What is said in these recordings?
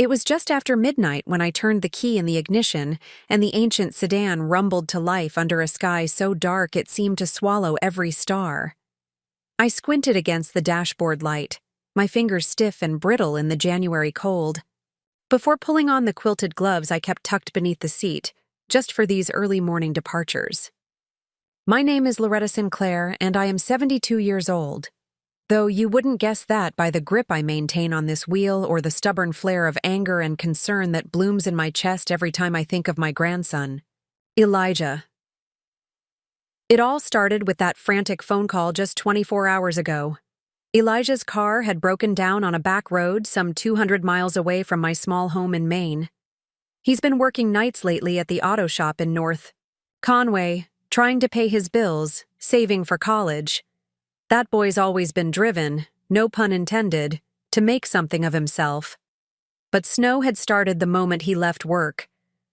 It was just after midnight when I turned the key in the ignition, and the ancient sedan rumbled to life under a sky so dark it seemed to swallow every star. I squinted against the dashboard light, my fingers stiff and brittle in the January cold. Before pulling on the quilted gloves I kept tucked beneath the seat, just for these early morning departures. My name is Loretta Sinclair, and I am 72 years old. Though you wouldn't guess that by the grip I maintain on this wheel or the stubborn flare of anger and concern that blooms in my chest every time I think of my grandson, Elijah. It all started with that frantic phone call just 24 hours ago. Elijah's car had broken down on a back road some 200 miles away from my small home in Maine. He's been working nights lately at the auto shop in North Conway, trying to pay his bills, saving for college. That boy's always been driven, no pun intended, to make something of himself. But snow had started the moment he left work,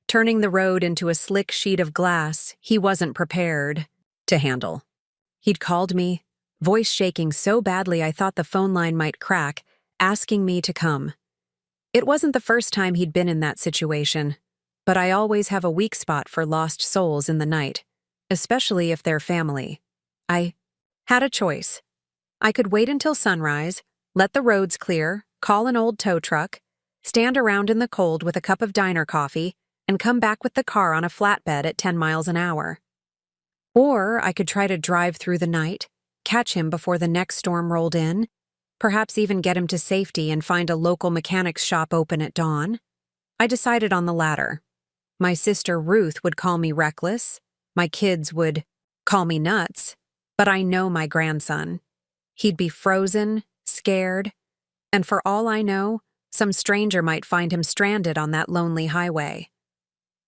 turning the road into a slick sheet of glass he wasn't prepared to handle. He'd called me, voice shaking so badly I thought the phone line might crack, asking me to come. It wasn't the first time he'd been in that situation, but I always have a weak spot for lost souls in the night, especially if they're family. I had a choice. I could wait until sunrise, let the roads clear, call an old tow truck, stand around in the cold with a cup of diner coffee, and come back with the car on a flatbed at 10 miles an hour. Or I could try to drive through the night, catch him before the next storm rolled in, perhaps even get him to safety and find a local mechanic's shop open at dawn. I decided on the latter. My sister Ruth would call me reckless, my kids would call me nuts, but I know my grandson. He'd be frozen, scared, and for all I know, some stranger might find him stranded on that lonely highway.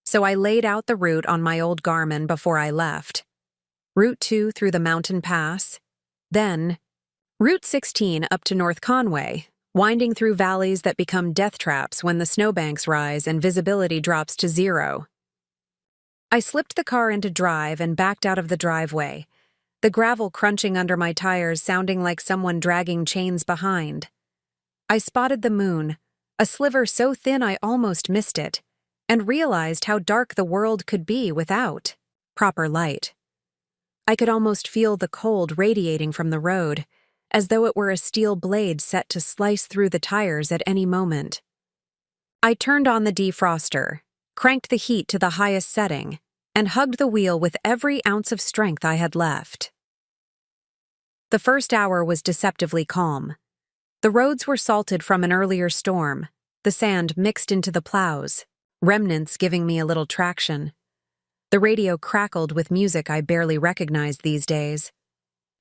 So I laid out the route on my old Garmin before I left. Route 2 through the mountain pass, then Route 16 up to North Conway, winding through valleys that become death traps when the snowbanks rise and visibility drops to zero. I slipped the car into drive and backed out of the driveway, the gravel crunching under my tires sounding like someone dragging chains behind. I spotted the moon, a sliver so thin I almost missed it, and realized how dark the world could be without proper light. I could almost feel the cold radiating from the road, as though it were a steel blade set to slice through the tires at any moment. I turned on the defroster, cranked the heat to the highest setting, and hugged the wheel with every ounce of strength I had left. The first hour was deceptively calm. The roads were salted from an earlier storm, the sand mixed into the plows, remnants giving me a little traction. The radio crackled with music I barely recognized these days.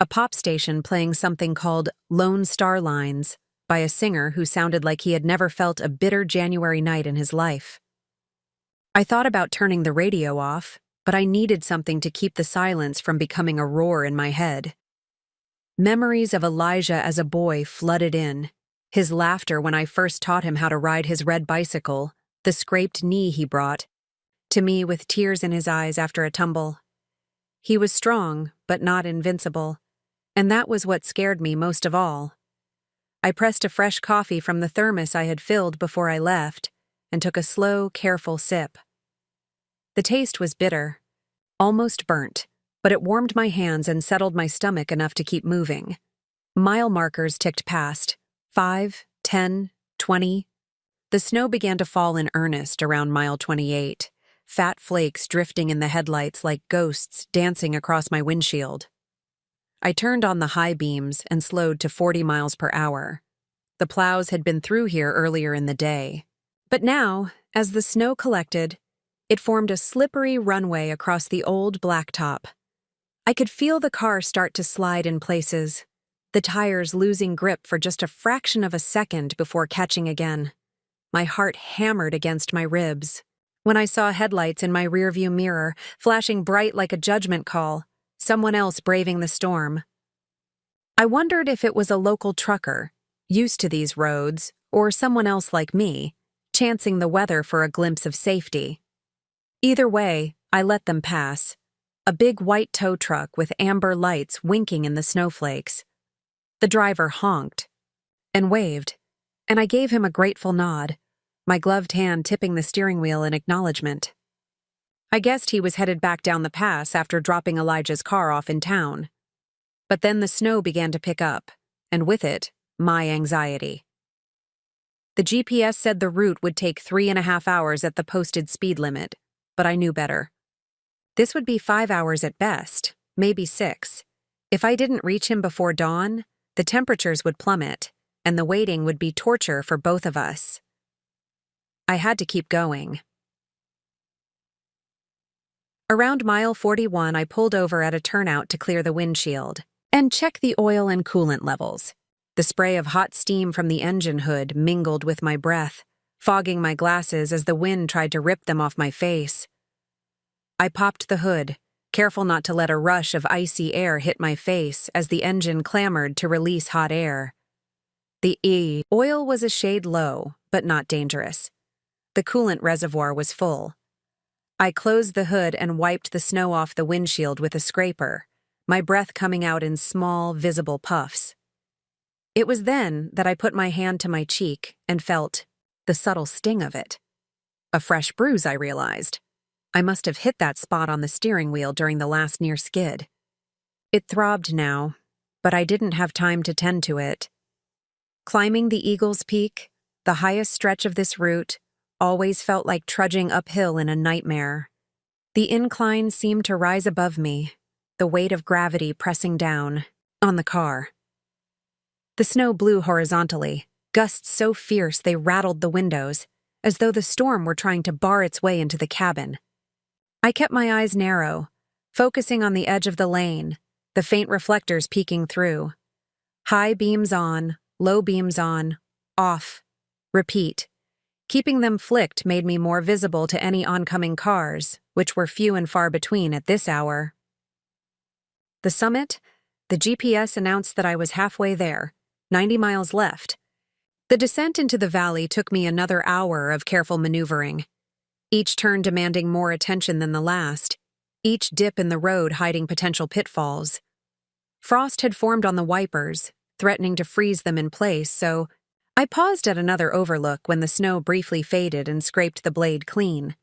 A pop station playing something called Lone Star Lines by a singer who sounded like he had never felt a bitter January night in his life. I thought about turning the radio off, but I needed something to keep the silence from becoming a roar in my head. Memories of Elijah as a boy flooded in, his laughter when I first taught him how to ride his red bicycle, the scraped knee he brought to me with tears in his eyes after a tumble. He was strong, but not invincible, and that was what scared me most of all. I pressed a fresh coffee from the thermos I had filled before I left, and took a slow, careful sip. The taste was bitter, almost burnt, but it warmed my hands and settled my stomach enough to keep moving. Mile markers ticked past, 5, 10, 20. The snow began to fall in earnest around mile 28, fat flakes drifting in the headlights like ghosts dancing across my windshield. I turned on the high beams and slowed to 40 miles per hour. The plows had been through here earlier in the day. But now, as the snow collected, it formed a slippery runway across the old blacktop. I could feel the car start to slide in places, the tires losing grip for just a fraction of a second before catching again. My heart hammered against my ribs. When I saw headlights in my rearview mirror, flashing bright like a judgment call, someone else braving the storm. I wondered if it was a local trucker, used to these roads, or someone else like me, chancing the weather for a glimpse of safety. Either way, I let them pass. A big white tow truck with amber lights winking in the snowflakes. The driver honked and waved, and I gave him a grateful nod, my gloved hand tipping the steering wheel in acknowledgement. I guessed he was headed back down the pass after dropping Elijah's car off in town. But then the snow began to pick up, and with it, my anxiety. The GPS said the route would take 3.5 hours at the posted speed limit, but I knew better. This would be 5 hours at best, maybe 6. If I didn't reach him before dawn, the temperatures would plummet, and the waiting would be torture for both of us. I had to keep going. Around mile 41, I pulled over at a turnout to clear the windshield and check the oil and coolant levels. The spray of hot steam from the engine hood mingled with my breath, fogging my glasses as the wind tried to rip them off my face. I popped the hood, careful not to let a rush of icy air hit my face as the engine clamored to release hot air. The oil was a shade low, but not dangerous. The coolant reservoir was full. I closed the hood and wiped the snow off the windshield with a scraper, my breath coming out in small, visible puffs. It was then that I put my hand to my cheek and felt the subtle sting of it. A fresh bruise, I realized. I must have hit that spot on the steering wheel during the last near skid. It throbbed now, but I didn't have time to tend to it. Climbing the Eagle's Peak, the highest stretch of this route, always felt like trudging uphill in a nightmare. The incline seemed to rise above me, the weight of gravity pressing down on the car. The snow blew horizontally, gusts so fierce they rattled the windows, as though the storm were trying to bar its way into the cabin. I kept my eyes narrow, focusing on the edge of the lane, the faint reflectors peeking through. High beams on, low beams on, off, repeat. Keeping them flicked made me more visible to any oncoming cars, which were few and far between at this hour. The summit, the GPS announced that I was halfway there, 90 miles left. The descent into the valley took me another hour of careful maneuvering, each turn demanding more attention than the last, each dip in the road hiding potential pitfalls. Frost had formed on the wipers, threatening to freeze them in place, so I paused at another overlook when the snow briefly faded and scraped the blade clean.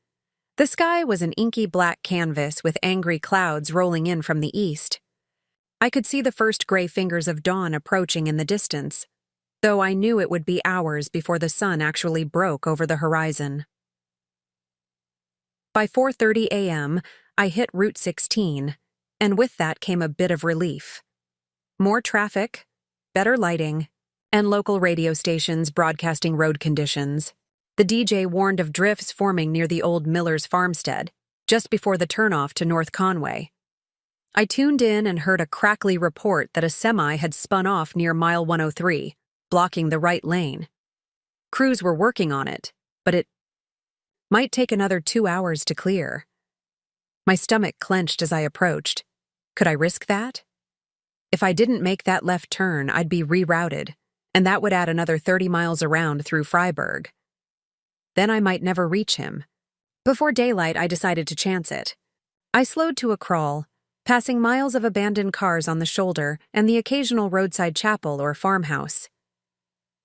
The sky was an inky black canvas with angry clouds rolling in from the east. I could see the first gray fingers of dawn approaching in the distance, though I knew it would be hours before the sun actually broke over the horizon. By 4:30 a.m., I hit Route 16, and with that came a bit of relief. More traffic, better lighting, and local radio stations broadcasting road conditions. The DJ warned of drifts forming near the old Miller's farmstead, just before the turnoff to North Conway. I tuned in and heard a crackly report that a semi had spun off near mile 103, blocking the right lane. Crews were working on it, but it might take another 2 hours to clear. My stomach clenched as I approached. Could I risk that? If I didn't make that left turn, I'd be rerouted, and that would add another 30 miles around through Freiburg. Then I might never reach him. Before daylight, I decided to chance it. I slowed to a crawl, passing miles of abandoned cars on the shoulder and the occasional roadside chapel or farmhouse.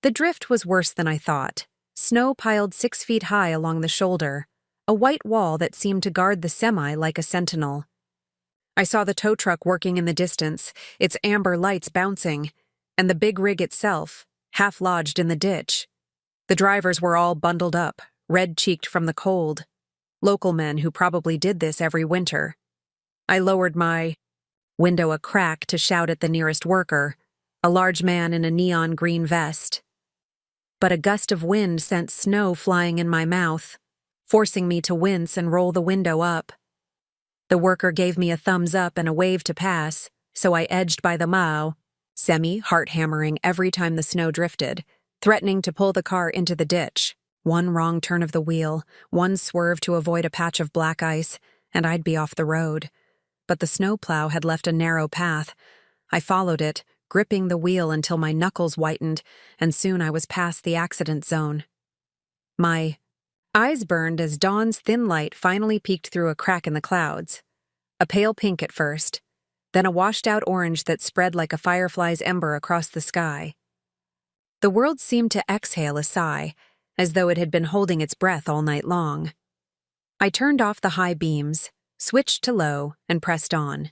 The drift was worse than I thought. Snow piled 6 feet high along the shoulder, a white wall that seemed to guard the semi like a sentinel. I saw the tow truck working in the distance, its amber lights bouncing, and the big rig itself, half lodged in the ditch. The drivers were all bundled up, red-cheeked from the cold. Local men who probably did this every winter. I lowered my window a crack to shout at the nearest worker, a large man in a neon green vest. But a gust of wind sent snow flying in my mouth, forcing me to wince and roll the window up. The worker gave me a thumbs up and a wave to pass, so I edged by the mow, heart-hammering every time the snow drifted, threatening to pull the car into the ditch. One wrong turn of the wheel, one swerve to avoid a patch of black ice, and I'd be off the road. But the snowplow had left a narrow path. I followed it, gripping the wheel until my knuckles whitened, and soon I was past the accident zone. My eyes burned as dawn's thin light finally peeked through a crack in the clouds. A pale pink at first, then a washed-out orange that spread like a firefly's ember across the sky. The world seemed to exhale a sigh, as though it had been holding its breath all night long. I turned off the high beams, switched to low, and pressed on.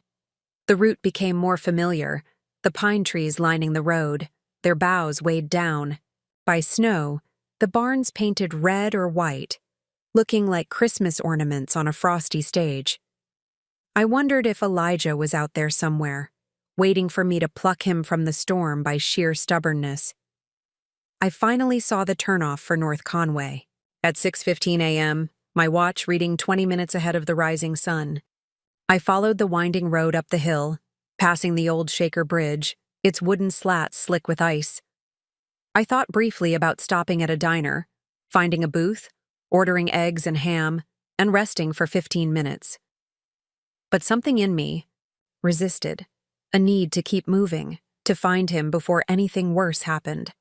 The route became more familiar, the pine trees lining the road, their boughs weighed down. By snow, the barns painted red or white, looking like Christmas ornaments on a frosty stage. I wondered if Elijah was out there somewhere, waiting for me to pluck him from the storm by sheer stubbornness. I finally saw the turnoff for North Conway. At 6:15 a.m., my watch reading 20 minutes ahead of the rising sun. I followed the winding road up the hill, passing the old Shaker Bridge, its wooden slats slick with ice. I thought briefly about stopping at a diner, finding a booth, ordering eggs and ham, and resting for 15 minutes. But something in me resisted, a need to keep moving, to find him before anything worse happened.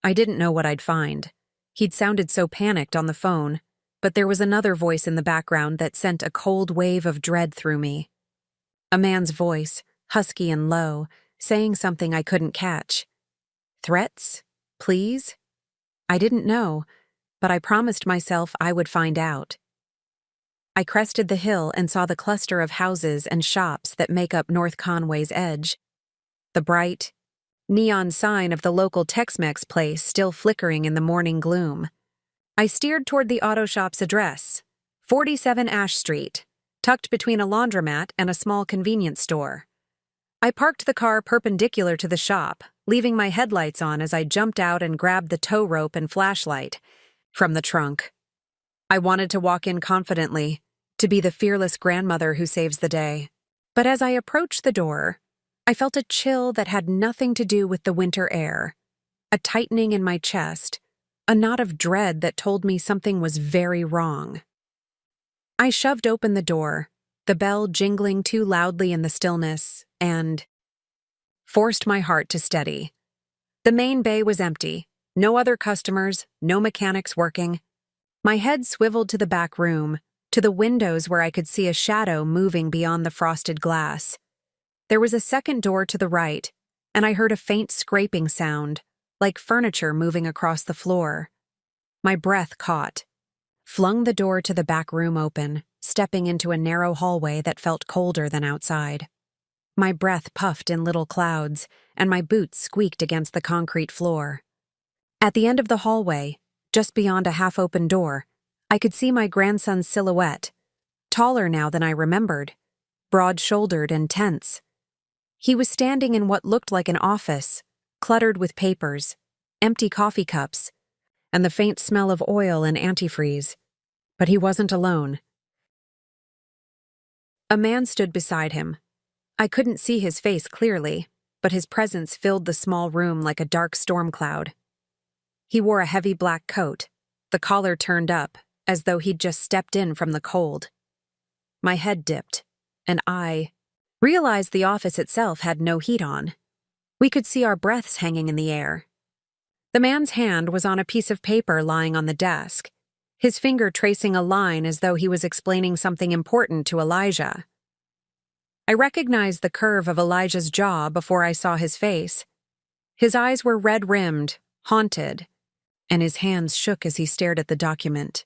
I didn't know what I'd find. He'd sounded so panicked on the phone, but there was another voice in the background that sent a cold wave of dread through me. A man's voice, husky and low, saying something I couldn't catch. Threats? Pleas? I didn't know, but I promised myself I would find out. I crested the hill and saw the cluster of houses and shops that make up North Conway's edge. The bright, neon sign of the local Tex-Mex place still flickering in the morning gloom. I steered toward the auto shop's address, 47 Ash Street, tucked between a laundromat and a small convenience store. I parked the car perpendicular to the shop, leaving my headlights on as I jumped out and grabbed the tow rope and flashlight from the trunk. I wanted to walk in confidently, to be the fearless grandmother who saves the day. But as I approached the door, I felt a chill that had nothing to do with the winter air, a tightening in my chest, a knot of dread that told me something was very wrong. I shoved open the door, the bell jingling too loudly in the stillness, and forced my heart to steady. The main bay was empty, no other customers, no mechanics working. My head swiveled to the back room, to the windows where I could see a shadow moving beyond the frosted glass. There was a second door to the right, and I heard a faint scraping sound, like furniture moving across the floor. My breath caught. Flung the door to the back room open, stepping into a narrow hallway that felt colder than outside. My breath puffed in little clouds, and my boots squeaked against the concrete floor. At the end of the hallway, just beyond a half-open door, I could see my grandson's silhouette, taller now than I remembered, broad-shouldered and tense. He was standing in what looked like an office, cluttered with papers, empty coffee cups, and the faint smell of oil and antifreeze. But he wasn't alone. A man stood beside him. I couldn't see his face clearly, but his presence filled the small room like a dark storm cloud. He wore a heavy black coat, the collar turned up, as though he'd just stepped in from the cold. My head dipped, and I realized the office itself had no heat on. We could see our breaths hanging in the air. The man's hand was on a piece of paper lying on the desk, his finger tracing a line as though he was explaining something important to Elijah. I recognized the curve of Elijah's jaw before I saw his face. His eyes were red-rimmed, haunted, and his hands shook as he stared at the document.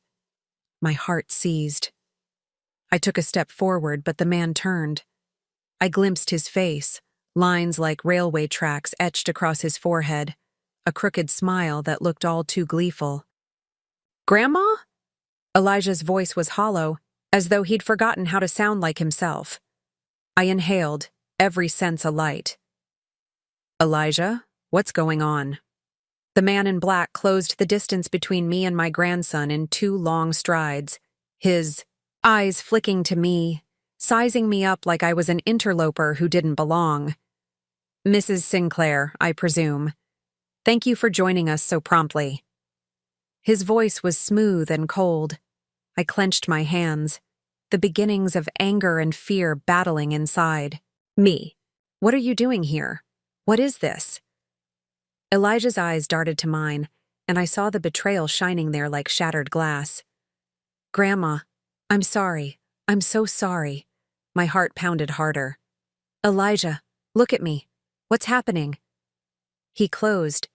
My heart seized. I took a step forward, but the man turned. I glimpsed his face, lines like railway tracks etched across his forehead, a crooked smile that looked all too gleeful. "Grandma?" Elijah's voice was hollow, as though he'd forgotten how to sound like himself. I inhaled, every sense alight. "Elijah, what's going on?" The man in black closed the distance between me and my grandson in 2 long strides, his eyes flicking to me, sizing me up like I was an interloper who didn't belong. "Mrs. Sinclair, I presume. Thank you for joining us so promptly." His voice was smooth and cold. I clenched my hands, the beginnings of anger and fear battling inside. "Me. What are you doing here? What is this?" Elijah's eyes darted to mine, and I saw the betrayal shining there like shattered glass. "Grandma, I'm sorry. I'm so sorry." My heart pounded harder. "Elijah, look at me. What's happening?" He closed,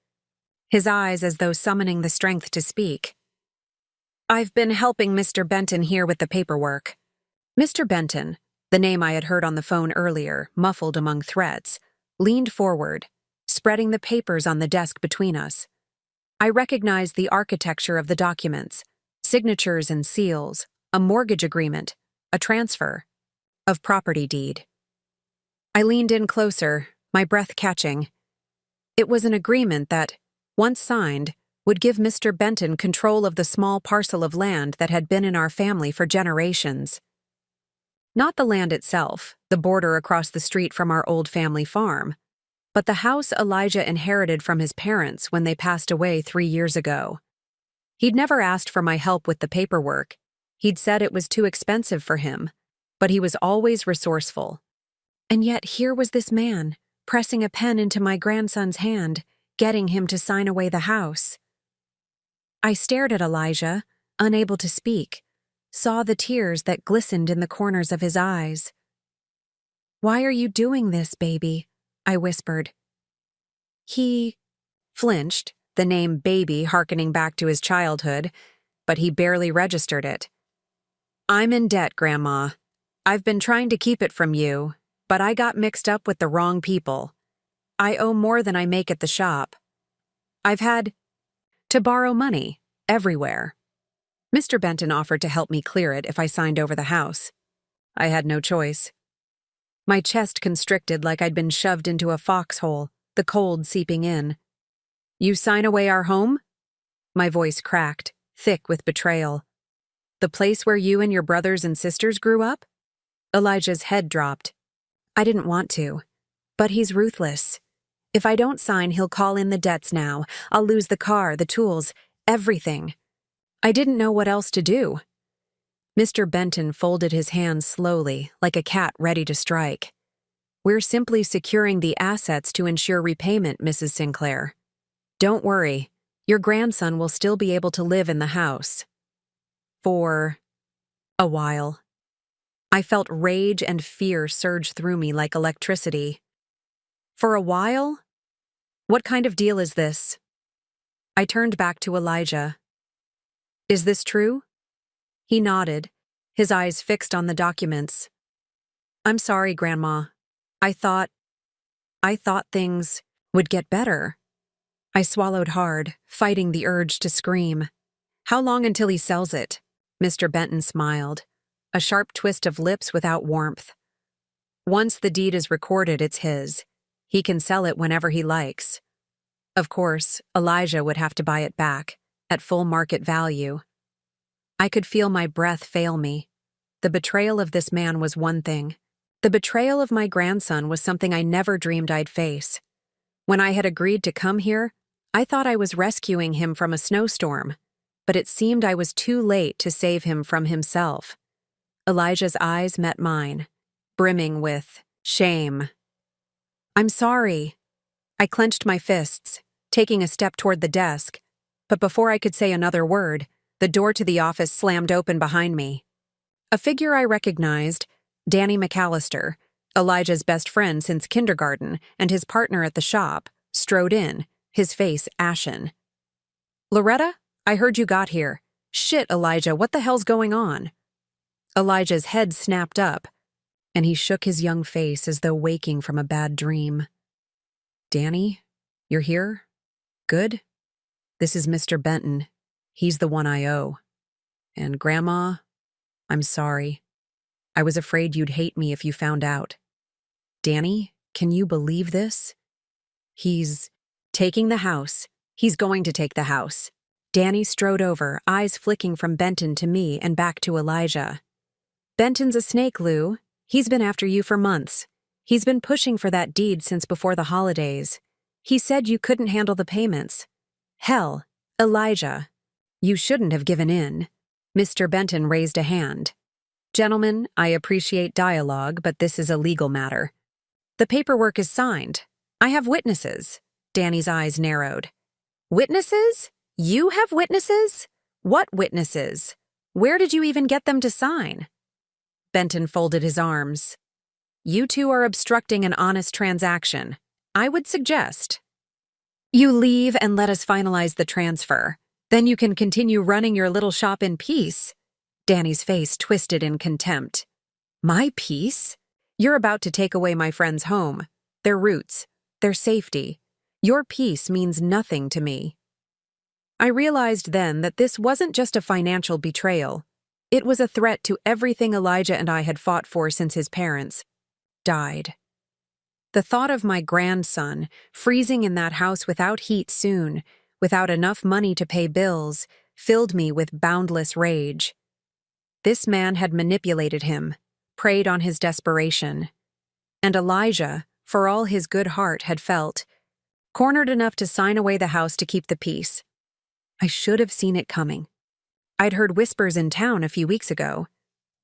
his eyes as though summoning the strength to speak. "I've been helping Mr. Benton here with the paperwork." Mr. Benton, the name I had heard on the phone earlier, muffled among threats, leaned forward, spreading the papers on the desk between us. I recognized the architecture of the documents, signatures and seals, a mortgage agreement, a transfer, of property deed. I leaned in closer, my breath catching. It was an agreement that, once signed, would give Mr. Benton control of the small parcel of land that had been in our family for generations. Not the land itself, the border across the street from our old family farm, but the house Elijah inherited from his parents when they passed away 3 years ago. He'd never asked for my help with the paperwork. He'd said it was too expensive for him, but he was always resourceful. And yet here was this man, pressing a pen into my grandson's hand, getting him to sign away the house. I stared at Elijah, unable to speak, saw the tears that glistened in the corners of his eyes. "Why are you doing this, baby?" I whispered. He flinched, the name baby harkening back to his childhood, but he barely registered it. "I'm in debt, Grandma. I've been trying to keep it from you, but I got mixed up with the wrong people. I owe more than I make at the shop. I've had to borrow money, everywhere." Mr. Benton offered to help me clear it if I signed over the house. I had no choice. My chest constricted like I'd been shoved into a foxhole, the cold seeping in. "You sign away our home?" My voice cracked, thick with betrayal. "The place where you and your brothers and sisters grew up?" Elijah's head dropped. "I didn't want to, but he's ruthless. If I don't sign, he'll call in the debts now. I'll lose the car, the tools, everything. I didn't know what else to do." Mr. Benton folded his hands slowly, like a cat ready to strike. "We're simply securing the assets to ensure repayment, Mrs. Sinclair. Don't worry, your grandson will still be able to live in the house. For a while." I felt rage and fear surge through me like electricity. "For a while? What kind of deal is this?" I turned back to Elijah. "Is this true?" He nodded, his eyes fixed on the documents. "I'm sorry, Grandma. I thought things would get better." I swallowed hard, fighting the urge to scream. "How long until he sells it?" Mr. Benton smiled, a sharp twist of lips without warmth. "Once the deed is recorded, it's his. He can sell it whenever he likes. Of course, Elijah would have to buy it back, at full market value." I could feel my breath fail me. The betrayal of this man was one thing. The betrayal of my grandson was something I never dreamed I'd face. When I had agreed to come here, I thought I was rescuing him from a snowstorm, but it seemed I was too late to save him from himself. Elijah's eyes met mine, brimming with shame. "I'm sorry." I clenched my fists, taking a step toward the desk, but before I could say another word, the door to the office slammed open behind me. A figure I recognized, Danny McAllister, Elijah's best friend since kindergarten and his partner at the shop, strode in, his face ashen. "Loretta, I heard you got here. Shit, Elijah, what the hell's going on?" Elijah's head snapped up, and he shook his young face as though waking from a bad dream. "Danny, you're here? Good? This is Mr. Benton. He's the one I owe. And Grandma, I'm sorry. I was afraid you'd hate me if you found out. Danny, can you believe this? He's taking the house. He's going to take the house." Danny strode over, eyes flicking from Benton to me and back to Elijah. "Benton's a snake, Lou. He's been after you for months. He's been pushing for that deed since before the holidays. He said you couldn't handle the payments. Hell, Elijah, you shouldn't have given in." Mr. Benton raised a hand. "Gentlemen, I appreciate dialogue, but this is a legal matter. The paperwork is signed. I have witnesses." Danny's eyes narrowed. "Witnesses? You have witnesses? What witnesses? Where did you even get them to sign?" Benton folded his arms. "You two are obstructing an honest transaction. I would suggest You leave and let us finalize the transfer. Then you can continue running your little shop in peace. Danny's face twisted in contempt. My peace? You're about to take away my friend's home, their roots, their safety. Your peace means nothing to me. I realized then that this wasn't just a financial betrayal. It was a threat to everything Elijah and I had fought for since his parents died. The thought of my grandson freezing in that house without heat soon, without enough money to pay bills, filled me with boundless rage. This man had manipulated him, preyed on his desperation. And Elijah, for all his good heart, had felt cornered enough to sign away the house to keep the peace. I should have seen it coming. I'd heard whispers in town a few weeks ago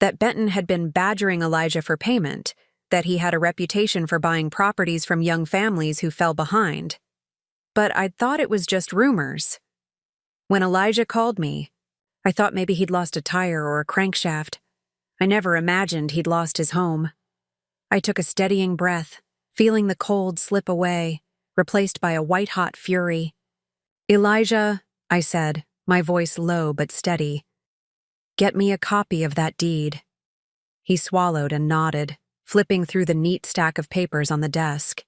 that Benton had been badgering Elijah for payment, that he had a reputation for buying properties from young families who fell behind. But I'd thought it was just rumors. When Elijah called me, I thought maybe he'd lost a tire or a crankshaft. I never imagined he'd lost his home. I took a steadying breath, feeling the cold slip away, replaced by a white-hot fury. Elijah, I said, my voice low but steady, get me a copy of that deed. He swallowed and nodded, flipping through the neat stack of papers on the desk.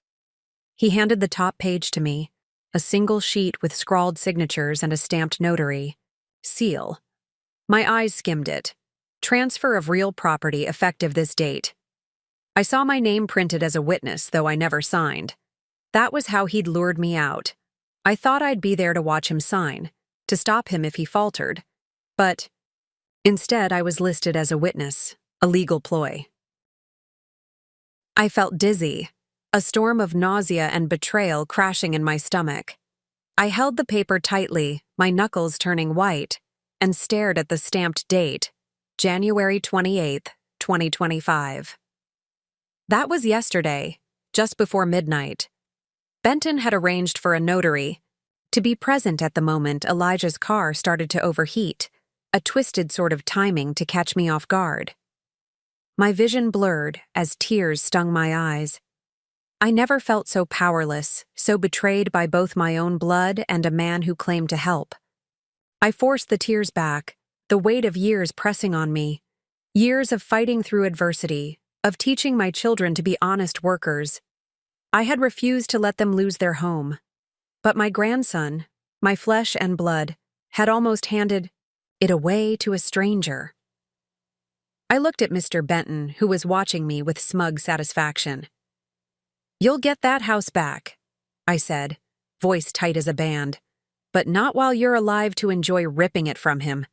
He handed the top page to me, a single sheet with scrawled signatures and a stamped notary. Seal. My eyes skimmed it. Transfer of real property effective this date. I saw my name printed as a witness, though I never signed. That was how he'd lured me out. I thought I'd be there to watch him sign, to stop him if he faltered. But instead, I was listed as a witness, a legal ploy. I felt dizzy, a storm of nausea and betrayal crashing in my stomach. I held the paper tightly, my knuckles turning white, and stared at the stamped date, January 28th, 2025. That was yesterday, just before midnight. Benton had arranged for a notary to be present at the moment Elijah's car started to overheat, a twisted sort of timing to catch me off guard. My vision blurred as tears stung my eyes. I never felt so powerless, so betrayed by both my own blood and a man who claimed to help. I forced the tears back, the weight of years pressing on me. Years of fighting through adversity, of teaching my children to be honest workers. I had refused to let them lose their home. But my grandson, my flesh and blood, had almost handed it away to a stranger. I looked at Mr. Benton, who was watching me with smug satisfaction. You'll get that house back, I said, voice tight as a band, but not while you're alive to enjoy ripping it from him.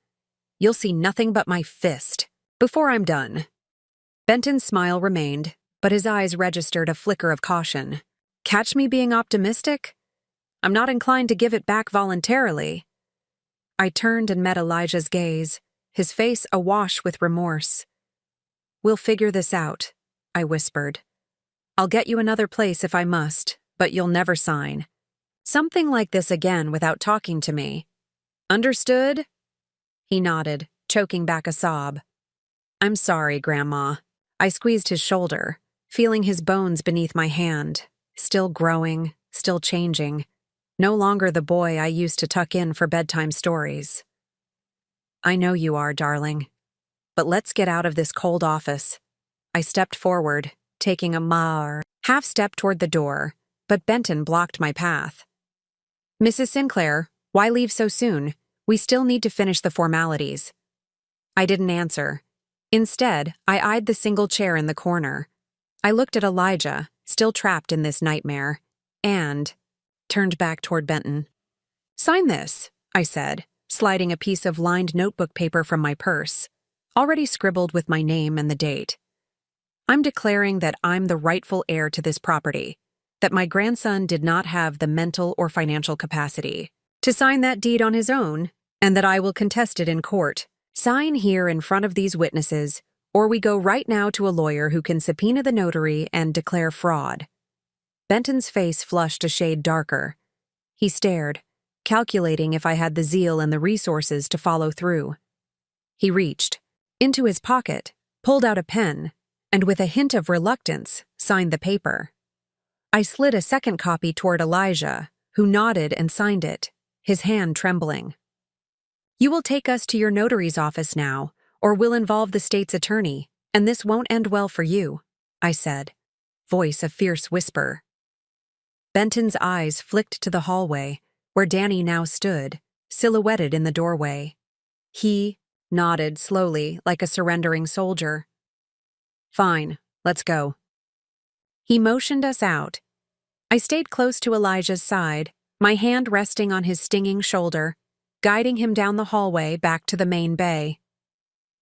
You'll see nothing but my fist before I'm done. Benton's smile remained, but his eyes registered a flicker of caution. Catch me being optimistic? I'm not inclined to give it back voluntarily. I turned and met Elijah's gaze, his face awash with remorse. We'll figure this out, I whispered. I'll get you another place if I must, but you'll never sign something like this again without talking to me. Understood? He nodded, choking back a sob. I'm sorry, Grandma. I squeezed his shoulder, feeling his bones beneath my hand, still growing, still changing. No longer the boy I used to tuck in for bedtime stories. I know you are, darling. But let's get out of this cold office. I stepped forward, taking a half-step toward the door, but Benton blocked my path. Mrs. Sinclair, why leave so soon? We still need to finish the formalities. I didn't answer. Instead, I eyed the single chair in the corner. I looked at Elijah, still trapped in this nightmare, and turned back toward Benton. Sign this, I said, sliding a piece of lined notebook paper from my purse, already scribbled with my name and the date. I'm declaring that I'm the rightful heir to this property, that my grandson did not have the mental or financial capacity to sign that deed on his own, and that I will contest it in court. Sign here in front of these witnesses, or we go right now to a lawyer who can subpoena the notary and declare fraud. Benton's face flushed a shade darker. He stared, calculating if I had the zeal and the resources to follow through. He reached into his pocket, pulled out a pen, and with a hint of reluctance, signed the paper. I slid a second copy toward Elijah, who nodded and signed it, his hand trembling. "You will take us to your notary's office now, or we'll involve the state's attorney, and this won't end well for you," I said, voice a fierce whisper. Benton's eyes flicked to the hallway, where Danny now stood, silhouetted in the doorway. He nodded slowly, like a surrendering soldier. "Fine, let's go." He motioned us out. I stayed close to Elijah's side, my hand resting on his stinging shoulder, guiding him down the hallway back to the main bay.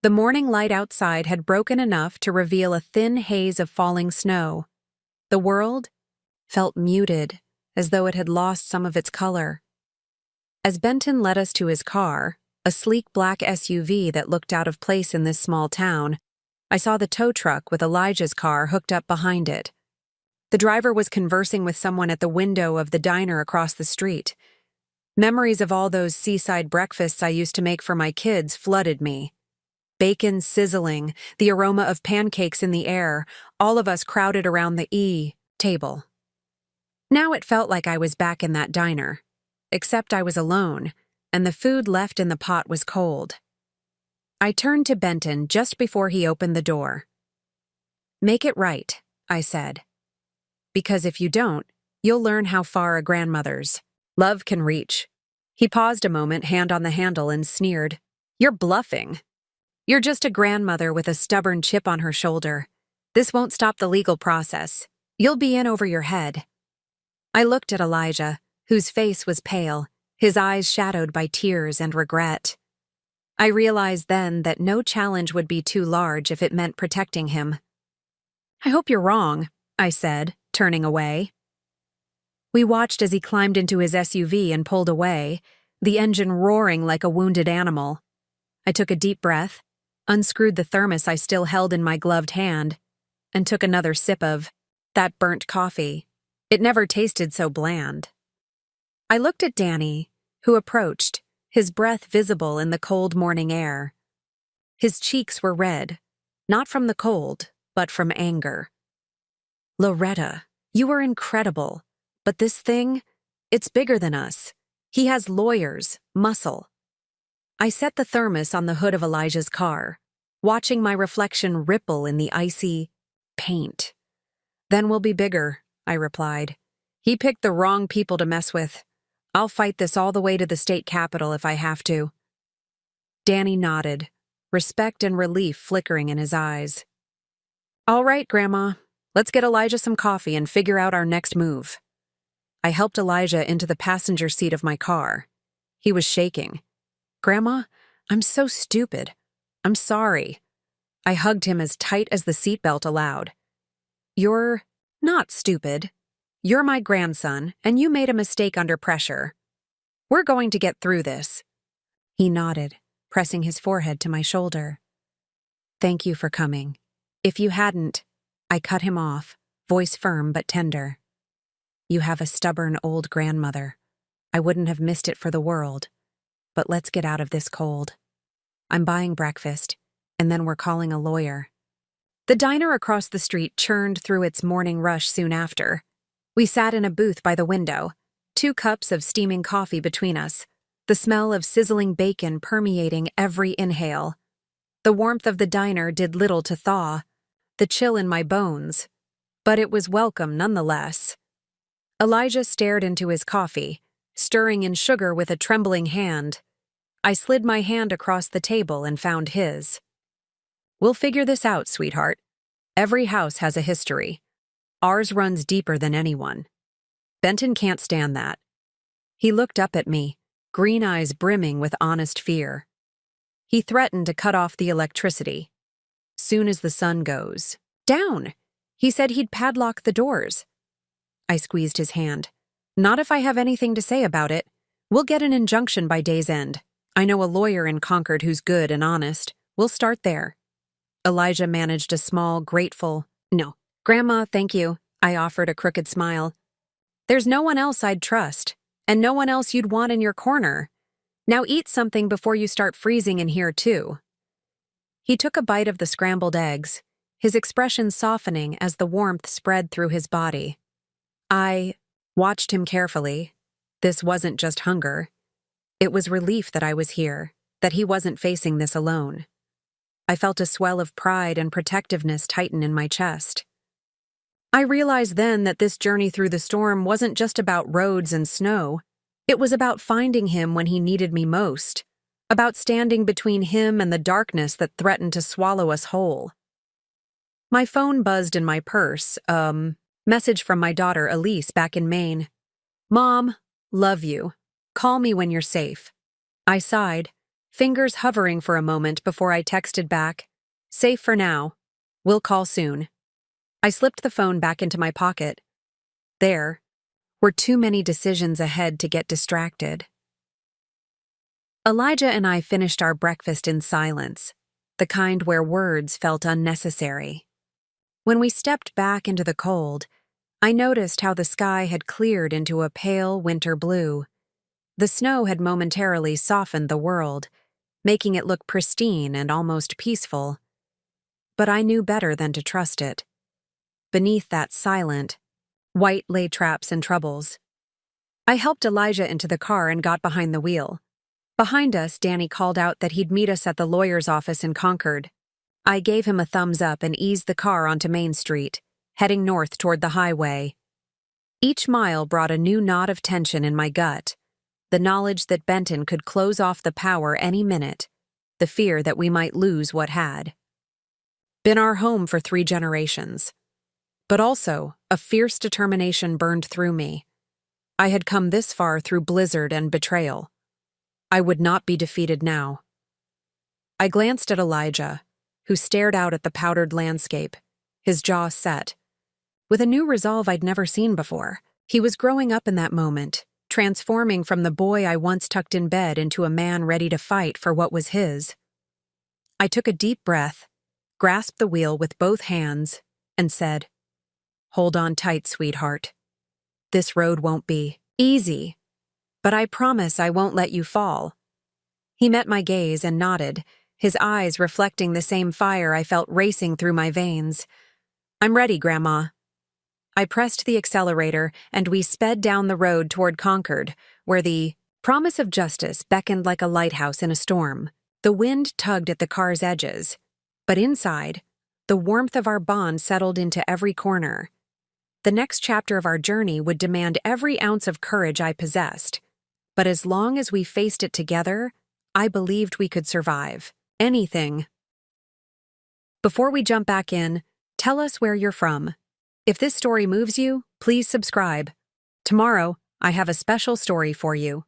The morning light outside had broken enough to reveal a thin haze of falling snow. The world felt muted, as though it had lost some of its color. As Benton led us to his car, a sleek black SUV that looked out of place in this small town, I saw the tow truck with Elijah's car hooked up behind it. The driver was conversing with someone at the window of the diner across the street. Memories of all those seaside breakfasts I used to make for my kids flooded me. Bacon sizzling, the aroma of pancakes in the air, all of us crowded around the table. Now it felt like I was back in that diner, except I was alone, and the food left in the pot was cold. I turned to Benton just before he opened the door. "Make it right," I said. "Because if you don't, you'll learn how far a grandmother's love can reach." He paused a moment, hand on the handle, and sneered. "You're bluffing. You're just a grandmother with a stubborn chip on her shoulder. This won't stop the legal process. You'll be in over your head." I looked at Elijah, whose face was pale, his eyes shadowed by tears and regret. I realized then that no challenge would be too large if it meant protecting him. "I hope you're wrong," I said, turning away. We watched as he climbed into his SUV and pulled away, the engine roaring like a wounded animal. I took a deep breath, unscrewed the thermos I still held in my gloved hand, and took another sip of that burnt coffee. It never tasted so bland. I looked at Danny, who approached, his breath visible in the cold morning air. His cheeks were red, not from the cold, but from anger. "Loretta, you are incredible, but this thing, it's bigger than us. He has lawyers, muscle." I set the thermos on the hood of Elijah's car, watching my reflection ripple in the icy paint. "Then we'll be bigger," I replied. "He picked the wrong people to mess with. I'll fight this all the way to the state capitol if I have to." Danny nodded, respect and relief flickering in his eyes. "All right, Grandma, let's get Elijah some coffee and figure out our next move." I helped Elijah into the passenger seat of my car. He was shaking. "Grandma, I'm so stupid. I'm sorry." I hugged him as tight as the seatbelt allowed. "You're not stupid. You're my grandson, and you made a mistake under pressure. We're going to get through this." He nodded, pressing his forehead to my shoulder. "Thank you for coming. If you hadn't—" I cut him off, voice firm but tender. "You have a stubborn old grandmother. I wouldn't have missed it for the world. But let's get out of this cold. I'm buying breakfast, and then we're calling a lawyer." The diner across the street churned through its morning rush soon after. We sat in a booth by the window, 2 cups of steaming coffee between us, the smell of sizzling bacon permeating every inhale. The warmth of the diner did little to thaw the chill in my bones, but it was welcome nonetheless. Elijah stared into his coffee, stirring in sugar with a trembling hand. I slid my hand across the table and found his. "We'll figure this out, sweetheart. Every house has a history. Ours runs deeper than anyone. Benton can't stand that." He looked up at me, green eyes brimming with honest fear. He threatened to cut off the electricity. "Soon as the sun goes down," he said he'd padlock the doors. I squeezed his hand. "Not if I have anything to say about it. We'll get an injunction by day's end. I know a lawyer in Concord who's good and honest. We'll start there." Elijah managed a small, grateful, "No. Grandma, thank you," I offered a crooked smile. "There's no one else I'd trust, and no one else you'd want in your corner. Now eat something before you start freezing in here, too." He took a bite of the scrambled eggs, his expression softening as the warmth spread through his body. I watched him carefully, This wasn't just hunger. It was relief that I was here, that he wasn't facing this alone. I felt a swell of pride and protectiveness tighten in my chest. I realized then that this journey through the storm wasn't just about roads and snow. It was about finding him when he needed me most, about standing between him and the darkness that threatened to swallow us whole. My phone buzzed in my purse, message from my daughter Elise back in Maine. "Mom, love you. Call me when you're safe." I sighed, fingers hovering for a moment before I texted back, "Safe for now. We'll call soon." I slipped the phone back into my pocket. There were too many decisions ahead to get distracted. Elijah and I finished our breakfast in silence, the kind where words felt unnecessary. When we stepped back into the cold, I noticed how the sky had cleared into a pale winter blue. The snow had momentarily softened the world, making it look pristine and almost peaceful. But I knew better than to trust it. Beneath that silent, white lay traps and troubles. I helped Elijah into the car and got behind the wheel. Behind us, Danny called out that he'd meet us at the lawyer's office in Concord. I gave him a thumbs up and eased the car onto Main Street, heading north toward the highway. Each mile brought a new knot of tension in my gut, the knowledge that Benton could close off the power any minute, the fear that we might lose what had been our home for 3 generations. But also, a fierce determination burned through me. I had come this far through blizzard and betrayal. I would not be defeated now. I glanced at Elijah, who stared out at the powdered landscape, his jaw set. With a new resolve I'd never seen before, he was growing up in that moment, transforming from the boy I once tucked in bed into a man ready to fight for what was his. I took a deep breath, grasped the wheel with both hands, and said, "Hold on tight, sweetheart. This road won't be easy, but I promise I won't let you fall." He met my gaze and nodded, his eyes reflecting the same fire I felt racing through my veins. "I'm ready, Grandma." I pressed the accelerator, and we sped down the road toward Concord, where the promise of justice beckoned like a lighthouse in a storm. The wind tugged at the car's edges, but inside, the warmth of our bond settled into every corner. The next chapter of our journey would demand every ounce of courage I possessed, but as long as we faced it together, I believed we could survive anything. Before we jump back in, tell us where you're from. If this story moves you, please subscribe. Tomorrow, I have a special story for you.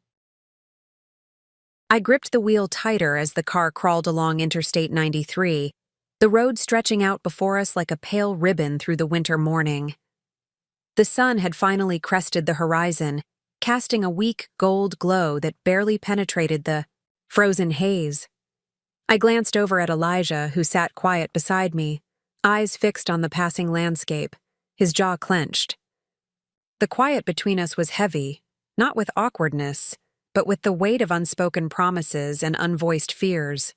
I gripped the wheel tighter as the car crawled along Interstate 93, the road stretching out before us like a pale ribbon through the winter morning. The sun had finally crested the horizon, casting a weak gold glow that barely penetrated the frozen haze. I glanced over at Elijah, who sat quiet beside me, eyes fixed on the passing landscape, his jaw clenched. The quiet between us was heavy, not with awkwardness, but with the weight of unspoken promises and unvoiced fears.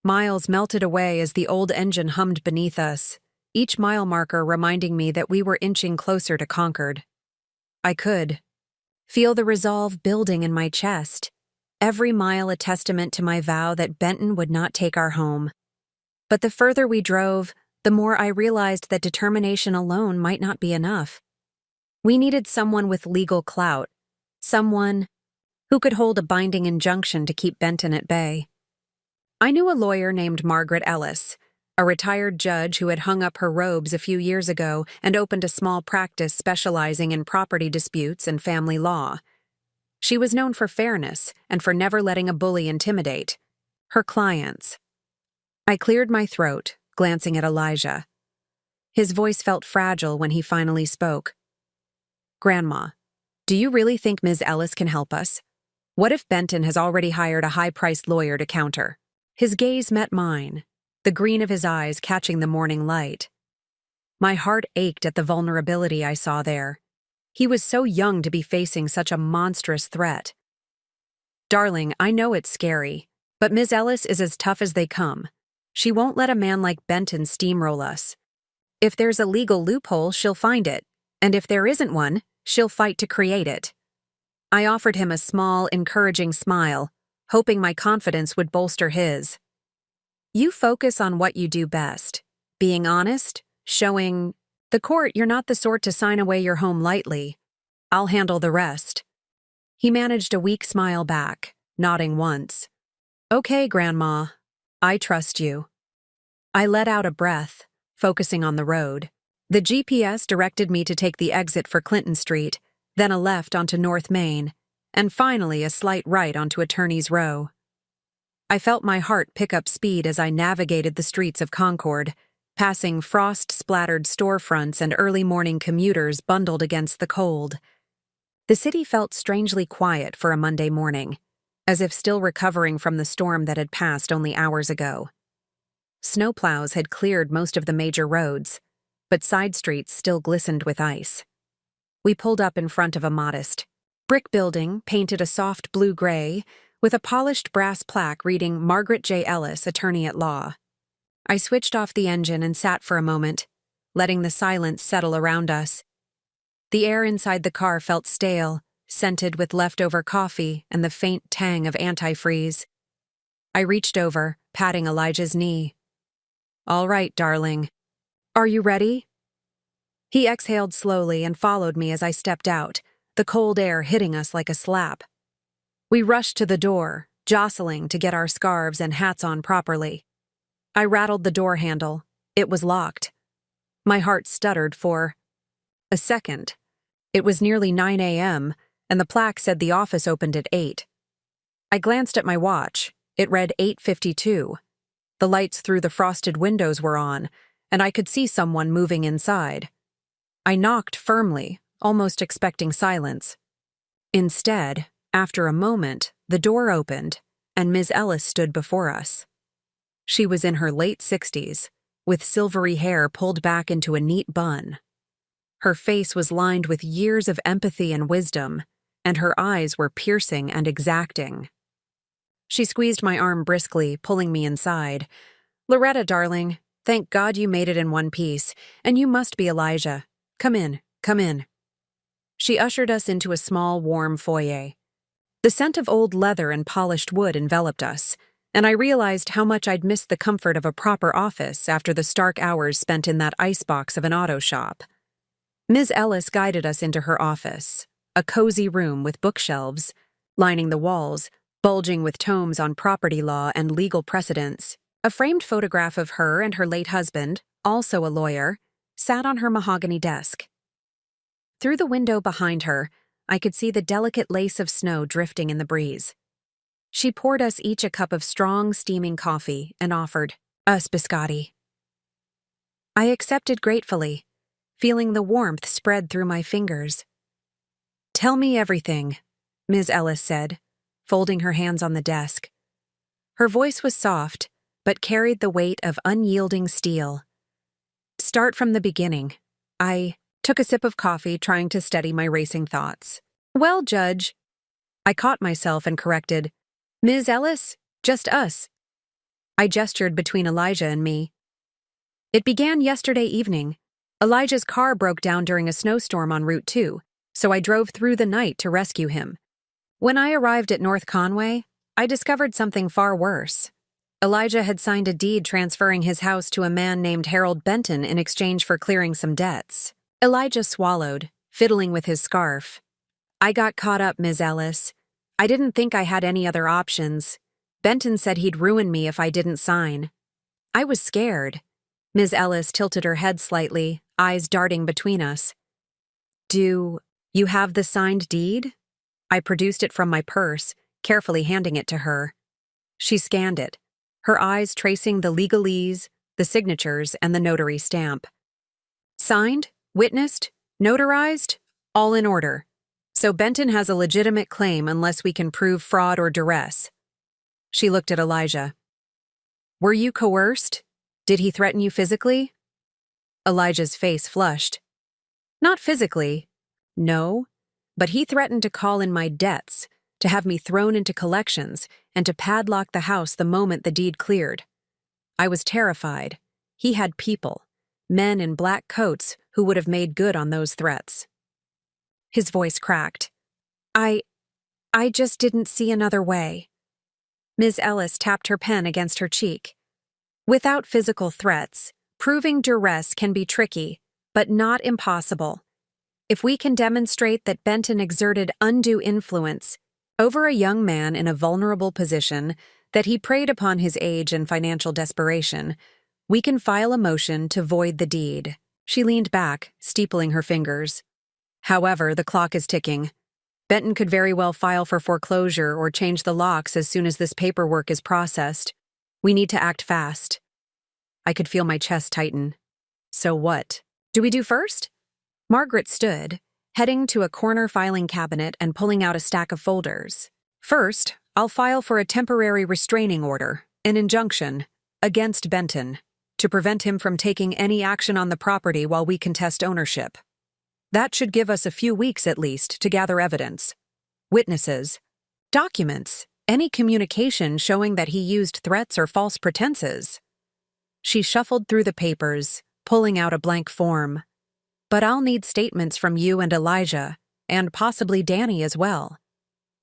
Miles melted away as the old engine hummed beneath us, each mile marker reminding me that we were inching closer to Concord. I could feel the resolve building in my chest, every mile a testament to my vow that Benton would not take our home. But the further we drove, the more I realized that determination alone might not be enough. We needed someone with legal clout, someone who could hold a binding injunction to keep Benton at bay. I knew a lawyer named Margaret Ellis, a retired judge who had hung up her robes a few years ago and opened a small practice specializing in property disputes and family law. She was known for fairness and for never letting a bully intimidate her clients. I cleared my throat, glancing at Elijah. His voice felt fragile when he finally spoke. "Grandma, do you really think Ms. Ellis can help us? What if Benton has already hired a high-priced lawyer to counter?" His gaze met mine, the green of his eyes catching the morning light. My heart ached at the vulnerability I saw there. He was so young to be facing such a monstrous threat. "Darling, I know it's scary, but Ms. Ellis is as tough as they come. She won't let a man like Benton steamroll us. If there's a legal loophole, she'll find it, and if there isn't one, she'll fight to create it." I offered him a small, encouraging smile, hoping my confidence would bolster his. You focus on what you do best. Being honest, showing the court you're not the sort to sign away your home lightly. I'll handle the rest. He managed a weak smile back, nodding once. Okay, Grandma. I trust you. I let out a breath, focusing on the road. The GPS directed me to take the exit for Clinton Street, then a left onto North Main, and finally a slight right onto Attorney's Row. I felt my heart pick up speed as I navigated the streets of Concord, passing frost-splattered storefronts and early morning commuters bundled against the cold. The city felt strangely quiet for a Monday morning, as if still recovering from the storm that had passed only hours ago. Snowplows had cleared most of the major roads, but side streets still glistened with ice. We pulled up in front of a modest brick building painted a soft blue-gray with a polished brass plaque reading Margaret J. Ellis, Attorney at Law. I switched off the engine and sat for a moment, letting the silence settle around us. The air inside the car felt stale, scented with leftover coffee and the faint tang of antifreeze. I reached over, patting Elijah's knee. All right, darling. Are you ready? He exhaled slowly and followed me as I stepped out, the cold air hitting us like a slap. We rushed to the door, jostling to get our scarves and hats on properly. I rattled the door handle. It was locked. My heart stuttered for a second. It was nearly 9 a.m., and the plaque said the office opened at 8. I glanced at my watch. It read 8:52. The lights through the frosted windows were on, and I could see someone moving inside. I knocked firmly, almost expecting silence. Instead, after a moment, the door opened, and Ms. Ellis stood before us. She was in her late 60s, with silvery hair pulled back into a neat bun. Her face was lined with years of empathy and wisdom, and her eyes were piercing and exacting. She squeezed my arm briskly, pulling me inside. Loretta, darling, thank God you made it in one piece, and you must be Elijah. Come in, come in. She ushered us into a small, warm foyer. The scent of old leather and polished wood enveloped us, and I realized how much I'd missed the comfort of a proper office after the stark hours spent in that icebox of an auto shop. Ms. Ellis guided us into her office, a cozy room with bookshelves lining the walls, bulging with tomes on property law and legal precedents. A framed photograph of her and her late husband, also a lawyer, sat on her mahogany desk. Through the window behind her, I could see the delicate lace of snow drifting in the breeze. She poured us each a cup of strong, steaming coffee and offered us biscotti. I accepted gratefully, feeling the warmth spread through my fingers. Tell me everything, Ms. Ellis said, folding her hands on the desk. Her voice was soft, but carried the weight of unyielding steel. Start from the beginning. I took a sip of coffee, trying to steady my racing thoughts. Well, Judge. I caught myself and corrected. Ms. Ellis, just us. I gestured between Elijah and me. It began yesterday evening. Elijah's car broke down during a snowstorm on Route 2, so I drove through the night to rescue him. When I arrived at North Conway, I discovered something far worse. Elijah had signed a deed transferring his house to a man named Harold Benton in exchange for clearing some debts. Elijah swallowed, fiddling with his scarf. I got caught up, Ms. Ellis. I didn't think I had any other options. Benton said he'd ruin me if I didn't sign. I was scared. Ms. Ellis tilted her head slightly, eyes darting between us. Do you have the signed deed? I produced it from my purse, carefully handing it to her. She scanned it, her eyes tracing the legalese, the signatures, and the notary stamp. Signed, witnessed, notarized, all in order. So Benton has a legitimate claim unless we can prove fraud or duress. She looked at Elijah. Were you coerced? Did he threaten you physically? Elijah's face flushed. Not physically, no, but he threatened to call in my debts, to have me thrown into collections, and to padlock the house the moment the deed cleared. I was terrified. He had people, men in black coats who would have made good on those threats. His voice cracked. I just didn't see another way. Ms. Ellis tapped her pen against her cheek. Without physical threats, proving duress can be tricky, but not impossible. If we can demonstrate that Benton exerted undue influence over a young man in a vulnerable position, that he preyed upon his age and financial desperation, we can file a motion to void the deed. She leaned back, steepling her fingers. However, the clock is ticking. Benton could very well file for foreclosure or change the locks as soon as this paperwork is processed. We need to act fast. I could feel my chest tighten. So what? Do we do first? Margaret stood, heading to a corner filing cabinet and pulling out a stack of folders. First, I'll file for a temporary restraining order, an injunction, against Benton, to prevent him from taking any action on the property while we contest ownership. That should give us a few weeks at least to gather evidence. Witnesses, documents, any communication showing that he used threats or false pretenses. She shuffled through the papers, pulling out a blank form. But I'll need statements from you and Elijah, and possibly Danny as well.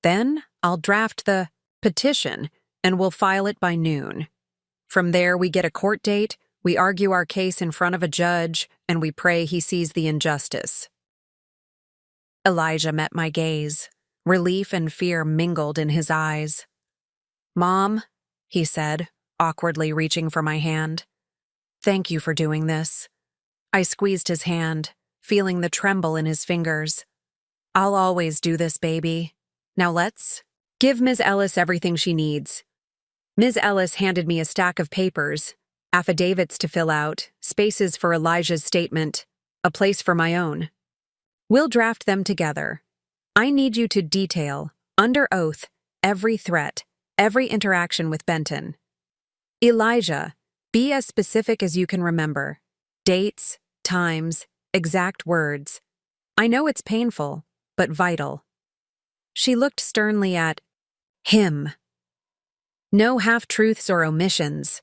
Then I'll draft the petition, and we'll file it by noon. From there, we get a court date, we argue our case in front of a judge, and we pray he sees the injustice. Elijah met my gaze. Relief and fear mingled in his eyes. "Mom," he said, awkwardly reaching for my hand. "Thank you for doing this." I squeezed his hand, feeling the tremble in his fingers. "I'll always do this, baby. Now let's give Ms. Ellis everything she needs." Ms. Ellis handed me a stack of papers, affidavits to fill out, spaces for Elijah's statement, a place for my own. "We'll draft them together. I need you to detail, under oath, every threat, every interaction with Benton. Elijah, be as specific as you can remember. Dates, times, exact words. I know it's painful, but vital." She looked sternly at him. No half-truths or omissions.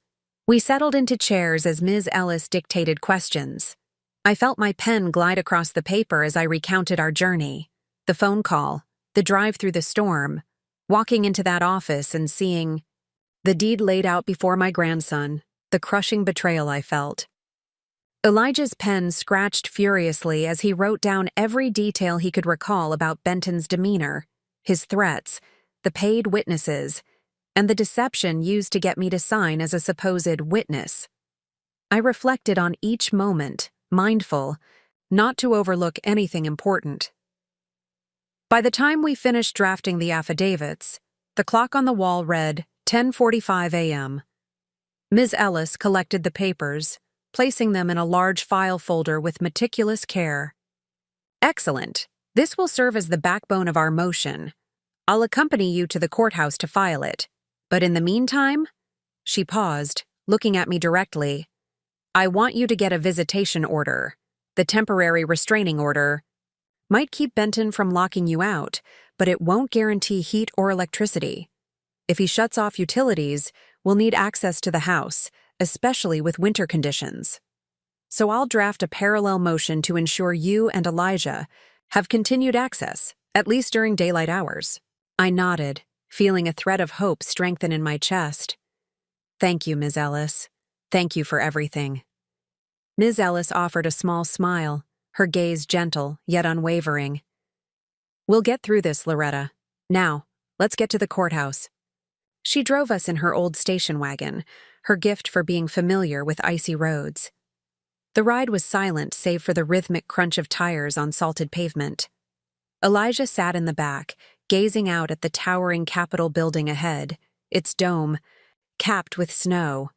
We settled into chairs as Ms. Ellis dictated questions. I felt my pen glide across the paper as I recounted our journey. The phone call, the drive through the storm, walking into that office and seeing the deed laid out before my grandson, the crushing betrayal I felt. Elijah's pen scratched furiously as he wrote down every detail he could recall about Benton's demeanor, his threats, the paid witnesses, and the deception used to get me to sign as a supposed witness. I reflected on each moment, mindful, not to overlook anything important. By the time we finished drafting the affidavits, the clock on the wall read 10:45 a.m. Ms. Ellis collected the papers, placing them in a large file folder with meticulous care. "Excellent. This will serve as the backbone of our motion. I'll accompany you to the courthouse to file it. But in the meantime," she paused, looking at me directly, "I want you to get a visitation order. The temporary restraining order might keep Benton from locking you out, but it won't guarantee heat or electricity. If he shuts off utilities, we'll need access to the house, especially with winter conditions. So I'll draft a parallel motion to ensure you and Elijah have continued access, at least during daylight hours." I nodded, feeling a thread of hope strengthen in my chest. "Thank you, Ms. Ellis. Thank you for everything." Ms. Ellis offered a small smile, her gaze gentle yet unwavering. "We'll get through this, Loretta. Now, let's get to the courthouse." She drove us in her old station wagon, her gift for being familiar with icy roads. The ride was silent save for the rhythmic crunch of tires on salted pavement. Elijah sat in the back, gazing out at the towering Capitol building ahead, its dome capped with snow.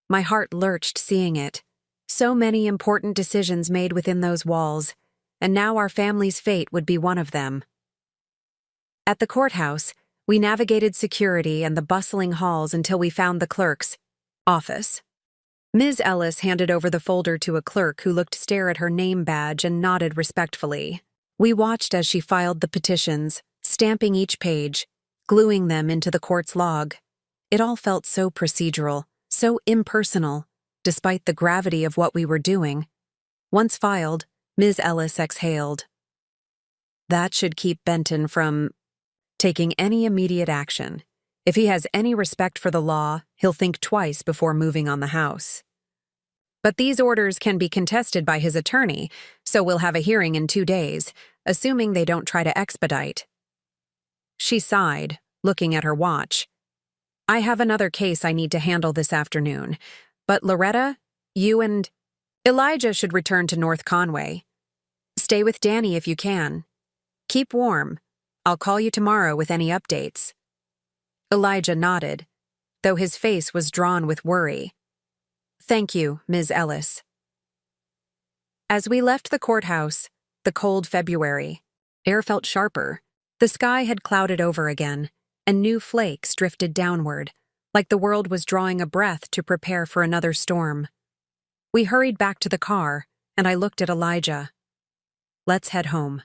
My heart lurched seeing it. So many important decisions made within those walls, and now our family's fate would be one of them. At the courthouse, we navigated security and the bustling halls until we found the clerk's office. Ms. Ellis handed over the folder to a clerk who looked stare at her name badge and nodded respectfully. We watched as she filed the petitions, stamping each page, gluing them into the court's log. It all felt so procedural, so impersonal, despite the gravity of what we were doing. Once filed, Ms. Ellis exhaled. "That should keep Benton from..." taking any immediate action. If he has any respect for the law, he'll think twice before moving on the house. But these orders can be contested by his attorney, so we'll have a hearing in 2 days, assuming they don't try to expedite. She sighed, looking at her watch. I have another case I need to handle this afternoon, but Loretta, you and Elijah should return to North Conway. Stay with Danny if you can. Keep warm. I'll call you tomorrow with any updates. Elijah nodded, though his face was drawn with worry. Thank you, Ms. Ellis. As we left the courthouse, the cold February, air felt sharper. The sky had clouded over again, and new flakes drifted downward, like the world was drawing a breath to prepare for another storm. We hurried back to the car, and I looked at Elijah. Let's head home.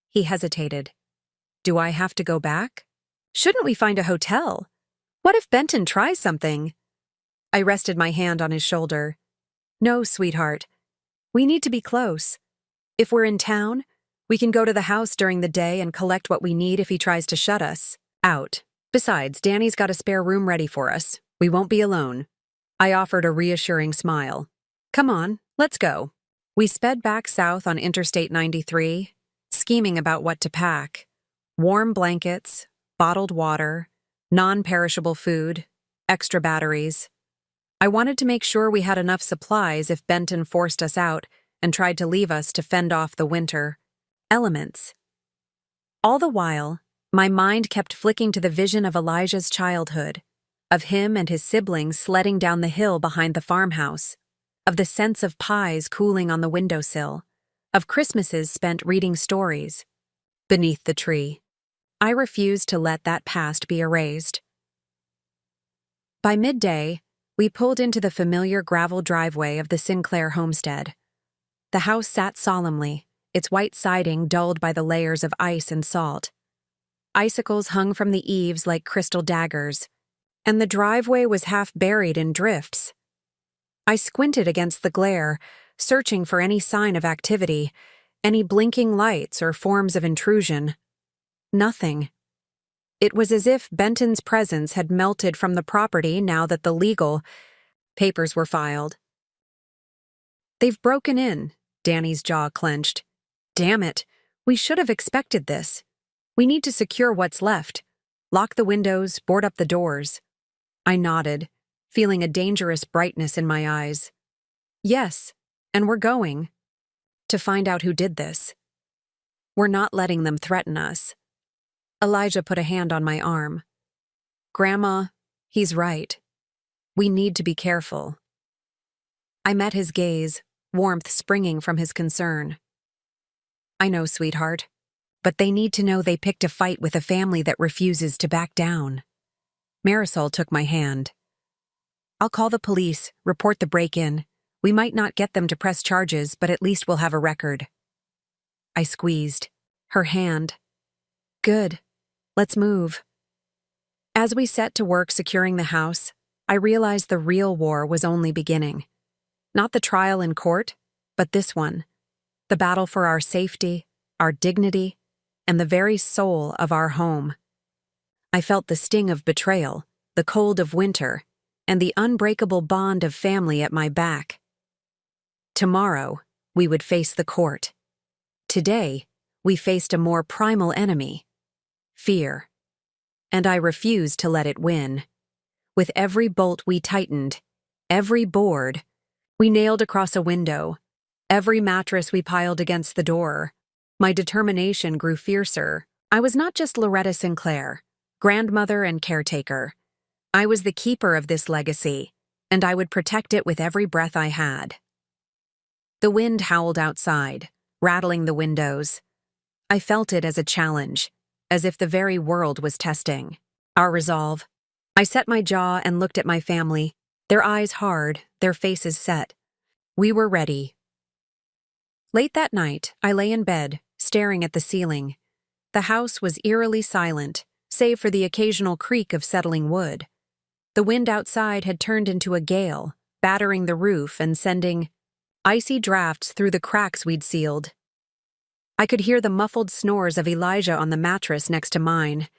He hesitated. Do I have to go back? Shouldn't we find a hotel? What if Benton tries something? I rested my hand on his shoulder. No, sweetheart. We need to be close. If we're in town, we can go to the house during the day and collect what we need if he tries to shut us out. Besides, Danny's got a spare room ready for us. We won't be alone. I offered a reassuring smile. Come on, let's go. We sped back south on Interstate 93, scheming about what to pack. Warm blankets, bottled water, non-perishable food, extra batteries. I wanted to make sure we had enough supplies if Benton forced us out and tried to leave us to fend off the winter elements. All the while, my mind kept flicking to the vision of Elijah's childhood, of him and his siblings sledding down the hill behind the farmhouse, of the scents of pies cooling on the windowsill, of Christmases spent reading stories beneath the tree. I refused to let that past be erased. By midday, we pulled into the familiar gravel driveway of the Sinclair homestead. The house sat solemnly, its white siding dulled by the layers of ice and salt. Icicles hung from the eaves like crystal daggers, and the driveway was half buried in drifts. I squinted against the glare, searching for any sign of activity, any blinking lights or forms of intrusion. Nothing. It was as if Benton's presence had melted from the property now that the legal papers were filed. They've broken in, Danny's jaw clenched. Damn it, we should have expected this. We need to secure what's left. Lock the windows, board up the doors. I nodded, feeling a dangerous brightness in my eyes. Yes, and we're going. To find out who did this. We're not letting them threaten us. Elijah put a hand on my arm. Grandma, he's right. We need to be careful. I met his gaze, warmth springing from his concern. I know, sweetheart, but they need to know they picked a fight with a family that refuses to back down. Marisol took my hand. I'll call the police, report the break-in. We might not get them to press charges, but at least we'll have a record. I squeezed her hand. Good. Let's move. As we set to work securing the house, I realized the real war was only beginning. Not the trial in court, but this one. The battle for our safety, our dignity, and the very soul of our home. I felt the sting of betrayal, the cold of winter, and the unbreakable bond of family at my back. Tomorrow, we would face the court. Today, we faced a more primal enemy. Fear. And I refused to let it win. With every bolt we tightened, every board we nailed across a window, every mattress we piled against the door, my determination grew fiercer. I was not just Loretta Sinclair, grandmother and caretaker. I was the keeper of this legacy, and I would protect it with every breath I had. The wind howled outside, rattling the windows. I felt it as a challenge, as if the very world was testing our resolve. I set my jaw and looked at my family, their eyes hard, their faces set. We were ready. Late that night, I lay in bed, staring at the ceiling. The house was eerily silent, save for the occasional creak of settling wood. The wind outside had turned into a gale, battering the roof and sending icy drafts through the cracks we'd sealed. I could hear the muffled snores of Elijah on the mattress next to mine,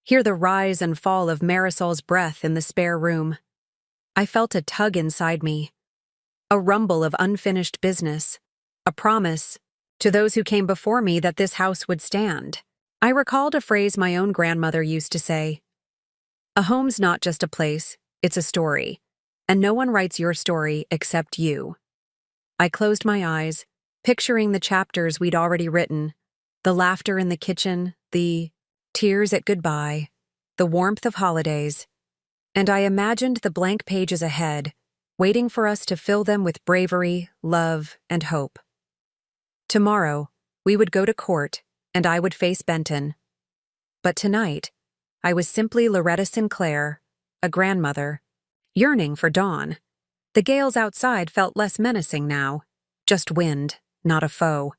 hear the rise and fall of Marisol's breath in the spare room. I felt a tug inside me, a rumble of unfinished business, a promise to those who came before me that this house would stand. I recalled a phrase my own grandmother used to say, "A home's not just a place, it's a story, and no one writes your story except you." I closed my eyes, picturing the chapters we'd already written, the laughter in the kitchen, the tears at goodbye, the warmth of holidays, and I imagined the blank pages ahead, waiting for us to fill them with bravery, love, and hope. Tomorrow, we would go to court, and I would face Benton. But tonight, I was simply Loretta Sinclair, a grandmother, yearning for dawn. The gales outside felt less menacing now, just wind, not a foe.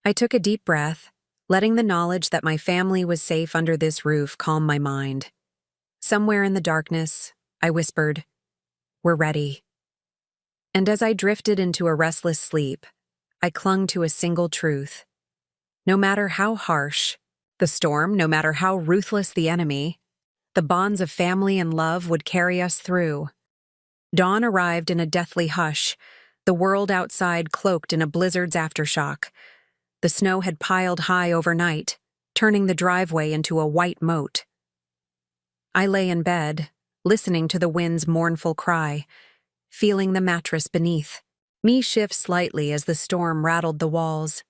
I took a deep breath, letting the knowledge that my family was safe under this roof calm my mind. Somewhere in the darkness, I whispered, "We're ready." And as I drifted into a restless sleep, I clung to a single truth. No matter how harsh the storm, no matter how ruthless the enemy, the bonds of family and love would carry us through. Dawn arrived in a deathly hush, the world outside cloaked in a blizzard's aftershock. The snow had piled high overnight, turning the driveway into a white moat. I lay in bed, listening to the wind's mournful cry, feeling the mattress beneath me shift slightly as the storm rattled the walls.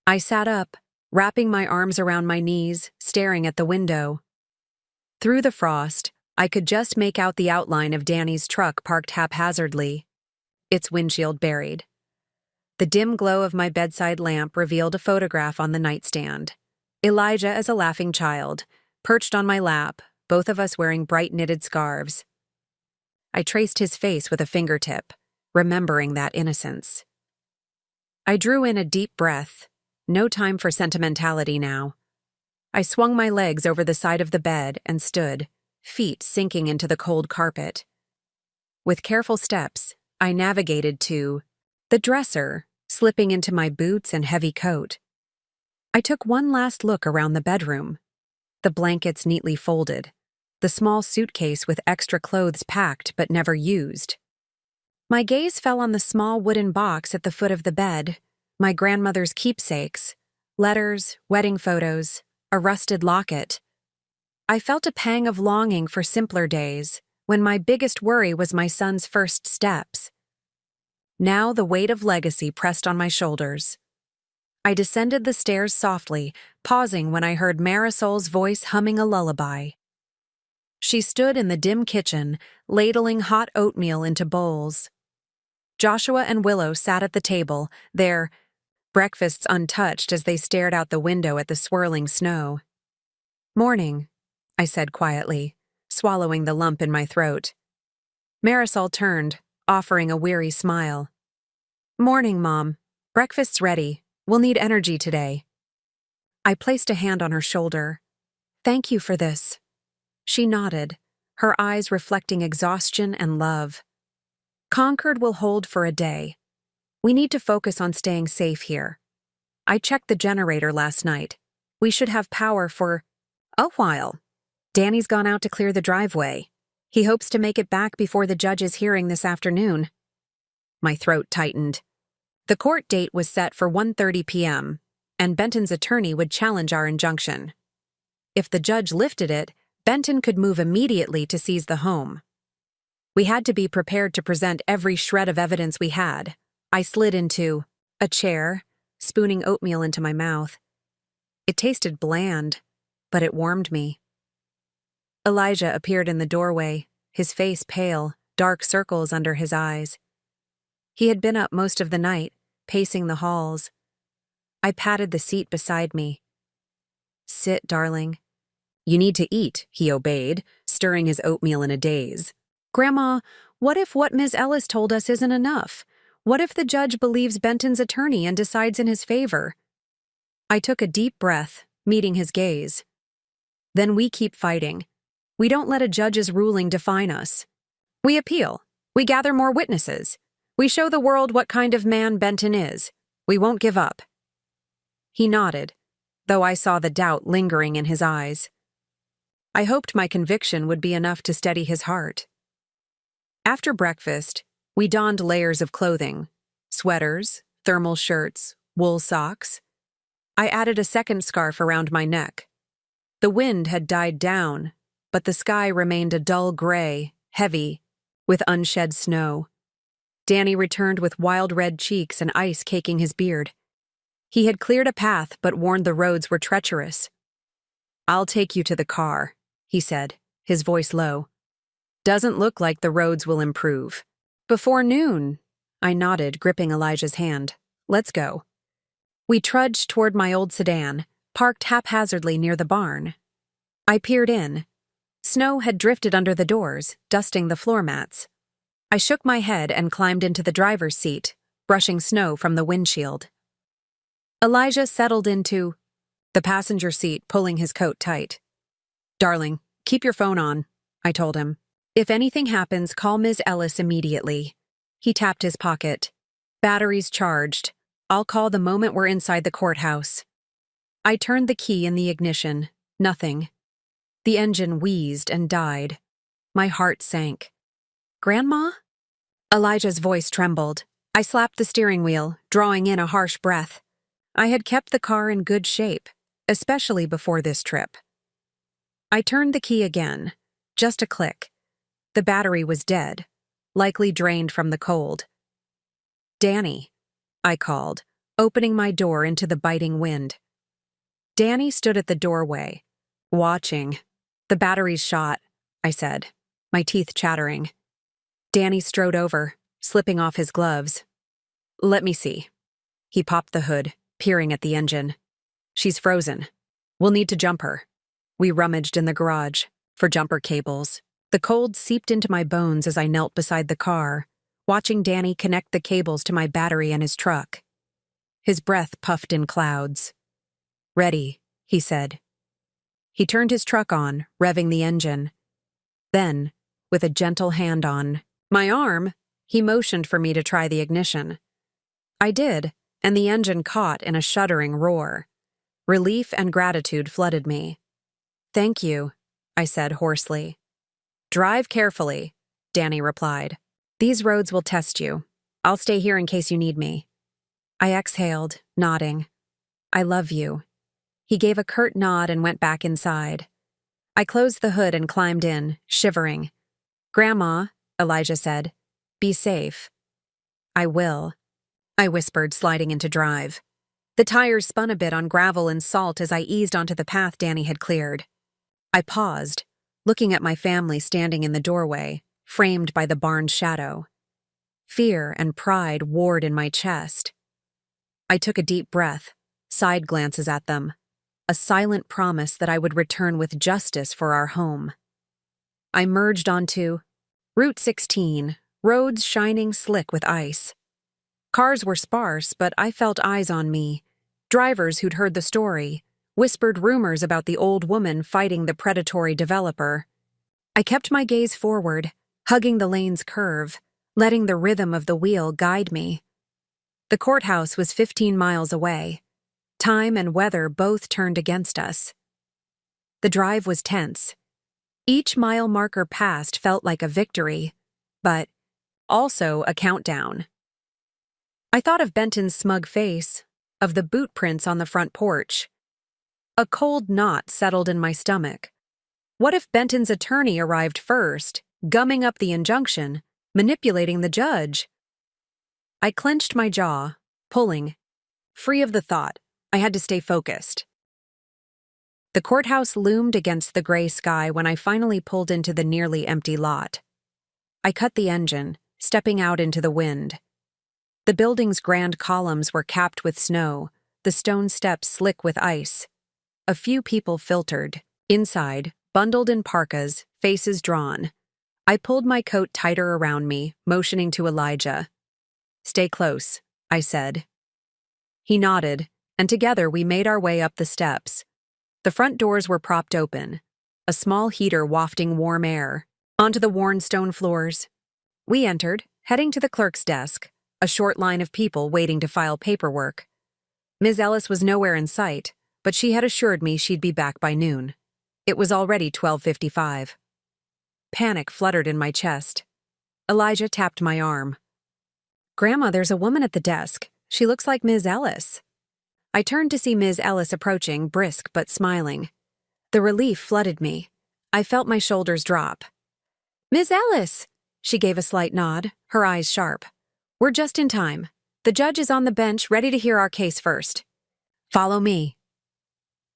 I sat up, wrapping my arms around my knees, staring at the window. Through the frost, I could just make out the outline of Danny's truck parked haphazardly, its windshield buried. The dim glow of my bedside lamp revealed a photograph on the nightstand. Elijah as a laughing child, perched on my lap, both of us wearing bright knitted scarves. I traced his face with a fingertip, remembering that innocence. I drew in a deep breath. No time for sentimentality now. I swung my legs over the side of the bed and stood, feet sinking into the cold carpet. With careful steps, I navigated to the dresser, slipping into my boots and heavy coat. I took one last look around the bedroom. The blankets neatly folded, the small suitcase with extra clothes packed but never used. My gaze fell on the small wooden box at the foot of the bed, my grandmother's keepsakes, letters, wedding photos, a rusted locket. I felt a pang of longing for simpler days, when my biggest worry was my son's first steps. Now the weight of legacy pressed on my shoulders. I descended the stairs softly, pausing when I heard Marisol's voice humming a lullaby. She stood in the dim kitchen, ladling hot oatmeal into bowls. Joshua and Willow sat at the table, their breakfasts untouched as they stared out the window at the swirling snow. "Morning," I said quietly, swallowing the lump in my throat. Marisol turned, offering a weary smile. "Morning, Mom. Breakfast's ready. We'll need energy today." I placed a hand on her shoulder. "Thank you for this." She nodded, her eyes reflecting exhaustion and love. "Concord will hold for a day. We need to focus on staying safe here. I checked the generator last night. We should have power for a while. Danny's gone out to clear the driveway. He hopes to make it back before the judge's hearing this afternoon." My throat tightened. The court date was set for 1:30 p.m., and Benton's attorney would challenge our injunction. If the judge lifted it, Benton could move immediately to seize the home. We had to be prepared to present every shred of evidence we had. I slid into a chair, spooning oatmeal into my mouth. It tasted bland, but it warmed me. Elijah appeared in the doorway, his face pale, dark circles under his eyes. He had been up most of the night, pacing the halls. I patted the seat beside me. "Sit, darling." "You need to eat," he obeyed, stirring his oatmeal in a daze. "Grandma, what if what Ms. Ellis told us isn't enough? What if the judge believes Benton's attorney and decides in his favor?" I took a deep breath, meeting his gaze. "Then we keep fighting. We don't let a judge's ruling define us. We appeal. We gather more witnesses. We show the world what kind of man Benton is. We won't give up." He nodded, though I saw the doubt lingering in his eyes. I hoped my conviction would be enough to steady his heart. After breakfast, we donned layers of clothing: sweaters, thermal shirts, wool socks. I added a second scarf around my neck. The wind had died down, but the sky remained a dull gray, heavy, with unshed snow. Danny returned with wild red cheeks and ice caking his beard. He had cleared a path but warned the roads were treacherous. "I'll take you to the car," he said, his voice low. "Doesn't look like the roads will improve." "Before noon," I nodded, gripping Elijah's hand. "Let's go." We trudged toward my old sedan, parked haphazardly near the barn. I peered in. Snow had drifted under the doors, dusting the floor mats. I shook my head and climbed into the driver's seat, brushing snow from the windshield. Elijah settled into the passenger seat, pulling his coat tight. "Darling, keep your phone on," I told him. "If anything happens, call Ms. Ellis immediately." He tapped his pocket. "Batteries charged. I'll call the moment we're inside the courthouse." I turned the key in the ignition. Nothing. The engine wheezed and died. My heart sank. "Grandma?" Elijah's voice trembled. I slapped the steering wheel, drawing in a harsh breath. I had kept the car in good shape, especially before this trip. I turned the key again. Just a click. The battery was dead, likely drained from the cold. "Danny," I called, opening my door into the biting wind. Danny stood at the doorway, watching. "The battery's shot," I said, my teeth chattering. Danny strode over, slipping off his gloves. "Let me see." He popped the hood, peering at the engine. "She's frozen. We'll need to jump her." We rummaged in the garage for jumper cables. The cold seeped into my bones as I knelt beside the car, watching Danny connect the cables to my battery and his truck. His breath puffed in clouds. "Ready," he said. He turned his truck on, revving the engine. Then, with a gentle hand on my arm, he motioned for me to try the ignition. I did, and the engine caught in a shuddering roar. Relief and gratitude flooded me. "Thank you," I said hoarsely. "Drive carefully," Danny replied. "These roads will test you. I'll stay here in case you need me." I exhaled, nodding. "I love you." He gave a curt nod and went back inside. I closed the hood and climbed in, shivering. "Grandma," Elijah said, "be safe." "I will," I whispered, sliding into drive. The tires spun a bit on gravel and salt as I eased onto the path Danny had cleared. I paused, looking at my family standing in the doorway, framed by the barn's shadow. Fear and pride warred in my chest. I took a deep breath, side glances at them, a silent promise that I would return with justice for our home. I merged onto Route 16, roads shining slick with ice. Cars were sparse, but I felt eyes on me. Drivers who'd heard the story, whispered rumors about the old woman fighting the predatory developer. I kept my gaze forward, hugging the lane's curve, letting the rhythm of the wheel guide me. The courthouse was 15 miles away. Time and weather both turned against us. The drive was tense. Each mile marker passed felt like a victory, but also a countdown. I thought of Benton's smug face, of the boot prints on the front porch. A cold knot settled in my stomach. What if Benton's attorney arrived first, gumming up the injunction, manipulating the judge? I clenched my jaw, pulling. Free of the thought, I had to stay focused. The courthouse loomed against the gray sky when I finally pulled into the nearly empty lot. I cut the engine, stepping out into the wind. The building's grand columns were capped with snow, the stone steps slick with ice. A few people filtered. Inside, bundled in parkas, faces drawn. I pulled my coat tighter around me, motioning to Elijah. "Stay close," I said. He nodded, and together we made our way up the steps. The front doors were propped open, a small heater wafting warm air onto the worn stone floors. We entered, heading to the clerk's desk, a short line of people waiting to file paperwork. Ms. Ellis was nowhere in sight, but she had assured me she'd be back by noon. It was already 12:55. Panic fluttered in my chest. Elijah tapped my arm. "Grandma, there's a woman at the desk. She looks like Ms. Ellis." I turned to see Ms. Ellis approaching, brisk but smiling. The relief flooded me. I felt my shoulders drop. "Ms. Ellis!" She gave a slight nod, her eyes sharp. "We're just in time. The judge is on the bench, ready to hear our case first. Follow me."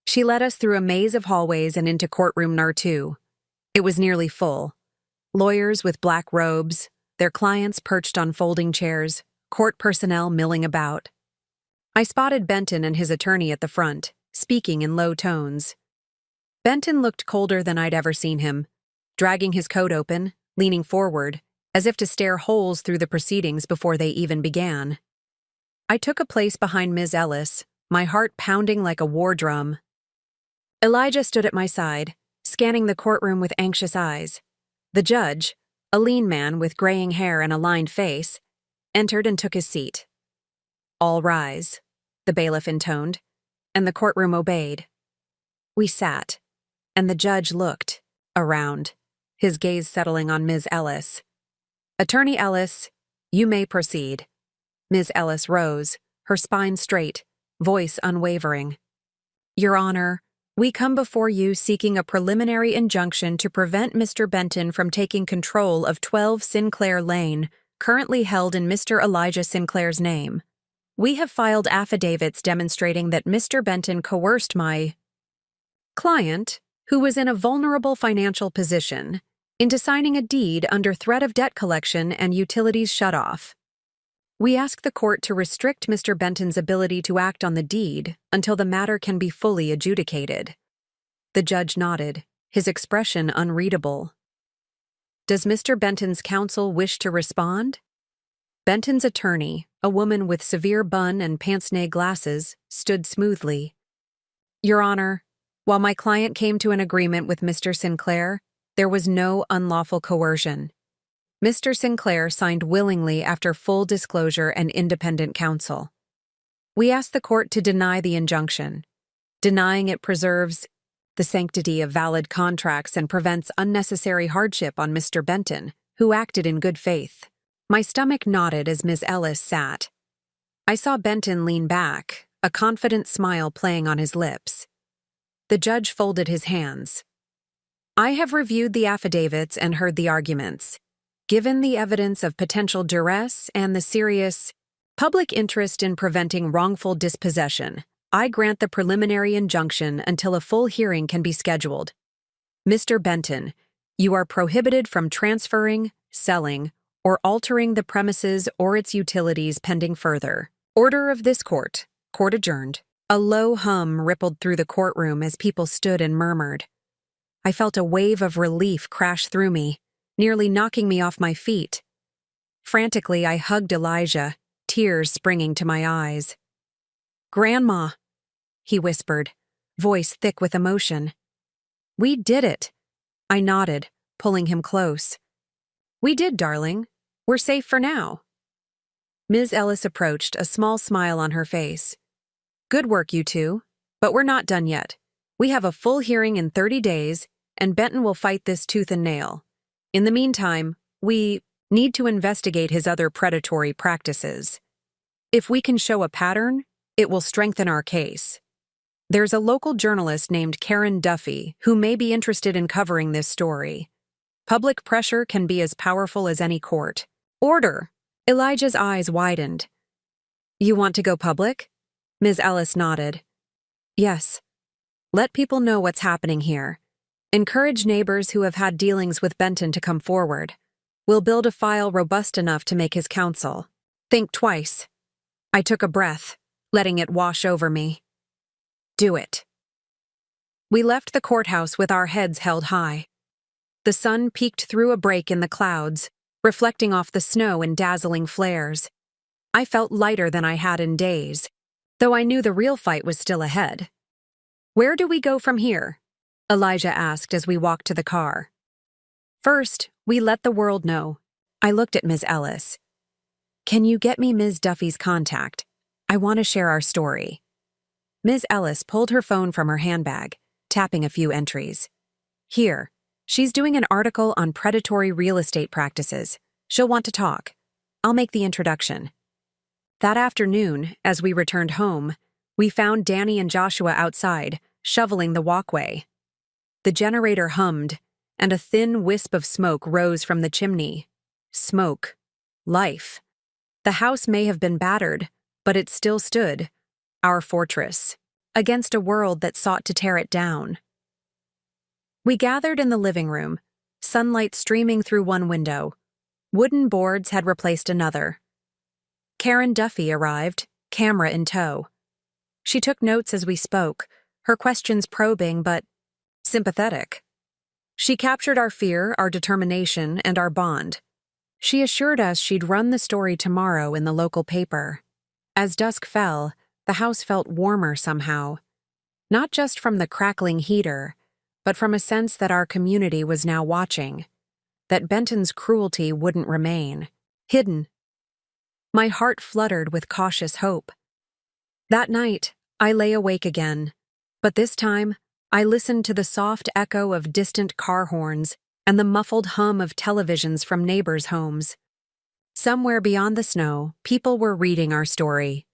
She led us through a maze of hallways and into courtroom No. 2. It was nearly full. Lawyers with black robes, their clients perched on folding chairs, court personnel milling about. I spotted Benton and his attorney at the front, speaking in low tones. Benton looked colder than I'd ever seen him, dragging his coat open, leaning forward, as if to stare holes through the proceedings before they even began. I took a place behind Ms. Ellis, my heart pounding like a war drum. Elijah stood at my side, scanning the courtroom with anxious eyes. The judge, a lean man with graying hair and a lined face, entered and took his seat. "All rise," the bailiff intoned, and the courtroom obeyed. We sat, and the judge looked around, his gaze settling on Ms. Ellis. "Attorney Ellis, you may proceed." Ms. Ellis rose, her spine straight, voice unwavering. "Your Honor, we come before you seeking a preliminary injunction to prevent Mr. Benton from taking control of 12 Sinclair Lane, currently held in Mr. Elijah Sinclair's name. We have filed affidavits demonstrating that Mr. Benton coerced my client, who was in a vulnerable financial position, into signing a deed under threat of debt collection and utilities shutoff. We ask the court to restrict Mr. Benton's ability to act on the deed until the matter can be fully adjudicated." The judge nodded, his expression unreadable. "Does Mr. Benton's counsel wish to respond?" Benton's attorney, a woman with severe bun and pince-nez glasses, stood smoothly. "Your Honor, while my client came to an agreement with Mr. Sinclair, there was no unlawful coercion. Mr. Sinclair signed willingly after full disclosure and independent counsel. We ask the court to deny the injunction. Denying it preserves the sanctity of valid contracts and prevents unnecessary hardship on Mr. Benton, who acted in good faith." My stomach knotted as Ms. Ellis sat. I saw Benton lean back, a confident smile playing on his lips. The judge folded his hands. "I have reviewed the affidavits and heard the arguments. Given the evidence of potential duress and the serious public interest in preventing wrongful dispossession, I grant the preliminary injunction until a full hearing can be scheduled. Mr. Benton, you are prohibited from transferring, selling, or altering the premises or its utilities pending further. Order of this court. Court adjourned." A low hum rippled through the courtroom as people stood and murmured. I felt a wave of relief crash through me, nearly knocking me off my feet. Frantically, I hugged Elijah, tears springing to my eyes. "Grandma," he whispered, voice thick with emotion. "We did it." I nodded, pulling him close. "We did, darling. We're safe for now." Ms. Ellis approached, a small smile on her face. "Good work, you two. But we're not done yet. We have a full hearing in 30 days, and Benton will fight this tooth and nail. In the meantime, we need to investigate his other predatory practices. If we can show a pattern, it will strengthen our case. There's a local journalist named Karen Duffy who may be interested in covering this story. Public pressure can be as powerful as any court." "Order!" Elijah's eyes widened. "You want to go public?" Ms. Ellis nodded. "Yes. Let people know what's happening here. Encourage neighbors who have had dealings with Benton to come forward. We'll build a file robust enough to make his counsel. Think twice." I took a breath, letting it wash over me. Do it. We left the courthouse with our heads held high. The sun peeked through a break in the clouds, reflecting off the snow in dazzling flares. I felt lighter than I had in days, though I knew the real fight was still ahead. "Where do we go from here?" Elijah asked as we walked to the car. "First, we let the world know." I looked at Ms. Ellis. "Can you get me Ms. Duffy's contact? I want to share our story." Ms. Ellis pulled her phone from her handbag, tapping a few entries. Here. She's doing an article on predatory real estate practices. She'll want to talk. I'll make the introduction. That afternoon, as we returned home, we found Danny and Joshua outside, shoveling the walkway. The generator hummed, and a thin wisp of smoke rose from the chimney. Smoke. Life. The house may have been battered, but it still stood, our fortress, against a world that sought to tear it down. We gathered in the living room, sunlight streaming through one window. Wooden boards had replaced another. Karen Duffy arrived, camera in tow. She took notes as we spoke, her questions probing but sympathetic. She captured our fear, our determination, and our bond. She assured us she'd run the story tomorrow in the local paper. As dusk fell, the house felt warmer somehow, not just from the crackling heater, but from a sense that our community was now watching, that Benton's cruelty wouldn't remain hidden. My heart fluttered with cautious hope. That night, I lay awake again, but this time, I listened to the soft echo of distant car horns and the muffled hum of televisions from neighbors' homes. Somewhere beyond the snow, people were reading our story.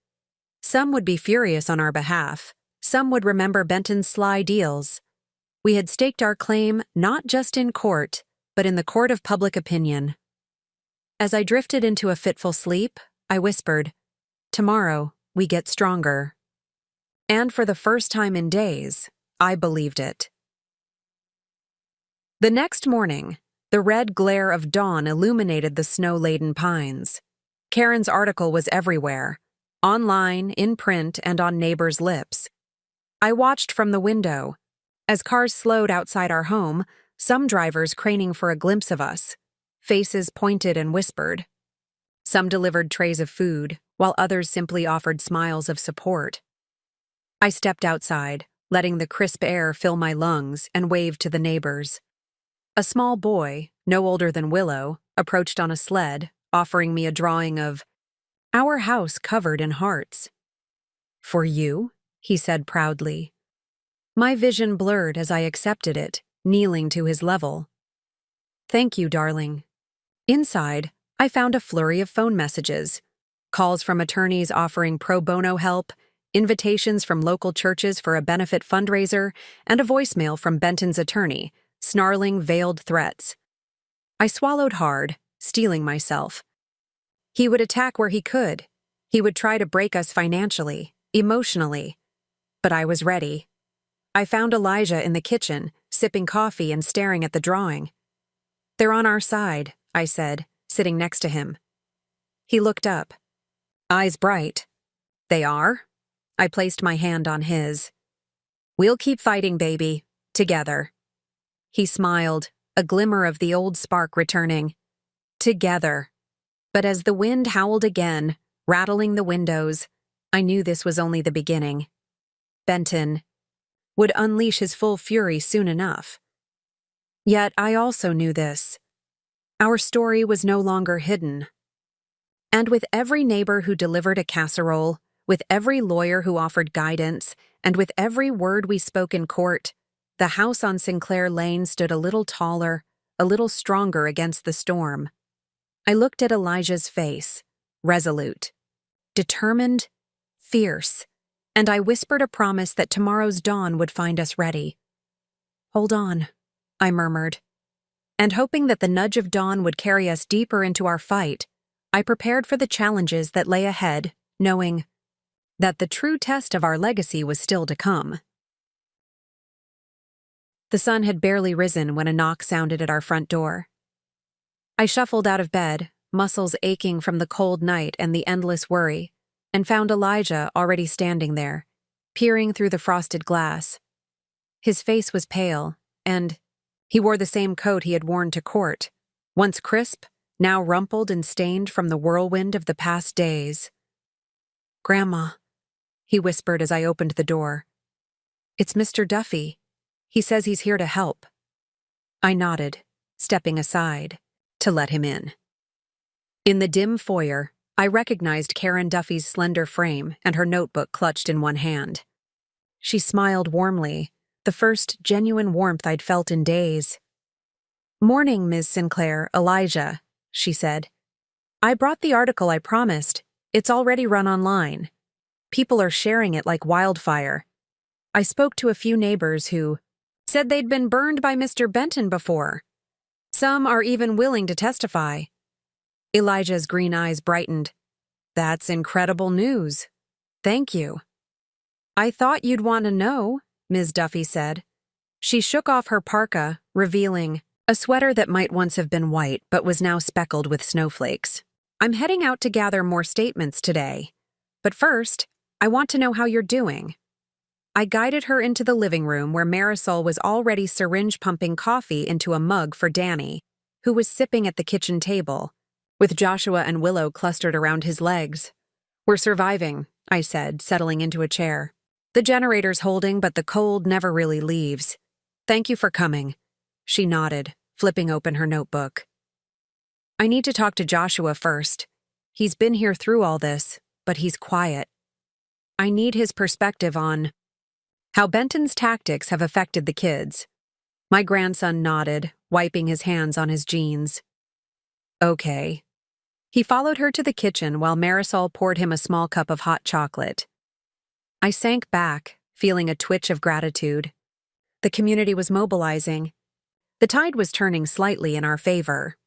Some would be furious on our behalf. Some would remember Benton's sly deals. We had staked our claim not just in court, but in the court of public opinion. As I drifted into a fitful sleep, I whispered, "Tomorrow, we get stronger." And for the first time in days, I believed it. The next morning, the red glare of dawn illuminated the snow-laden pines. Karen's article was everywhere, online, in print, and on neighbors' lips. I watched from the window. As cars slowed outside our home, some drivers craning for a glimpse of us. Faces pointed and whispered. Some delivered trays of food, while others simply offered smiles of support. I stepped outside, letting the crisp air fill my lungs, and waved to the neighbors. A small boy, no older than Willow, approached on a sled, offering me a drawing of our house covered in hearts. "For you?" he said proudly. My vision blurred as I accepted it, kneeling to his level. "Thank you, darling." Inside, I found a flurry of phone messages, calls from attorneys offering pro bono help, invitations from local churches for a benefit fundraiser, and a voicemail from Benton's attorney, snarling veiled threats. I swallowed hard, steeling myself. He would attack where he could. He would try to break us financially, emotionally. But I was ready. I found Elijah in the kitchen, sipping coffee and staring at the drawing. "They're on our side," I said, sitting next to him. He looked up, eyes bright. "They are?" I placed my hand on his. "We'll keep fighting, baby, together." He smiled, a glimmer of the old spark returning. Together. But as the wind howled again, rattling the windows, I knew this was only the beginning. Benton would unleash his full fury soon enough. Yet I also knew this. Our story was no longer hidden. And with every neighbor who delivered a casserole, with every lawyer who offered guidance, and with every word we spoke in court, the house on Sinclair Lane stood a little taller, a little stronger against the storm. I looked at Elijah's face, resolute, determined, fierce, and I whispered a promise that tomorrow's dawn would find us ready. "Hold on," I murmured. And hoping that the nudge of dawn would carry us deeper into our fight, I prepared for the challenges that lay ahead, knowing that the true test of our legacy was still to come. The sun had barely risen when a knock sounded at our front door. I shuffled out of bed, muscles aching from the cold night and the endless worry, and found Elijah already standing there, peering through the frosted glass. His face was pale, and he wore the same coat he had worn to court, once crisp, now rumpled and stained from the whirlwind of the past days. "Grandma," he whispered as I opened the door. "It's Mr. Duffy. He says he's here to help." I nodded, stepping aside, to let him in. In the dim foyer, I recognized Karen Duffy's slender frame and her notebook clutched in one hand. She smiled warmly, the first genuine warmth I'd felt in days. "Morning, Ms. Sinclair, Elijah," she said. "I brought the article I promised. It's already run online. People are sharing it like wildfire. I spoke to a few neighbors who said they'd been burned by Mr. Benton before. Some are even willing to testify." Elijah's green eyes brightened. "That's incredible news. Thank you." "I thought you'd want to know," Ms. Duffy said. She shook off her parka, revealing a sweater that might once have been white but was now speckled with snowflakes. "I'm heading out to gather more statements today. But first, I want to know how you're doing." I guided her into the living room where Marisol was already syringe-pumping coffee into a mug for Danny, who was sipping at the kitchen table, with Joshua and Willow clustered around his legs. "We're surviving," I said, settling into a chair. "The generator's holding, but the cold never really leaves. Thank you for coming." She nodded, flipping open her notebook. "I need to talk to Joshua first. He's been here through all this, but he's quiet. I need his perspective on how Benton's tactics have affected the kids." My grandson nodded, wiping his hands on his jeans. "Okay." He followed her to the kitchen while Marisol poured him a small cup of hot chocolate. I sank back, feeling a twitch of gratitude. The community was mobilizing. The tide was turning slightly in our favor.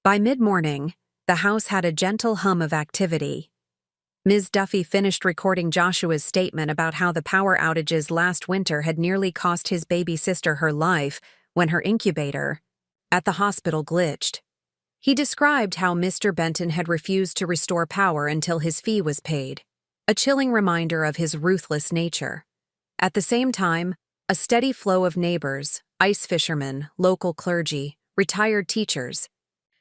By mid-morning, the house had a gentle hum of activity. Ms. Duffy finished recording Joshua's statement about how the power outages last winter had nearly cost his baby sister her life when her incubator at the hospital glitched. He described how Mr. Benton had refused to restore power until his fee was paid, a chilling reminder of his ruthless nature. At the same time, a steady flow of neighbors, ice fishermen, local clergy, retired teachers,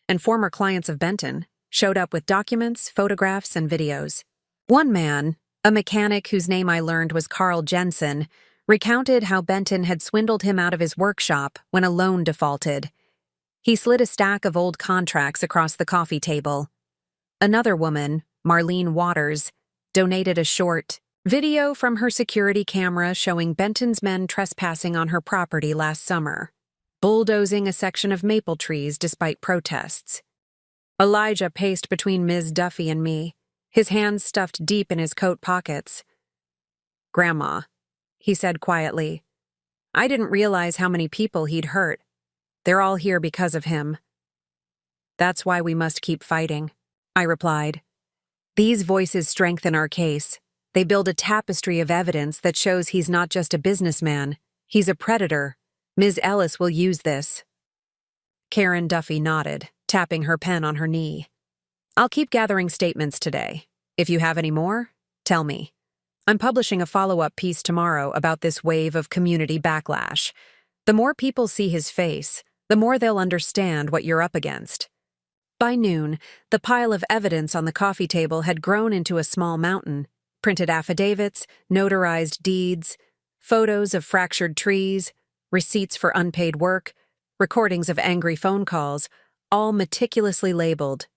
and former clients of Benton showed up with documents, photographs, and videos. One man, a mechanic whose name I learned was Carl Jensen, recounted how Benton had swindled him out of his workshop when a loan defaulted. He slid a stack of old contracts across the coffee table. Another woman, Marlene Waters, donated a short video from her security camera showing Benton's men trespassing on her property last summer, bulldozing a section of maple trees despite protests. Elijah paced between Ms. Duffy and me, his hands stuffed deep in his coat pockets. "Grandma," he said quietly, "I didn't realize how many people he'd hurt. They're all here because of him." "That's why we must keep fighting," I replied. "These voices strengthen our case. They build a tapestry of evidence that shows he's not just a businessman, he's a predator. Ms. Ellis will use this." Karen Duffy nodded, tapping her pen on her knee. "I'll keep gathering statements today. If you have any more, tell me. I'm publishing a follow-up piece tomorrow about this wave of community backlash. The more people see his face, the more they'll understand what you're up against." By noon, the pile of evidence on the coffee table had grown into a small mountain. Printed affidavits, notarized deeds, photos of fractured trees, receipts for unpaid work, recordings of angry phone calls, all meticulously labeled.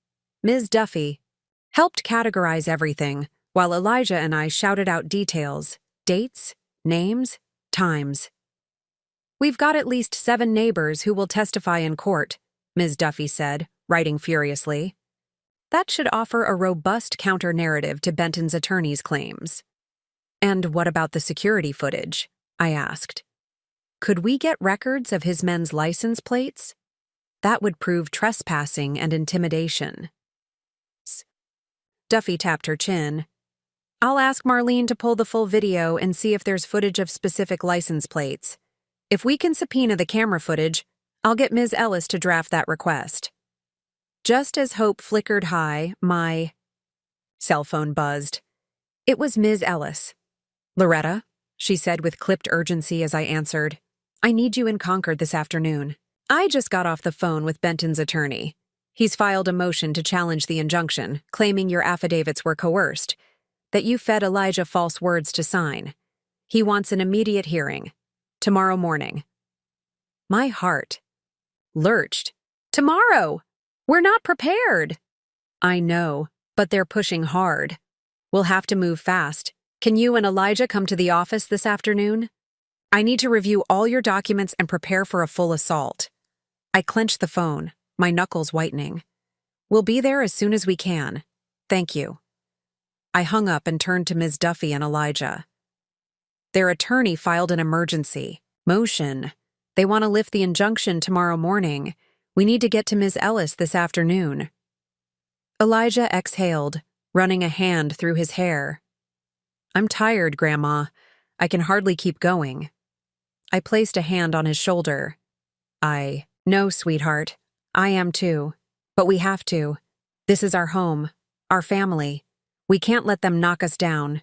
Ms. Duffy helped categorize everything, while Elijah and I shouted out details, dates, names, times. "We've got at least 7 neighbors who will testify in court," Ms. Duffy said, writing furiously. That should offer a robust counter-narrative to Benton's attorney's claims. "And what about the security footage?" I asked. "Could we get records of his men's license plates? That would prove trespassing and intimidation." Duffy tapped her chin. "I'll ask Marlene to pull the full video and see if there's footage of specific license plates. If we can subpoena the camera footage, I'll get Ms. Ellis to draft that request." Just as hope flickered high, my cell phone buzzed. It was Ms. Ellis. "Loretta," she said with clipped urgency as I answered, "I need you in Concord this afternoon. I just got off the phone with Benton's attorney. He's filed a motion to challenge the injunction, claiming your affidavits were coerced, that you fed Elijah false words to sign. He wants an immediate hearing. Tomorrow morning." My heart lurched. "Tomorrow! We're not prepared." "I know, but they're pushing hard. We'll have to move fast. Can you and Elijah come to the office this afternoon?" I need to review all your documents and prepare for a full assault. I clenched the phone, my knuckles whitening. We'll be there as soon as we can. Thank you. I hung up and turned to Ms. Duffy and Elijah. Their attorney filed an emergency motion. They want to lift the injunction tomorrow morning. We need to get to Ms. Ellis this afternoon. Elijah exhaled, running a hand through his hair. I'm tired, Grandma. I can hardly keep going. I placed a hand on his shoulder. No, sweetheart. I am too. But we have to. This is our home, our family. We can't let them knock us down.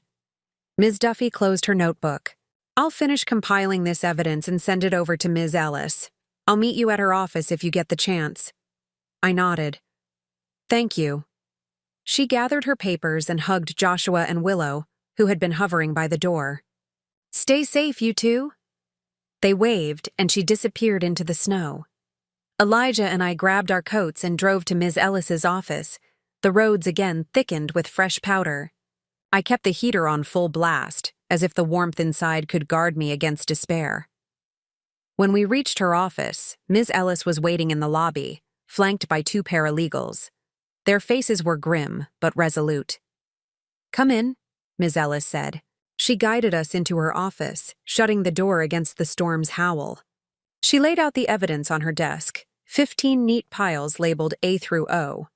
Ms. Duffy closed her notebook. I'll finish compiling this evidence and send it over to Ms. Ellis. I'll meet you at her office if you get the chance. I nodded. Thank you. She gathered her papers and hugged Joshua and Willow, who had been hovering by the door. Stay safe, you two. They waved, and she disappeared into the snow. Elijah and I grabbed our coats and drove to Ms. Ellis's office. The roads again thickened with fresh powder. I kept the heater on full blast, as if the warmth inside could guard me against despair. When we reached her office, Ms. Ellis was waiting in the lobby, flanked by 2 paralegals. Their faces were grim, but resolute. Come in, Ms. Ellis said. She guided us into her office, shutting the door against the storm's howl. She laid out the evidence on her desk, 15 neat piles labeled A through O.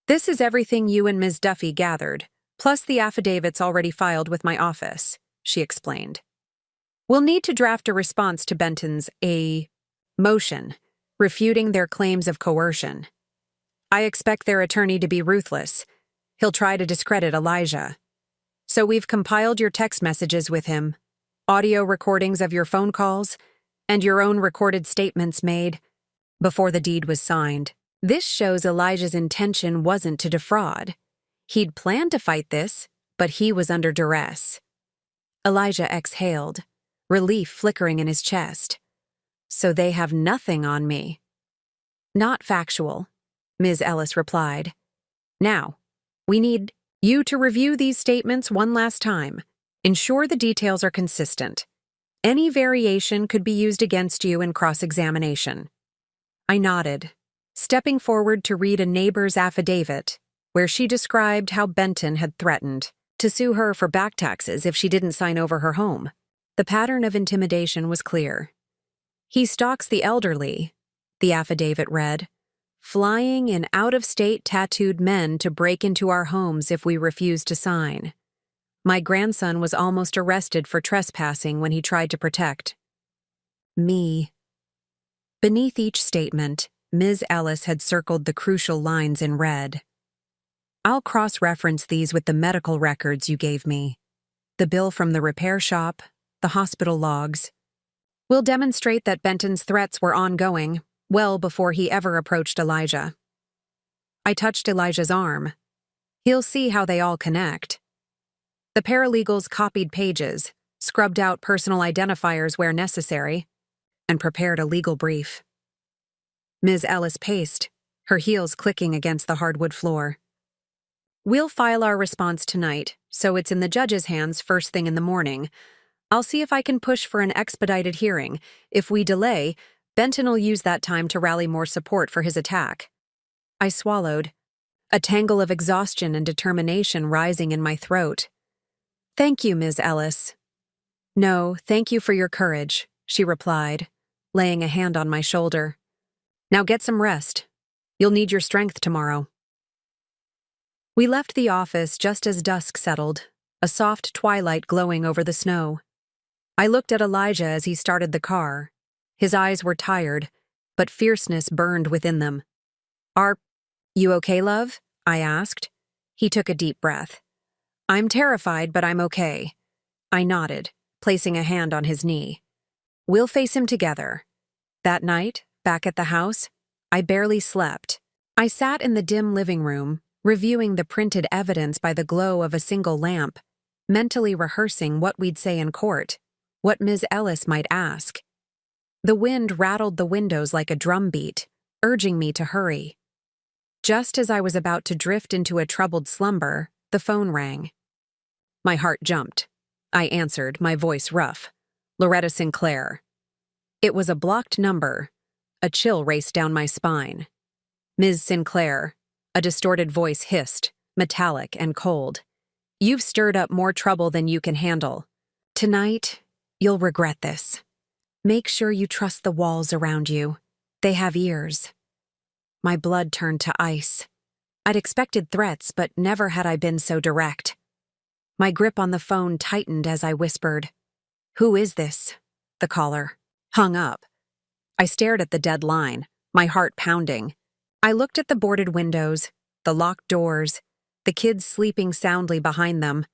This is everything you and Ms. Duffy gathered, plus the affidavits already filed with my office, she explained. We'll need to draft a response to Benton's motion, refuting their claims of coercion. I expect their attorney to be ruthless. He'll try to discredit Elijah. So we've compiled your text messages with him, audio recordings of your phone calls, and your own recorded statements made before the deed was signed. This shows Elijah's intention wasn't to defraud. He'd planned to fight this, but he was under duress. Elijah exhaled, relief flickering in his chest. So they have nothing on me. Not factual, Ms. Ellis replied. Now, we need you to review these statements one last time. Ensure the details are consistent. Any variation could be used against you in cross-examination. I nodded, stepping forward to read a neighbor's affidavit, where she described how Benton had threatened to sue her for back taxes if she didn't sign over her home. The pattern of intimidation was clear. He stalks the elderly, the affidavit read, flying in out-of-state tattooed men to break into our homes if we refuse to sign. My grandson was almost arrested for trespassing when he tried to protect me. Beneath each statement, Ms. Ellis had circled the crucial lines in red. I'll cross-reference these with the medical records you gave me, the bill from the repair shop, the hospital logs. We'll demonstrate that Benton's threats were ongoing, well before he ever approached Elijah. I touched Elijah's arm. He'll see how they all connect. The paralegals copied pages, scrubbed out personal identifiers where necessary, and prepared a legal brief. Ms. Ellis paced, her heels clicking against the hardwood floor. We'll file our response tonight, so it's in the judge's hands first thing in the morning. I'll see if I can push for an expedited hearing. If we delay, Benton will use that time to rally more support for his attack. I swallowed, a tangle of exhaustion and determination rising in my throat. Thank you, Ms. Ellis. No, thank you for your courage, she replied, laying a hand on my shoulder. Now get some rest. You'll need your strength tomorrow. We left the office just as dusk settled, a soft twilight glowing over the snow. I looked at Elijah as he started the car. His eyes were tired, but fierceness burned within them. Are you okay, love? I asked. He took a deep breath. I'm terrified, but I'm okay. I nodded, placing a hand on his knee. We'll face him together. That night, back at the house, I barely slept. I sat in the dim living room, reviewing the printed evidence by the glow of a single lamp, mentally rehearsing what we'd say in court, what Ms. Ellis might ask. The wind rattled the windows like a drumbeat, urging me to hurry. Just as I was about to drift into a troubled slumber, the phone rang. My heart jumped. I answered, my voice rough. Loretta Sinclair. It was a blocked number. A chill raced down my spine. Ms. Sinclair, a distorted voice hissed, metallic and cold. You've stirred up more trouble than you can handle. Tonight, you'll regret this. Make sure you trust the walls around you. They have ears. My blood turned to ice. I'd expected threats, but never had I been so direct. My grip on the phone tightened as I whispered, "Who is this?" The caller hung up. I stared at the dead line, my heart pounding. I looked at the boarded windows, the locked doors, the kids sleeping soundly behind them.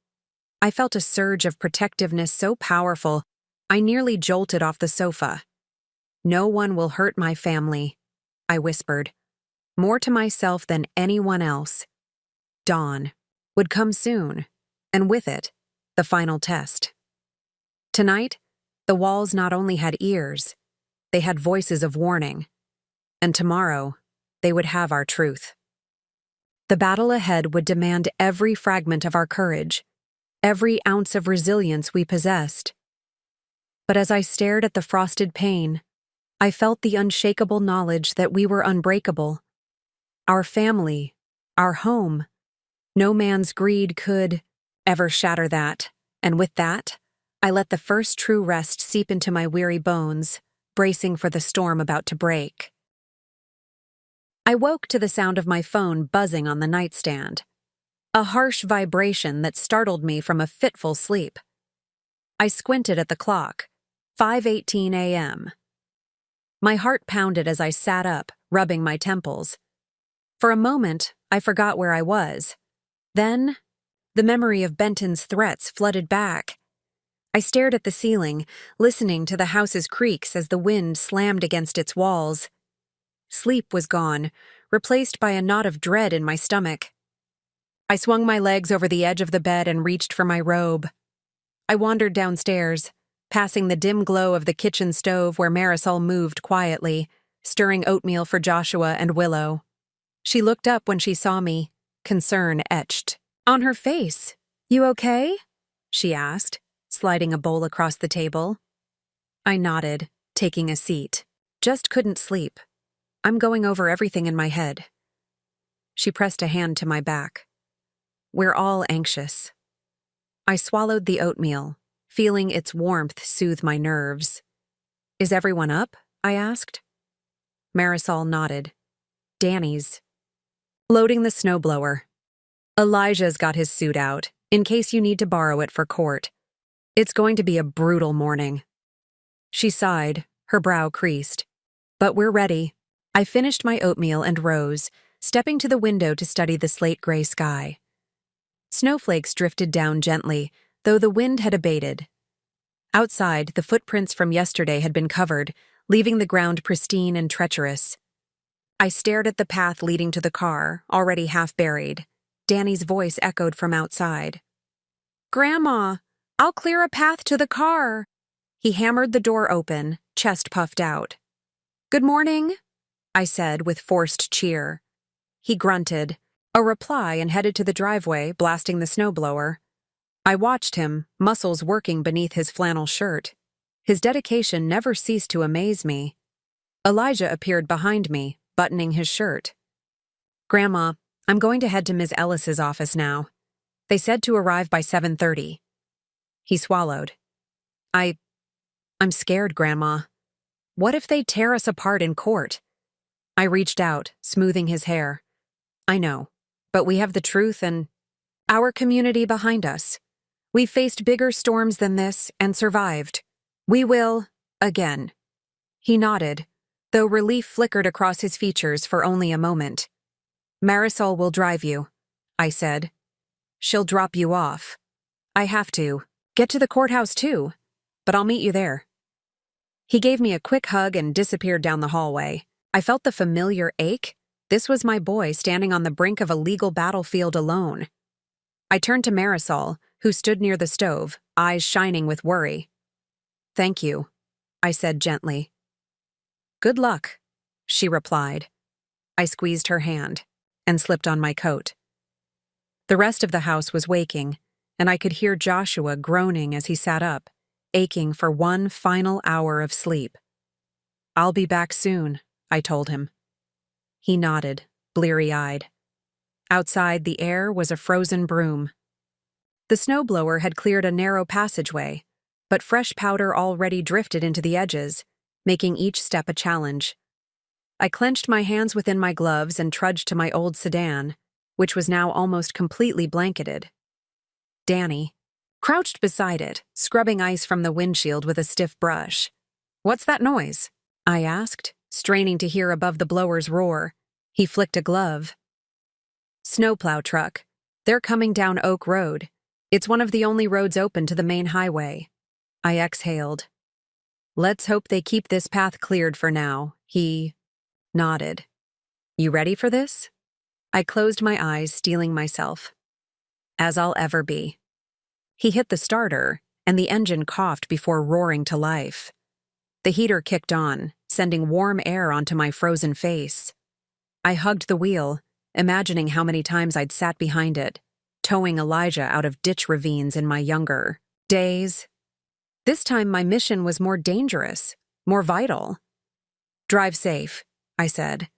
I felt a surge of protectiveness so powerful, I nearly jolted off the sofa. "No one will hurt my family," I whispered, more to myself than anyone else. Dawn would come soon, and with it, the final test. Tonight, the walls not only had ears, they had voices of warning. And tomorrow, they would have our truth. The battle ahead would demand every fragment of our courage, every ounce of resilience we possessed. But as I stared at the frosted pane, I felt the unshakable knowledge that we were unbreakable. Our family, our home. No man's greed could ever shatter that, and with that, I let the first true rest seep into my weary bones, bracing for the storm about to break. I woke to the sound of my phone buzzing on the nightstand, a harsh vibration that startled me from a fitful sleep. I squinted at the clock, 5:18 a.m. My heart pounded as I sat up, rubbing my temples. For a moment, I forgot where I was. Then, the memory of Benton's threats flooded back. I stared at the ceiling, listening to the house's creaks as the wind slammed against its walls. Sleep was gone, replaced by a knot of dread in my stomach. I swung my legs over the edge of the bed and reached for my robe. I wandered downstairs, passing the dim glow of the kitchen stove where Marisol moved quietly, stirring oatmeal for Joshua and Willow. She looked up when she saw me, concern etched on her face. "You okay?" she asked, sliding a bowl across the table. I nodded, taking a seat. "Just couldn't sleep. I'm going over everything in my head." She pressed a hand to my back. "We're all anxious." I swallowed the oatmeal, feeling its warmth soothe my nerves. "Is everyone up?" I asked. Marisol nodded. "Danny's loading the snowblower. Elijah's got his suit out, in case you need to borrow it for court. It's going to be a brutal morning." She sighed, her brow creased. "But we're ready." I finished my oatmeal and rose, stepping to the window to study the slate-gray sky. Snowflakes drifted down gently, though the wind had abated. Outside, the footprints from yesterday had been covered, leaving the ground pristine and treacherous. I stared at the path leading to the car, already half buried. Danny's voice echoed from outside. "Grandma, I'll clear a path to the car." He hammered the door open, chest puffed out. "Good morning," I said with forced cheer. He grunted, a reply, and headed to the driveway, blasting the snowblower. I watched him, muscles working beneath his flannel shirt. His dedication never ceased to amaze me. Elijah appeared behind me, buttoning his shirt. "Grandma, I'm going to head to Ms. Ellis's office now. They said to arrive by 7:30. He swallowed. I'm scared, Grandma. What if they tear us apart in court?" I reached out, smoothing his hair. "I know, but we have the truth and our community behind us. We've faced bigger storms than this and survived. We will, again." He nodded, though relief flickered across his features for only a moment. "Marisol will drive you," I said. "She'll drop you off. I have to get to the courthouse too, but I'll meet you there." He gave me a quick hug and disappeared down the hallway. I felt the familiar ache. This was my boy standing on the brink of a legal battlefield alone. I turned to Marisol, who stood near the stove, eyes shining with worry. "Thank you," I said gently. "Good luck," she replied. I squeezed her hand and slipped on my coat. The rest of the house was waking, and I could hear Joshua groaning as he sat up, aching for one final hour of sleep. "I'll be back soon," I told him. He nodded, bleary-eyed. Outside, the air was a frozen broom. The snowblower had cleared a narrow passageway, but fresh powder already drifted into the edges, making each step a challenge. I clenched my hands within my gloves and trudged to my old sedan, which was now almost completely blanketed. Danny crouched beside it, scrubbing ice from the windshield with a stiff brush. "What's that noise?" I asked, straining to hear above the blower's roar. He flicked a glove. "Snowplow truck. They're coming down Oak Road. It's one of the only roads open to the main highway." I exhaled. "Let's hope they keep this path cleared for now." He nodded. "You ready for this?" I closed my eyes, steeling myself. "As I'll ever be." He hit the starter, and the engine coughed before roaring to life. The heater kicked on, sending warm air onto my frozen face. I hugged the wheel, imagining how many times I'd sat behind it, towing Elijah out of ditch ravines in my younger days. This time my mission was more dangerous, more vital. "Drive safe," I said,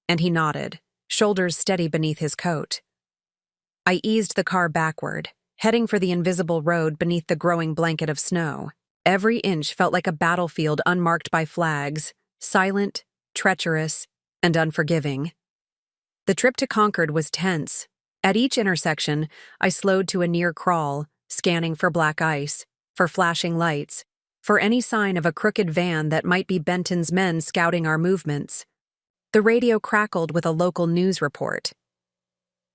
and he nodded, shoulders steady beneath his coat. I eased the car backward, heading for the invisible road beneath the growing blanket of snow. Every inch felt like a battlefield unmarked by flags, silent, treacherous, and unforgiving. The trip to Concord was tense. At each intersection, I slowed to a near crawl, scanning for black ice, for flashing lights, for any sign of a crooked van that might be Benton's men scouting our movements. The radio crackled with a local news report.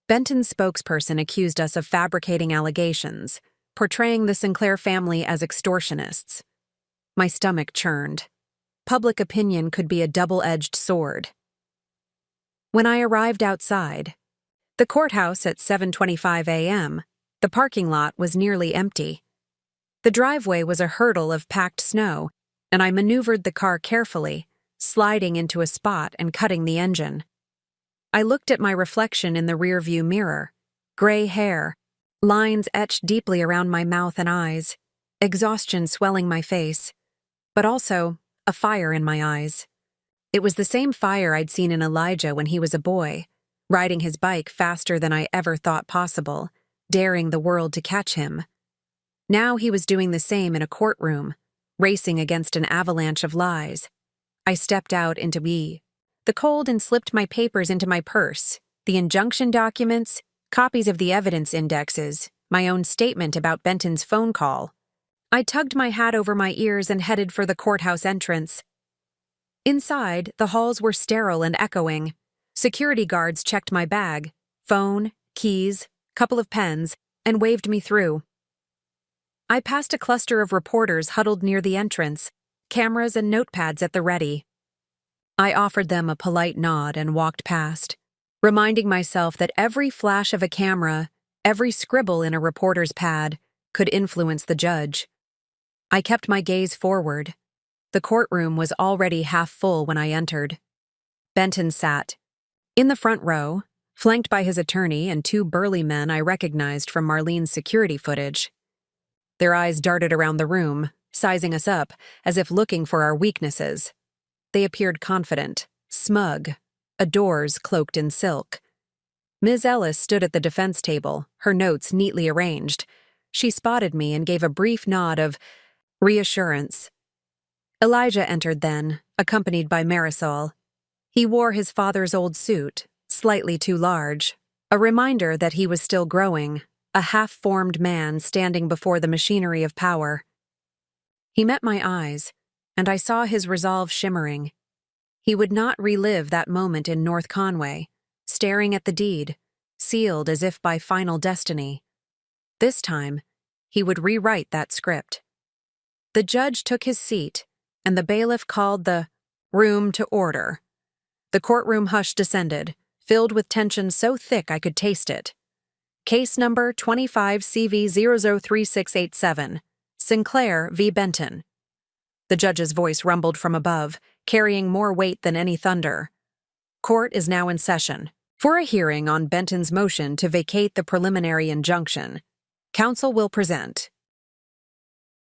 Benton's spokesperson accused us of fabricating allegations, portraying the Sinclair family as extortionists. My stomach churned. Public opinion could be a double-edged sword. When I arrived outside, the courthouse at 7:25 a.m., the parking lot was nearly empty. The driveway was a hurdle of packed snow, and I maneuvered the car carefully, sliding into a spot and cutting the engine. I looked at my reflection in the rearview mirror. Gray hair, lines etched deeply around my mouth and eyes, exhaustion swelling my face, but also a fire in my eyes. It was the same fire I'd seen in Elijah when he was a boy, riding his bike faster than I ever thought possible, daring the world to catch him. Now he was doing the same in a courtroom, racing against an avalanche of lies. I stepped out into the cold and slipped my papers into my purse, the injunction documents, copies of the evidence indexes, my own statement about Benton's phone call. I tugged my hat over my ears and headed for the courthouse entrance. Inside, the halls were sterile and echoing. Security guards checked my bag, phone, keys, couple of pens, and waved me through. I passed a cluster of reporters huddled near the entrance, cameras and notepads at the ready. I offered them a polite nod and walked past, reminding myself that every flash of a camera, every scribble in a reporter's pad, could influence the judge. I kept my gaze forward. The courtroom was already half full when I entered. Benton sat in the front row, flanked by his attorney and two burly men I recognized from Marlene's security footage. Their eyes darted around the room, sizing us up, as if looking for our weaknesses. They appeared confident, smug, adores cloaked in silk. Ms. Ellis stood at the defense table, her notes neatly arranged. She spotted me and gave a brief nod of reassurance. Elijah entered then, accompanied by Marisol. He wore his father's old suit, slightly too large, a reminder that he was still growing, a half-formed man standing before the machinery of power. He met my eyes, and I saw his resolve shimmering. He would not relive that moment in North Conway, staring at the deed, sealed as if by final destiny. This time, he would rewrite that script. The judge took his seat, and the bailiff called the room to order. The courtroom hush descended, filled with tension so thick I could taste it. Case number 25CV003687, Sinclair v. Benton. The judge's voice rumbled from above, carrying more weight than any thunder. Court is now in session. For a hearing on Benton's motion to vacate the preliminary injunction, counsel will present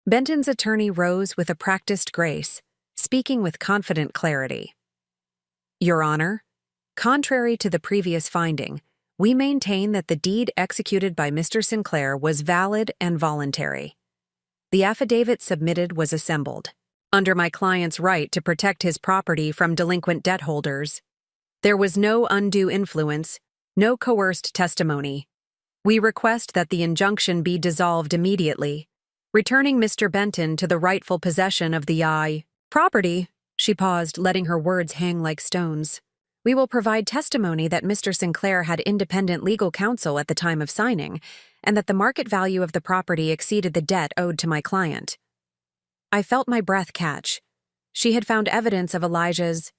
Benton's attorney rose with a practiced grace, speaking with confident clarity. Your Honor, contrary to the previous finding, we maintain that the deed executed by Mr. Sinclair was valid and voluntary. The affidavit submitted was assembled under my client's right to protect his property from delinquent debt holders. There was no undue influence, no coerced testimony. We request that the injunction be dissolved immediately, returning Mr. Benton to the rightful possession of the property. She paused, letting her words hang like stones. We will provide testimony that Mr. Sinclair had independent legal counsel at the time of signing, and that the market value of the property exceeded the debt owed to my client. I felt my breath catch. She had found evidence of Elijah's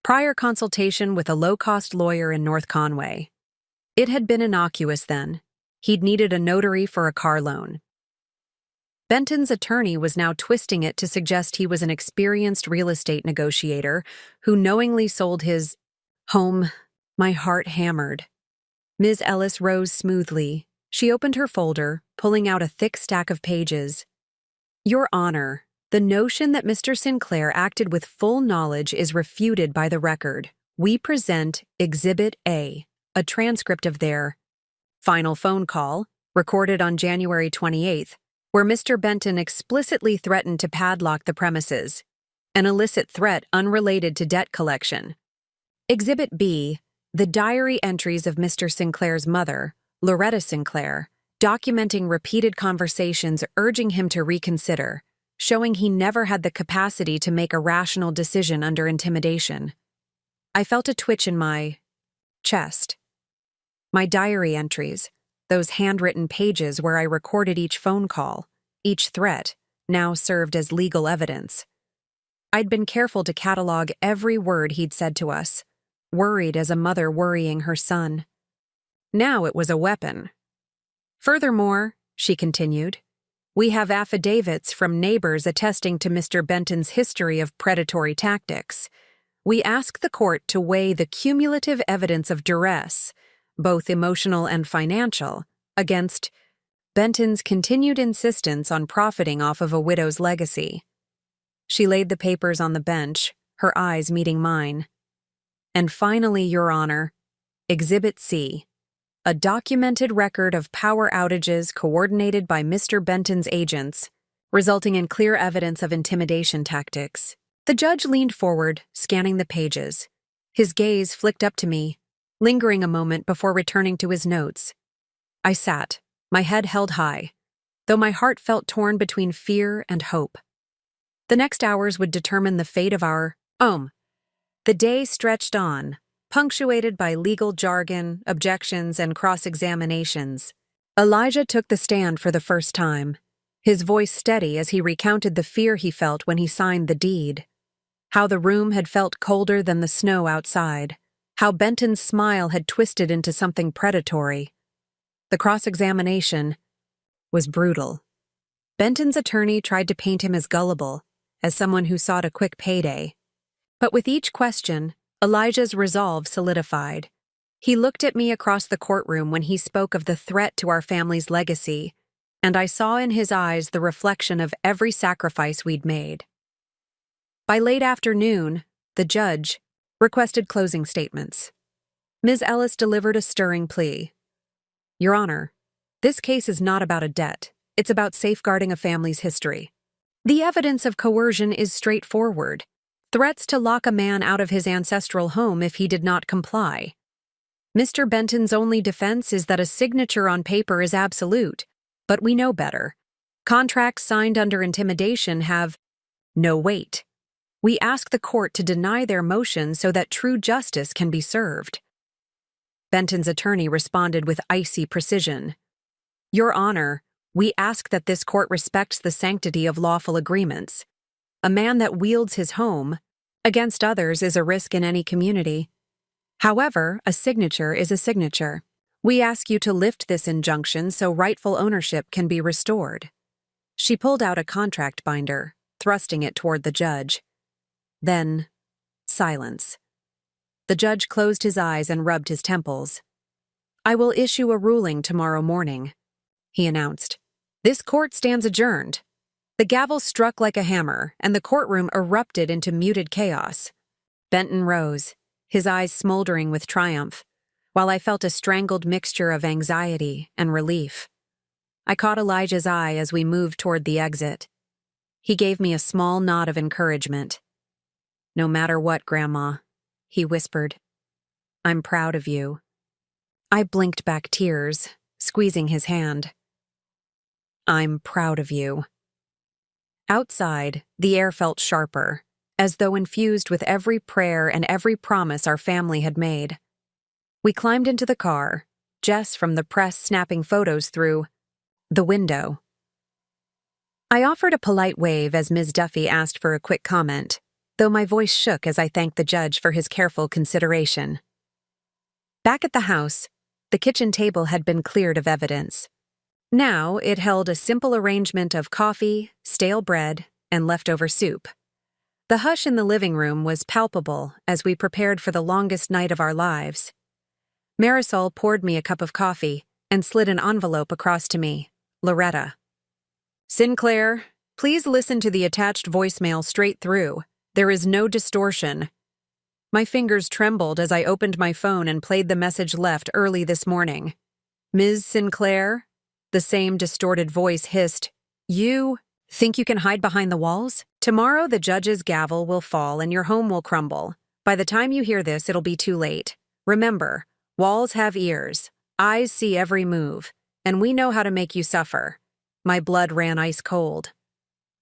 prior consultation with a low-cost lawyer in North Conway. It had been innocuous then. He'd needed a notary for a car loan. Benton's attorney was now twisting it to suggest he was an experienced real estate negotiator who knowingly sold his home. My heart hammered. Ms. Ellis rose smoothly. She opened her folder, pulling out a thick stack of pages. Your Honor, the notion that Mr. Sinclair acted with full knowledge is refuted by the record. We present Exhibit A, a transcript of their final phone call, recorded on January 28th, where Mr. Benton explicitly threatened to padlock the premises, an illicit threat unrelated to debt collection. Exhibit B, the diary entries of Mr. Sinclair's mother, Loretta Sinclair, documenting repeated conversations urging him to reconsider, showing he never had the capacity to make a rational decision under intimidation. I felt a twitch in my chest. My diary entries, those handwritten pages where I recorded each phone call, each threat, now served as legal evidence. I'd been careful to catalog every word he'd said to us, worried as a mother worrying her son. Now it was a weapon. Furthermore, she continued, we have affidavits from neighbors attesting to Mr. Benton's history of predatory tactics. We ask the court to weigh the cumulative evidence of duress, both emotional and financial, against Benton's continued insistence on profiting off of a widow's legacy. She laid the papers on the bench, her eyes meeting mine. And finally, Your Honor, Exhibit C, a documented record of power outages coordinated by Mr. Benton's agents, resulting in clear evidence of intimidation tactics. The judge leaned forward, scanning the pages. His gaze flicked up to me, lingering a moment before returning to his notes. I sat, my head held high, though my heart felt torn between fear and hope. The next hours would determine the fate of our home. The day stretched on, punctuated by legal jargon, objections, and cross-examinations. Elijah took the stand for the first time, his voice steady as he recounted the fear he felt when he signed the deed, how the room had felt colder than the snow outside, how Benton's smile had twisted into something predatory. The cross-examination was brutal. Benton's attorney tried to paint him as gullible, as someone who sought a quick payday. But with each question, Elijah's resolve solidified. He looked at me across the courtroom when he spoke of the threat to our family's legacy, and I saw in his eyes the reflection of every sacrifice we'd made. By late afternoon, the judge requested closing statements. Ms. Ellis delivered a stirring plea. Your Honor, this case is not about a debt. It's about safeguarding a family's history. The evidence of coercion is straightforward. Threats to lock a man out of his ancestral home if he did not comply. Mr. Benton's only defense is that a signature on paper is absolute, but we know better. Contracts signed under intimidation have no weight. We ask the court to deny their motion so that true justice can be served. Benton's attorney responded with icy precision. Your Honor, we ask that this court respects the sanctity of lawful agreements. A man that wields his home against others is a risk in any community. However, a signature is a signature. We ask you to lift this injunction so rightful ownership can be restored. She pulled out a contract binder, thrusting it toward the judge. Then, silence. The judge closed his eyes and rubbed his temples. I will issue a ruling tomorrow morning, he announced. This court stands adjourned. The gavel struck like a hammer, and the courtroom erupted into muted chaos. Benton rose, his eyes smoldering with triumph, while I felt a strangled mixture of anxiety and relief. I caught Elijah's eye as we moved toward the exit. He gave me a small nod of encouragement. "No matter what, Grandma," he whispered. "I'm proud of you." I blinked back tears, squeezing his hand. "I'm proud of you." Outside, the air felt sharper, as though infused with every prayer and every promise our family had made. We climbed into the car, Jess from the press snapping photos through the window. I offered a polite wave as Ms. Duffy asked for a quick comment, though my voice shook as I thanked the judge for his careful consideration. Back at the house, the kitchen table had been cleared of evidence. Now it held a simple arrangement of coffee, stale bread, and leftover soup. The hush in the living room was palpable as we prepared for the longest night of our lives. Marisol poured me a cup of coffee and slid an envelope across to me. Loretta. "Sinclair, please listen to the attached voicemail straight through. There is no distortion." My fingers trembled as I opened my phone and played the message left early this morning. "Ms. Sinclair?" The same distorted voice hissed, "You think you can hide behind the walls? Tomorrow the judge's gavel will fall and your home will crumble. By the time you hear this, it'll be too late. Remember, walls have ears, eyes see every move, and we know how to make you suffer." My blood ran ice cold.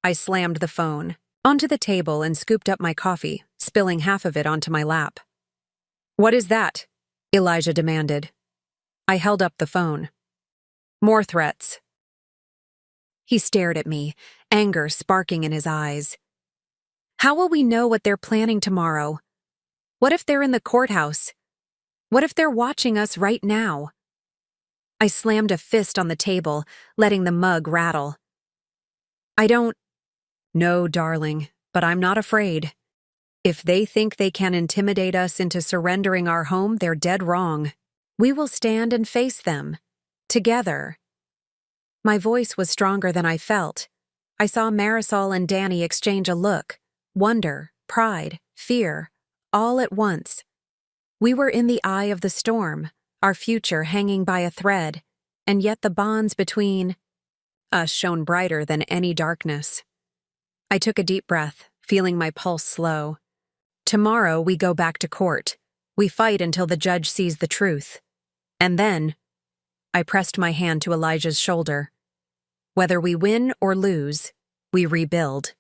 I slammed the phone onto the table and scooped up my coffee, spilling half of it onto my lap. "What is that?" Elijah demanded. I held up the phone. "More threats." He stared at me, anger sparking in his eyes. "How will we know what they're planning tomorrow? What if they're in the courthouse? What if they're watching us right now?" I slammed a fist on the table, letting the mug rattle. "I don't know, darling, but I'm not afraid. If they think they can intimidate us into surrendering our home, they're dead wrong. We will stand and face them. Together." My voice was stronger than I felt. I saw Marisol and Danny exchange a look, wonder, pride, fear, all at once. We were in the eye of the storm, our future hanging by a thread, and yet the bonds between us shone brighter than any darkness. I took a deep breath, feeling my pulse slow. Tomorrow we go back to court. We fight until the judge sees the truth. And then, I pressed my hand to Elijah's shoulder. Whether we win or lose, we rebuild.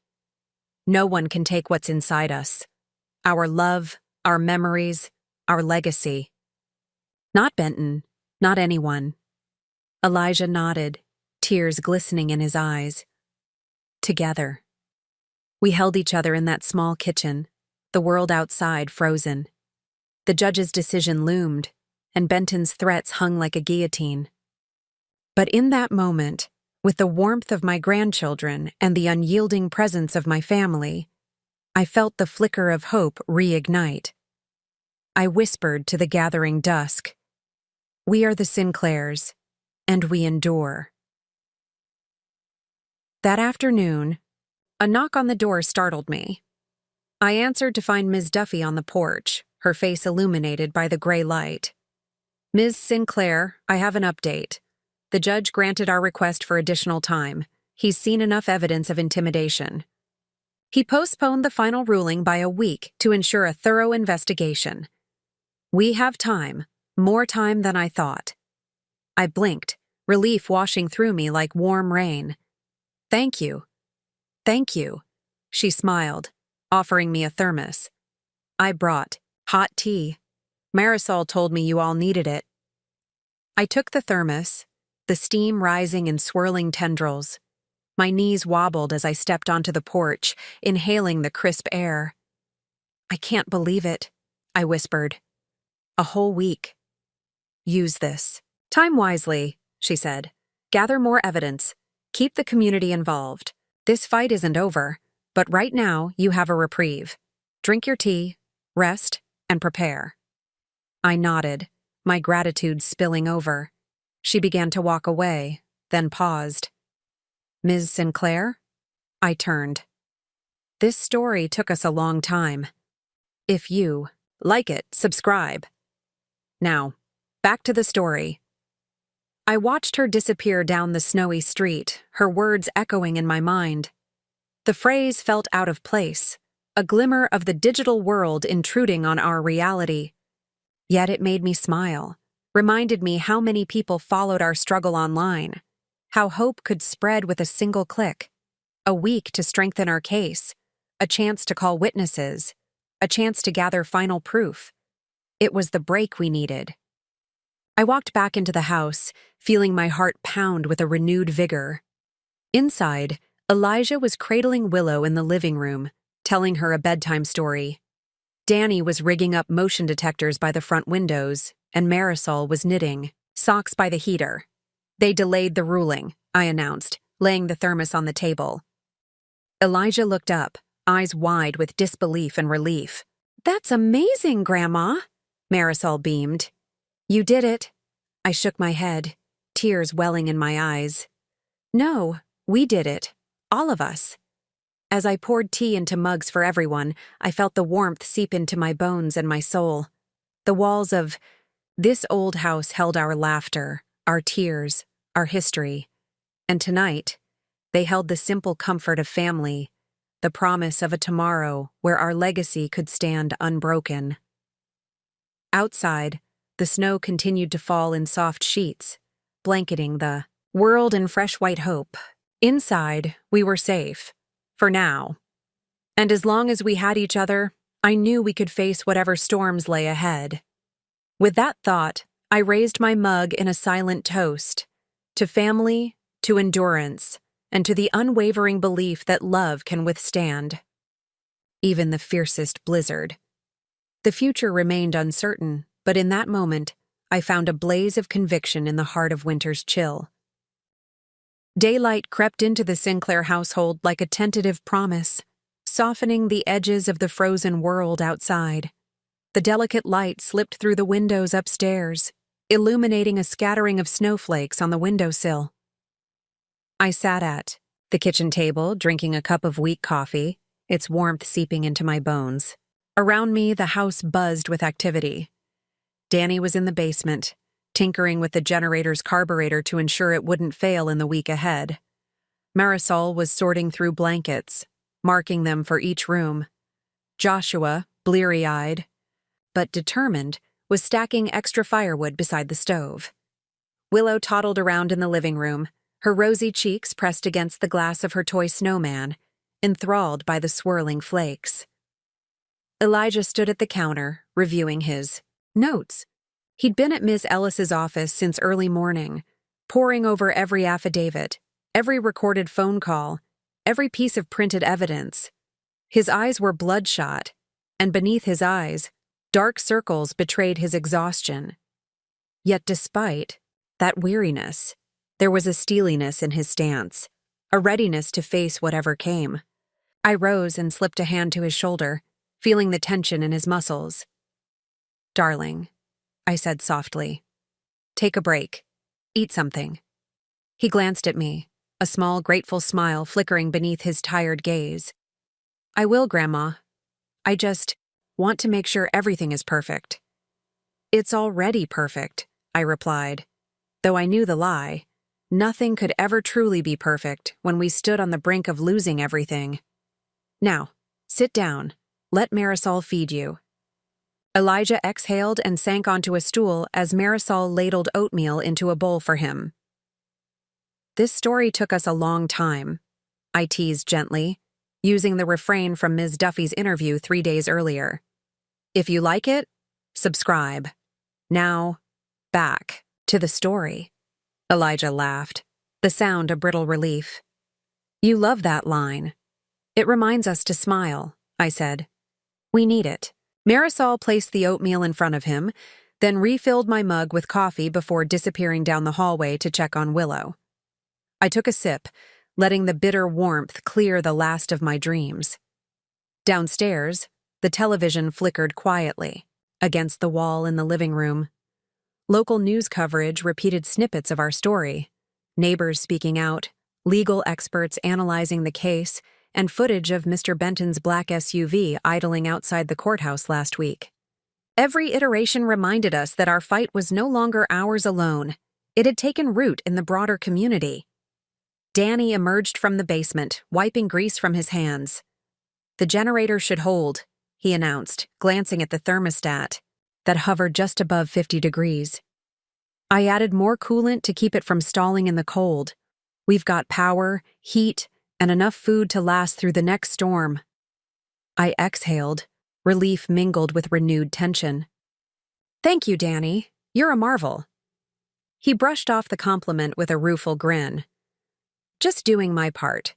No one can take what's inside us. Our love, our memories, our legacy. Not Benton, not anyone. Elijah nodded, tears glistening in his eyes. Together. We held each other in that small kitchen, the world outside frozen. The judge's decision loomed, and Benton's threats hung like a guillotine. But in that moment, with the warmth of my grandchildren and the unyielding presence of my family, I felt the flicker of hope reignite. I whispered to the gathering dusk, "We are the Sinclairs, and we endure." That afternoon, a knock on the door startled me. I answered to find Ms. Duffy on the porch, her face illuminated by the gray light. "Ms. Sinclair, I have an update. The judge granted our request for additional time. He's seen enough evidence of intimidation. He postponed the final ruling by a week to ensure a thorough investigation. We have time, more time than I thought." I blinked, relief washing through me like warm rain. "Thank you. Thank you," she smiled, offering me a thermos. I brought hot tea. Marisol told me you all needed it. I took the thermos, the steam rising in swirling tendrils. My knees wobbled as I stepped onto the porch, inhaling the crisp air. "I can't believe it," I whispered. "A whole week. Use this. Time wisely," she said. "Gather more evidence. Keep the community involved. This fight isn't over, but right now you have a reprieve. Drink your tea, rest, and prepare." I nodded, my gratitude spilling over. She began to walk away, then paused. "Ms. Sinclair?" I turned. This story took us a long time. If you like it, subscribe. Now, back to the story. I watched her disappear down the snowy street, her words echoing in my mind. The phrase felt out of place, a glimmer of the digital world intruding on our reality. Yet it made me smile, reminded me how many people followed our struggle online, how hope could spread with a single click, a week to strengthen our case, a chance to call witnesses, a chance to gather final proof. It was the break we needed. I walked back into the house, feeling my heart pound with a renewed vigor. Inside, Elijah was cradling Willow in the living room, telling her a bedtime story. Danny was rigging up motion detectors by the front windows, and Marisol was knitting, socks by the heater. They delayed the ruling, I announced, laying the thermos on the table. Elijah looked up, eyes wide with disbelief and relief. "That's amazing, Grandma," Marisol beamed. "You did it." I shook my head, tears welling in my eyes. "No, we did it. All of us." As I poured tea into mugs for everyone, I felt the warmth seep into my bones and my soul. The walls of this old house held our laughter, our tears, our history. And tonight, they held the simple comfort of family, the promise of a tomorrow where our legacy could stand unbroken. Outside, the snow continued to fall in soft sheets, blanketing the world in fresh white hope. Inside, we were safe. For now. And as long as we had each other, I knew we could face whatever storms lay ahead. With that thought, I raised my mug in a silent toast to family, to endurance, and to the unwavering belief that love can withstand even the fiercest blizzard. The future remained uncertain, but in that moment, I found a blaze of conviction in the heart of winter's chill. Daylight crept into the Sinclair household like a tentative promise, softening the edges of the frozen world outside. The delicate light slipped through the windows upstairs, illuminating a scattering of snowflakes on the windowsill. I sat at the kitchen table, drinking a cup of weak coffee, its warmth seeping into my bones. Around me, the house buzzed with activity. Danny was in the basement, tinkering with the generator's carburetor to ensure it wouldn't fail in the week ahead. Marisol was sorting through blankets, marking them for each room. Joshua, bleary-eyed, but determined, was stacking extra firewood beside the stove. Willow toddled around in the living room, her rosy cheeks pressed against the glass of her toy snowman, enthralled by the swirling flakes. Elijah stood at the counter, reviewing his notes. He'd been at Ms. Ellis's office since early morning, poring over every affidavit, every recorded phone call, every piece of printed evidence. His eyes were bloodshot, and beneath his eyes, dark circles betrayed his exhaustion. Yet despite that weariness, there was a steeliness in his stance, a readiness to face whatever came. I rose and slipped a hand to his shoulder, feeling the tension in his muscles. "Darling," I said softly, "take a break. Eat something." He glanced at me, a small, grateful smile flickering beneath his tired gaze. "I will, Grandma. I just want to make sure everything is perfect." "It's already perfect," I replied. Though I knew the lie, nothing could ever truly be perfect when we stood on the brink of losing everything. "Now, sit down. Let Marisol feed you." Elijah exhaled and sank onto a stool as Marisol ladled oatmeal into a bowl for him. "This story took us a long time," I teased gently, using the refrain from Ms. Duffy's interview 3 days earlier. "If you like it, subscribe. Now, back to the story." Elijah laughed, the sound a brittle relief. "You love that line. It reminds us to smile," I said. "We need it." Marisol placed the oatmeal in front of him, then refilled my mug with coffee before disappearing down the hallway to check on Willow. I took a sip, letting the bitter warmth clear the last of my dreams. Downstairs, the television flickered quietly against the wall in the living room. Local news coverage repeated snippets of our story, neighbors speaking out, legal experts analyzing the case, and footage of Mr. Benton's black SUV idling outside the courthouse last week. Every iteration reminded us that our fight was no longer ours alone. It had taken root in the broader community. Danny emerged from the basement, wiping grease from his hands. "The generator should hold," he announced, glancing at the thermostat that hovered just above 50 degrees. "I added more coolant to keep it from stalling in the cold. We've got power, heat, and enough food to last through the next storm." I exhaled, relief mingled with renewed tension. "Thank you, Danny. You're a marvel." He brushed off the compliment with a rueful grin. "Just doing my part.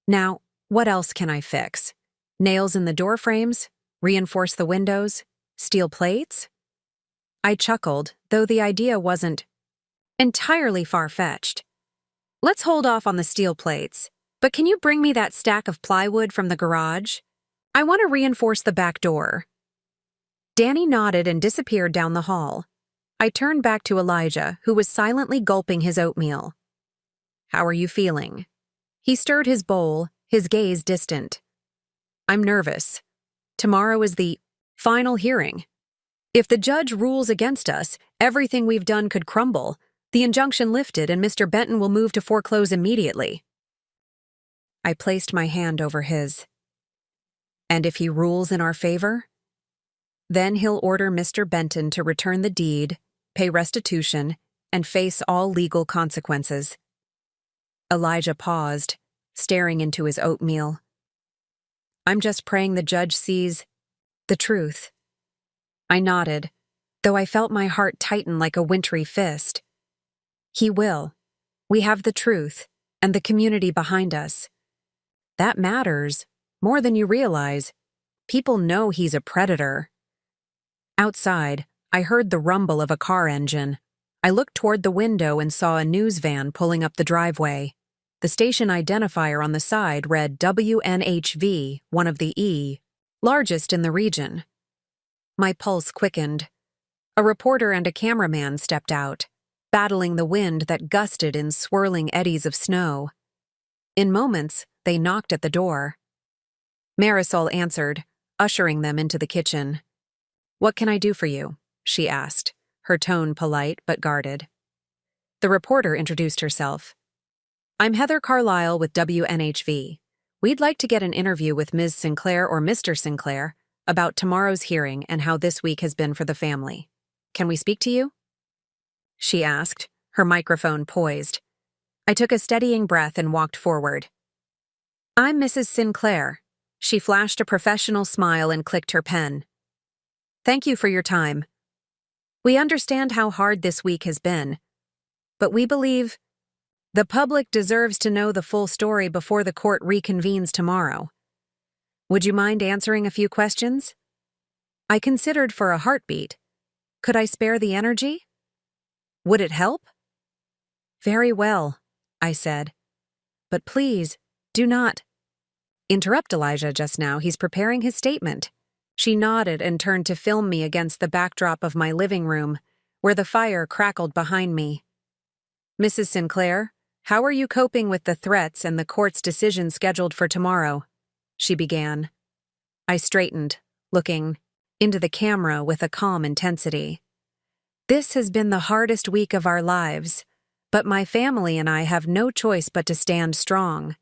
Now, what else can I fix? Nails in the door frames? Reinforce the windows? Steel plates?" I chuckled, though the idea wasn't entirely far-fetched. "Let's hold off on the steel plates, but can you bring me that stack of plywood from the garage? I want to reinforce the back door." Danny nodded and disappeared down the hall. I turned back to Elijah, who was silently gulping his oatmeal. "How are you feeling?" He stirred his bowl, his gaze distant. "I'm nervous. Tomorrow is the final hearing. If the judge rules against us, everything we've done could crumble. The injunction lifted and Mr. Benton will move to foreclose immediately." I placed my hand over his. "And if he rules in our favor?" "Then he'll order Mr. Benton to return the deed, pay restitution, and face all legal consequences." Elijah paused, staring into his oatmeal. "I'm just praying the judge sees the truth." I nodded, though I felt my heart tighten like a wintry fist. "He will. We have the truth, and the community behind us. That matters, more than you realize. People know he's a predator." Outside, I heard the rumble of a car engine. I looked toward the window and saw a news van pulling up the driveway. The station identifier on the side read WNHV, one of the largest in the region. My pulse quickened. A reporter and a cameraman stepped out, battling the wind that gusted in swirling eddies of snow. In moments, they knocked at the door. Marisol answered, ushering them into the kitchen. "What can I do for you?" she asked, her tone polite but guarded. The reporter introduced herself. "I'm Heather Carlisle with WNHV. We'd like to get an interview with Ms. Sinclair or Mr. Sinclair about tomorrow's hearing and how this week has been for the family. Can we speak to you?" she asked, her microphone poised. I took a steadying breath and walked forward. "I'm Mrs. Sinclair." She flashed a professional smile and clicked her pen. "Thank you for your time. We understand how hard this week has been, but we believe the public deserves to know the full story before the court reconvenes tomorrow. Would you mind answering a few questions?" I considered for a heartbeat. Could I spare the energy? Would it help? "Very well," I said. "But please, do not interrupt Elijah just now. He's preparing his statement." She nodded and turned to film me against the backdrop of my living room, where the fire crackled behind me. "Mrs. Sinclair, how are you coping with the threats and the court's decision scheduled for tomorrow?" she began. I straightened, looking into the camera with a calm intensity. "This has been the hardest week of our lives, but my family and I have no choice but to stand strong.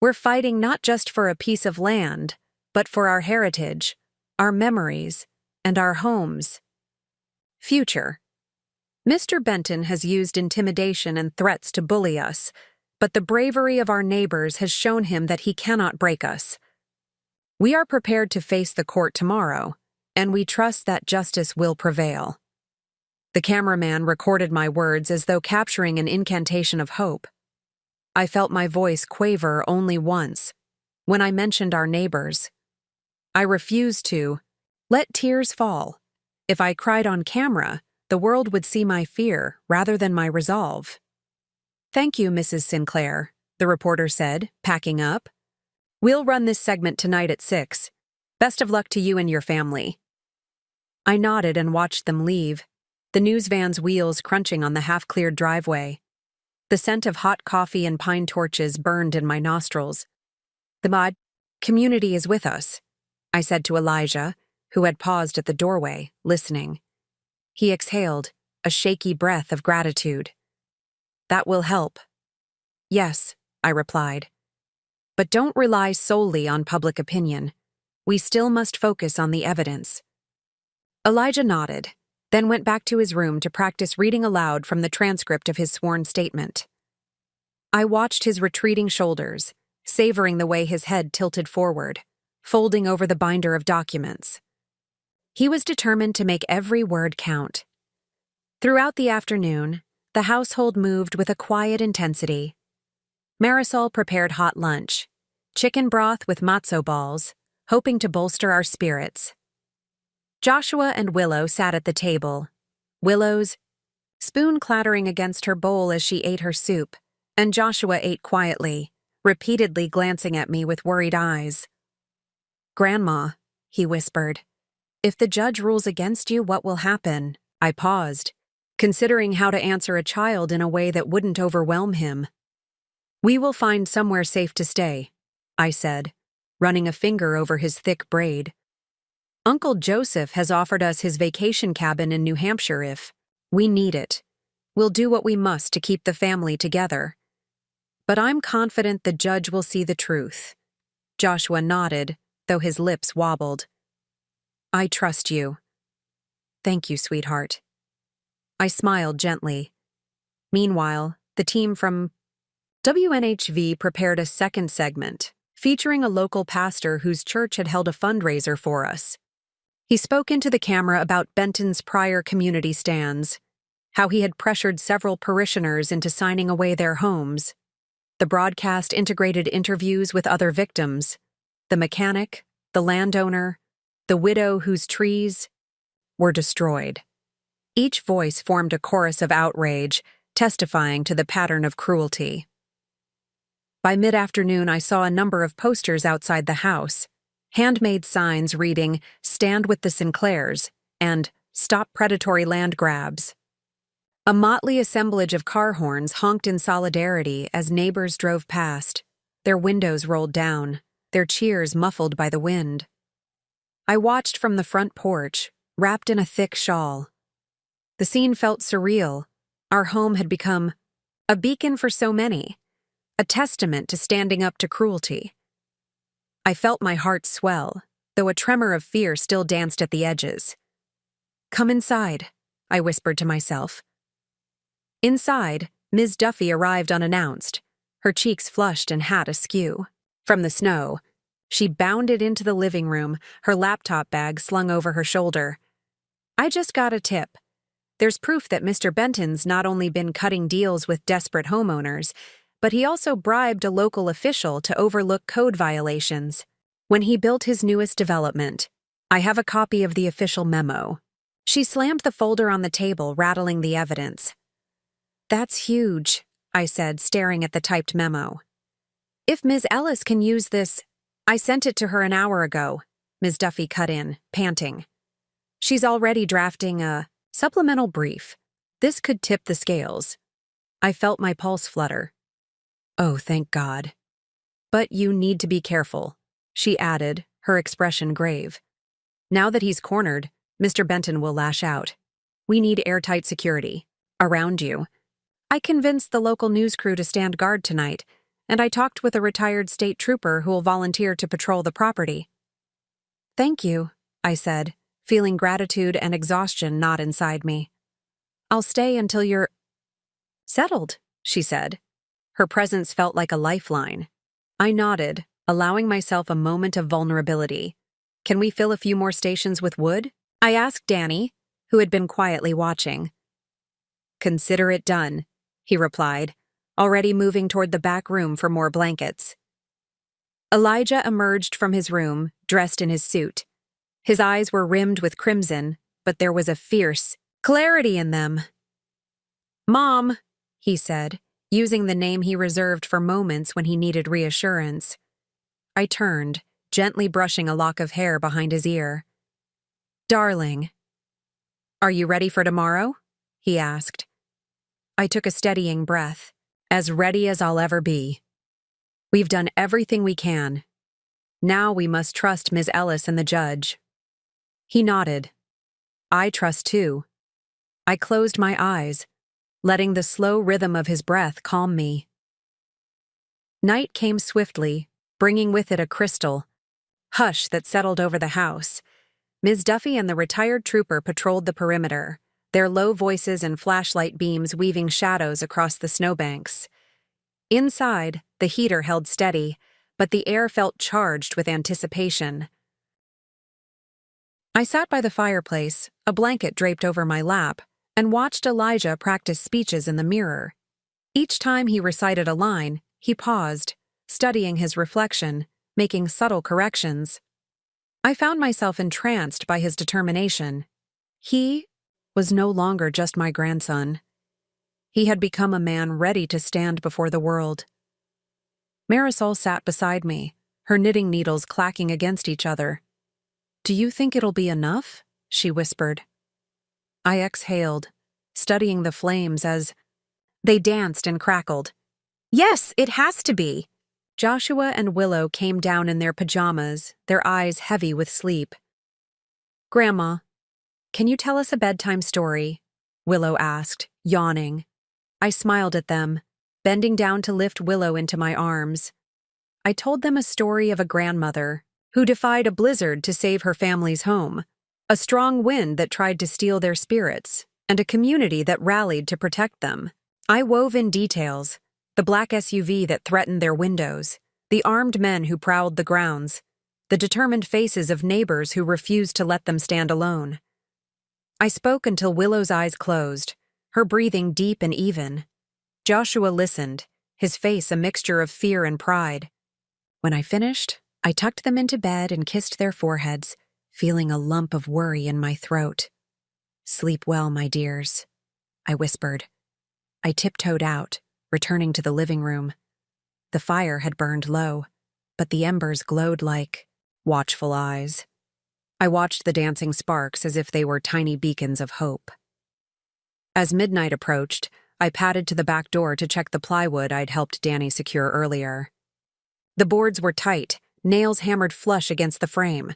We're fighting not just for a piece of land, but for our heritage, our memories, and our homes." Future. Mr. Benton has used intimidation and threats to bully us, but the bravery of our neighbors has shown him that he cannot break us. We are prepared to face the court tomorrow, and we trust that justice will prevail. The cameraman recorded my words as though capturing an incantation of hope. I felt my voice quaver only once, when I mentioned our neighbors. I refused to let tears fall. If I cried on camera, the world would see my fear rather than my resolve. "Thank you, Mrs. Sinclair," the reporter said, packing up. "We'll run this segment tonight at 6. Best of luck to you and your family." I nodded and watched them leave, the news van's wheels crunching on the half-cleared driveway. The scent of hot coffee and pine torches burned in my nostrils. "The mod community is with us," I said to Elijah, who had paused at the doorway, listening. He exhaled, a shaky breath of gratitude. "That will help." "Yes," I replied. "But don't rely solely on public opinion. We still must focus on the evidence." Elijah nodded, then went back to his room to practice reading aloud from the transcript of his sworn statement. I watched his retreating shoulders, savoring the way his head tilted forward, folding over the binder of documents. He was determined to make every word count. Throughout the afternoon, the household moved with a quiet intensity. Marisol prepared hot lunch, chicken broth with matzo balls, hoping to bolster our spirits. Joshua and Willow sat at the table, Willow's spoon clattering against her bowl as she ate her soup, and Joshua ate quietly, repeatedly glancing at me with worried eyes. "Grandma," he whispered, "if the judge rules against you, what will happen?" I paused, considering how to answer a child in a way that wouldn't overwhelm him. "We will find somewhere safe to stay," I said, running a finger over his thick braid. "Uncle Joseph has offered us his vacation cabin in New Hampshire if we need it. We'll do what we must to keep the family together. But I'm confident the judge will see the truth." Joshua nodded, though his lips wobbled. "I trust you." "Thank you, sweetheart." I smiled gently. Meanwhile, the team from WNHV prepared a second segment, featuring a local pastor whose church had held a fundraiser for us. He spoke into the camera about Benton's prior community stands, how he had pressured several parishioners into signing away their homes. The broadcast integrated interviews with other victims: the mechanic, the landowner, the widow whose trees were destroyed. Each voice formed a chorus of outrage, testifying to the pattern of cruelty. By mid-afternoon, I saw a number of posters outside the house, handmade signs reading "Stand with the Sinclairs" and "Stop Predatory Land Grabs." A motley assemblage of car horns honked in solidarity as neighbors drove past, their windows rolled down, their cheers muffled by the wind. I watched from the front porch, wrapped in a thick shawl. The scene felt surreal. Our home had become a beacon for so many, a testament to standing up to cruelty. I felt my heart swell, though a tremor of fear still danced at the edges. "Come inside," I whispered to myself. Inside, Ms. Duffy arrived unannounced, her cheeks flushed and hat askew. From the snow, she bounded into the living room, her laptop bag slung over her shoulder. "I just got a tip. There's proof that Mr. Benton's not only been cutting deals with desperate homeowners, but he also bribed a local official to overlook code violations. When he built his newest development, I have a copy of the official memo." She slammed the folder on the table, rattling the evidence. "That's huge," I said, staring at the typed memo. "If Ms. Ellis can use this—" "I sent it to her an hour ago," Ms. Duffy cut in, panting. "She's already drafting a supplemental brief. This could tip the scales." I felt my pulse flutter. "Oh, thank God." "But you need to be careful," she added, her expression grave. "Now that he's cornered, Mr. Benton will lash out. We need airtight security. Around you." I convinced the local news crew to stand guard tonight, and I talked with a retired state trooper who will volunteer to patrol the property. "Thank you," I said, feeling gratitude and exhaustion knot inside me. "I'll stay until you're settled," she said. Her presence felt like a lifeline. I nodded, allowing myself a moment of vulnerability. "Can we fill a few more stations with wood?" I asked Danny, who had been quietly watching. "Consider it done," he replied, already moving toward the back room for more blankets. Elijah emerged from his room, dressed in his suit. His eyes were rimmed with crimson, but there was a fierce clarity in them. "Mom," he said, using the name he reserved for moments when he needed reassurance. I turned, gently brushing a lock of hair behind his ear. "Darling." "Are you ready for tomorrow?" he asked. I took a steadying breath. As ready as I'll ever be. We've done everything we can. Now we must trust Ms. Ellis and the judge. He nodded. I trust too. I closed my eyes, letting the slow rhythm of his breath calm me. Night came swiftly, bringing with it a crystal hush that settled over the house. Ms. Duffy and the retired trooper patrolled the perimeter, their low voices and flashlight beams weaving shadows across the snowbanks. Inside, the heater held steady, but the air felt charged with anticipation. I sat by the fireplace, a blanket draped over my lap, and watched Elijah practice speeches in the mirror. Each time he recited a line, he paused, studying his reflection, making subtle corrections. I found myself entranced by his determination. He was no longer just my grandson. He had become a man ready to stand before the world. Marisol sat beside me, her knitting needles clacking against each other. "Do you think it'll be enough?" she whispered. I exhaled, studying the flames as they danced and crackled. "Yes, it has to be." Joshua and Willow came down in their pajamas, their eyes heavy with sleep. "Grandma, can you tell us a bedtime story?" Willow asked, yawning. I smiled at them, bending down to lift Willow into my arms. I told them a story of a grandmother who defied a blizzard to save her family's home, a strong wind that tried to steal their spirits, and a community that rallied to protect them. I wove in details: the black SUV that threatened their windows, the armed men who prowled the grounds, the determined faces of neighbors who refused to let them stand alone. I spoke until Willow's eyes closed, her breathing deep and even. Joshua listened, his face a mixture of fear and pride. When I finished, I tucked them into bed and kissed their foreheads, feeling a lump of worry in my throat. "Sleep well, my dears," I whispered. I tiptoed out, returning to the living room. The fire had burned low, but the embers glowed like watchful eyes. I watched the dancing sparks as if they were tiny beacons of hope. As midnight approached, I padded to the back door to check the plywood I'd helped Danny secure earlier. The boards were tight, nails hammered flush against the frame.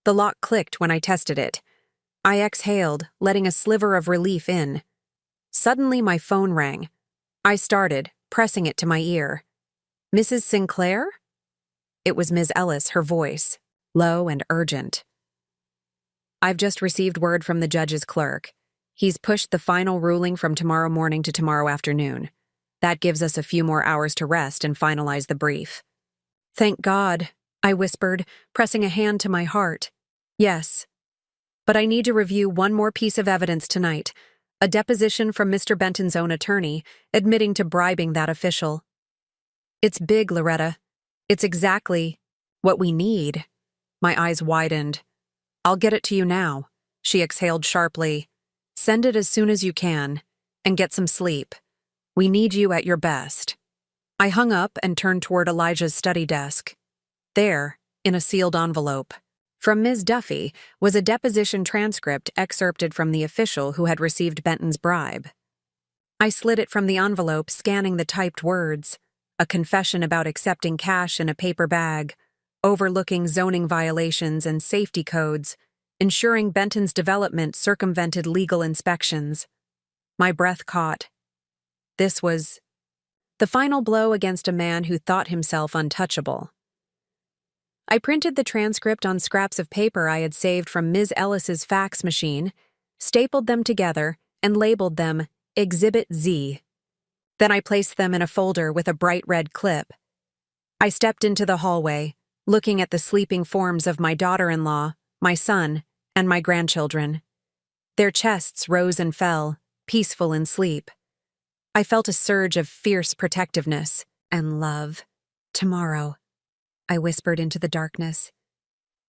The lock clicked when I tested it. I exhaled, letting a sliver of relief in. Suddenly my phone rang. I started, pressing it to my ear. "Mrs. Sinclair?" It was Ms. Ellis, her voice, low and urgent. "I've just received word from the judge's clerk. He's pushed the final ruling from tomorrow morning to tomorrow afternoon. That gives us a few more hours to rest and finalize the brief." "Thank God," I whispered, pressing a hand to my heart. "Yes. But I need to review one more piece of evidence tonight, a deposition from Mr. Benton's own attorney, admitting to bribing that official." "It's big, Loretta. It's exactly what we need." My eyes widened. "I'll get it to you now," she exhaled sharply. "Send it as soon as you can, and get some sleep. We need you at your best." I hung up and turned toward Elijah's study desk. There, in a sealed envelope, from Ms. Duffy, was a deposition transcript excerpted from the official who had received Benton's bribe. I slid it from the envelope, scanning the typed words: a confession about accepting cash in a paper bag, overlooking zoning violations and safety codes, ensuring Benton's development circumvented legal inspections. My breath caught. This was the final blow against a man who thought himself untouchable. I printed the transcript on scraps of paper I had saved from Ms. Ellis's fax machine, stapled them together, and labeled them Exhibit Z. Then I placed them in a folder with a bright red clip. I stepped into the hallway, looking at the sleeping forms of my daughter-in-law, my son, and my grandchildren. Their chests rose and fell, peaceful in sleep. I felt a surge of fierce protectiveness and love. "Tomorrow," I whispered into the darkness.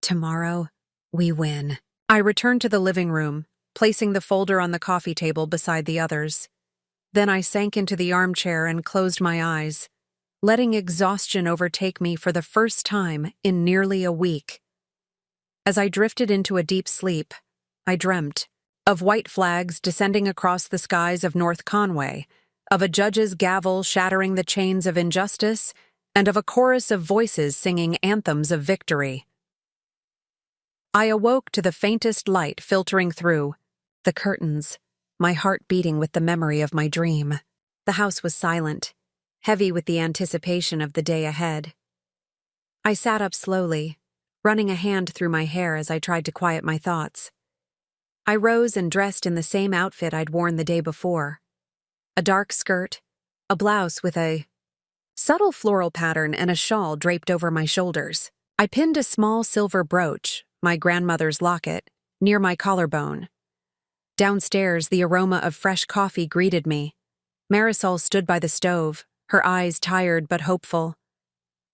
"Tomorrow, we win." I returned to the living room, placing the folder on the coffee table beside the others. Then I sank into the armchair and closed my eyes, letting exhaustion overtake me for the first time in nearly a week. As I drifted into a deep sleep, I dreamt of white flags descending across the skies of North Conway, of a judge's gavel shattering the chains of injustice, and of a chorus of voices singing anthems of victory. I awoke to the faintest light filtering through the curtains, my heart beating with the memory of my dream. The house was silent, heavy with the anticipation of the day ahead. I sat up slowly, running a hand through my hair as I tried to quiet my thoughts. I rose and dressed in the same outfit I'd worn the day before. A dark skirt, a blouse with a subtle floral pattern, and a shawl draped over my shoulders. I pinned a small silver brooch, my grandmother's locket, near my collarbone. Downstairs, the aroma of fresh coffee greeted me. Marisol stood by the stove, her eyes tired but hopeful.